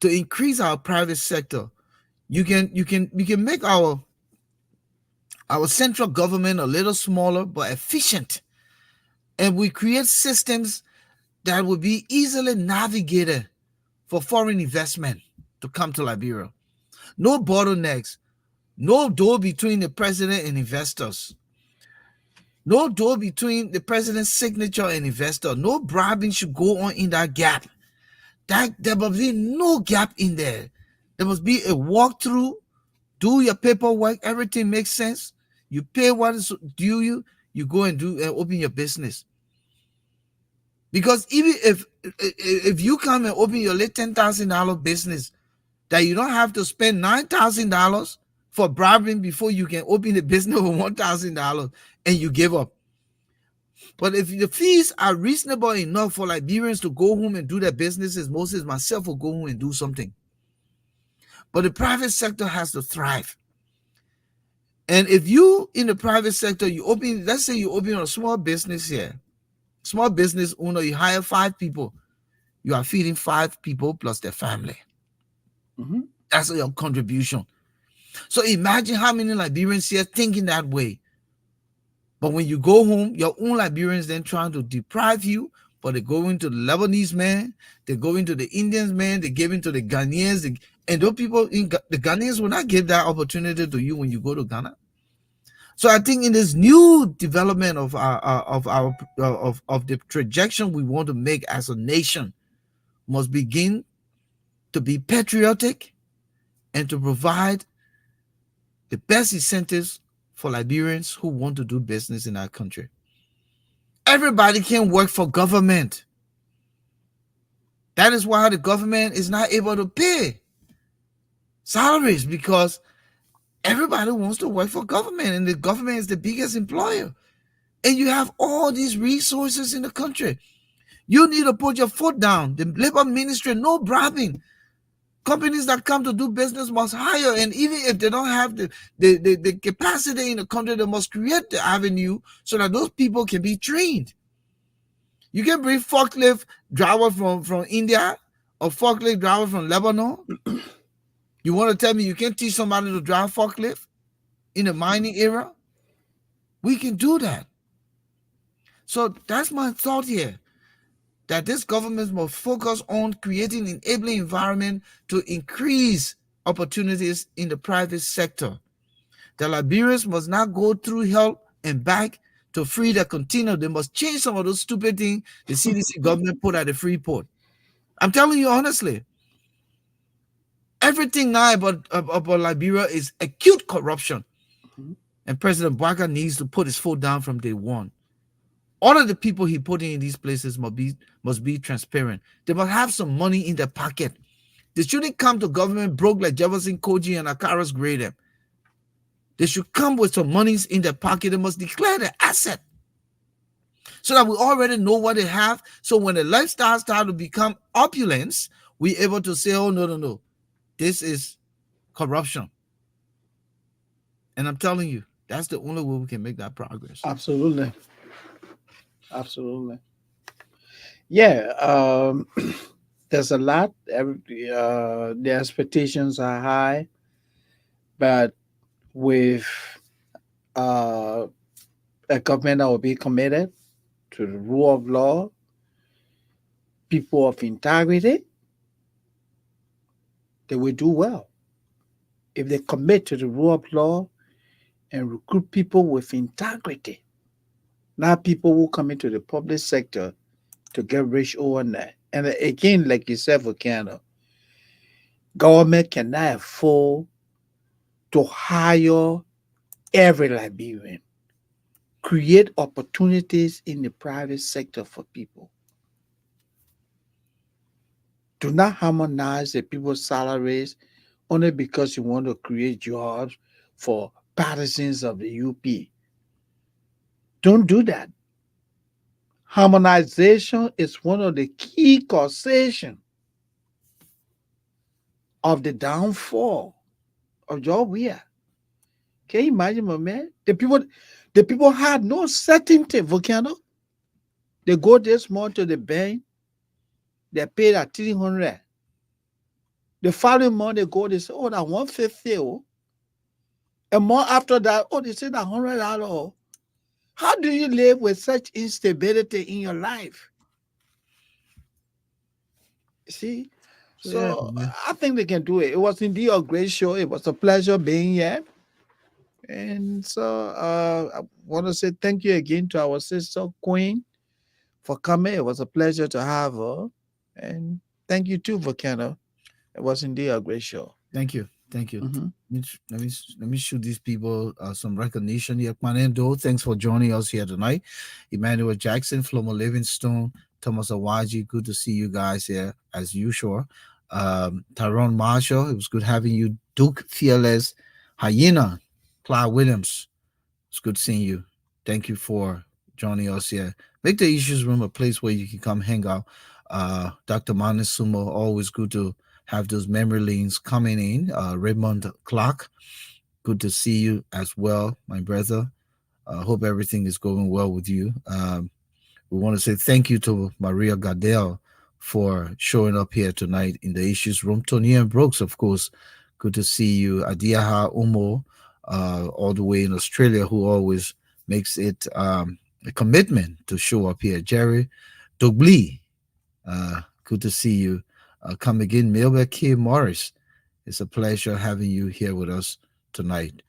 To increase our private sector, you can make our central government a little smaller but efficient, and we create systems that will be easily navigated for foreign investment to come to Liberia. No bottlenecks, no door between the president and investors, no door between the president's signature and investor. No bribing should go on in that gap. There must be no gap in there. There must be a walkthrough. Do your paperwork. Everything makes sense. You pay what is due you. You go and open your business. Because even if you come and open your little $10,000 business, that you don't have to spend $9,000 for bribing before you can open a business with $1,000 and you give up. But if the fees are reasonable enough for Liberians to go home and do their businesses, Moses myself will go home and do something. But the private sector has to thrive. And if you in the private sector, you open, let's say you open a small business here, small business owner, you hire 5 people, you are feeding 5 people plus their family. That's your contribution. So imagine how many Liberians here thinking that way. But when you go home, your own Liberians then trying to deprive you, but they go into the Lebanese man, they go into the Indians man, they give into the Ghanaians, and those people in the Ghanaians will not give that opportunity to you when you go to Ghana. So I think in this new development of the trajectory we want to make as a nation, must begin to be patriotic and to provide the best incentives for Liberians who want to do business in our country. Everybody can work for government. That is why the government is not able to pay salaries, because everybody wants to work for government, and the government is the biggest employer. And you have all these resources in the country. You need to put your foot down. The labor ministry, no bribing. Companies that come to do business must hire, and even if they don't have the capacity in the country, they must create the avenue so that those people can be trained. You can bring forklift driver from India or forklift driver from Lebanon. You want to tell me you can't teach somebody to drive forklift in the mining era? We can do that. So that's my thought here, that this government must focus on creating an enabling environment to increase opportunities in the private sector. The Liberians must not go through hell and back to free their container. They must change some of those stupid things the CDC government put at the free port. I'm telling you honestly, everything now about Liberia is acute corruption. And President Bwaka needs to put his foot down from day one. All of the people he put in these places must be transparent. They must have some money in their pocket. They shouldn't come to government broke like Jefferson Koji and Acarious Gray them. They should come with some monies in their pocket. They must declare their asset so that we already know what they have. So when the lifestyle starts to become opulence, we're able to say, oh, no. This is corruption. And I'm telling you, that's the only way we can make that progress. Absolutely. Yeah, there's a lot. The expectations are high, but with a government that will be committed to the rule of law, people of integrity, they will do well. If they commit to the rule of law and recruit people with integrity, not people who come into the public sector to get rich overnight. And again, like you said, Volcano, government cannot afford to hire every Liberian. Create opportunities in the private sector for people. Do not harmonize the people's salaries only because you want to create jobs for partisans of the UP. Don't do that. Harmonization is one of the key causations of the downfall of George Weah. Can you imagine, my man? The people had no certainty, Volcano. They go this month to the bank, they paid at 300. The following month they go, they say, oh, that 150. Oh. A month after that, oh, they say that $100. How do you live with such instability in your life? See? So Yeah. I think they can do it. It was indeed a great show. It was a pleasure being here. And so I want to say thank you again to our sister Queen for coming. It was a pleasure to have her. And thank you too, Volcano. It was indeed a great show. Thank you. Mhm. Let me shoot these people some recognition here. Manendo, thanks for joining us here tonight. Emmanuel Jackson, Flomo Livingstone, Thomas Awaji, good to see you guys here as usual. Tyrone Marshall, it was good having you. Duke Fearless, Hyena, Clyde Williams, it's good seeing you. Thank you for joining us here. Make the Issues Room a place where you can come hang out. Dr. Manis Sumo, always good to have those memory lanes coming in. Raymond Clark, good to see you as well, my brother. Hope everything is going well with you. We want to say thank you to Maria Gardell for showing up here tonight in the Issues Room. Tony and Brooks, of course, good to see you. Adiaha Umo, all the way in Australia, who always makes it a commitment to show up here. Jerry Doglee, good to see you. Come again, Milber K. Morris. It's a pleasure having you here with us tonight.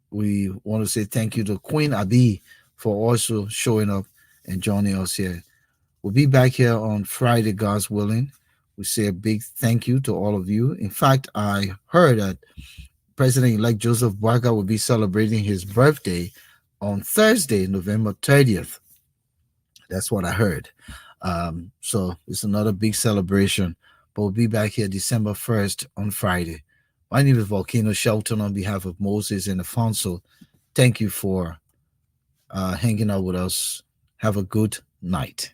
We want to say thank you to Queen Abi for also showing up and joining us here. We'll be back here on Friday, God's willing. We say a big thank you to all of you. In fact, I heard that President-elect Joseph Boaga will be celebrating his birthday on Thursday, November 30th. That's what I heard. So it's another big celebration. But we'll be back here December 1st on Friday. My name is Volcano Shelton on behalf of Moses and Alphonso. Thank you for hanging out with us. Have a good night.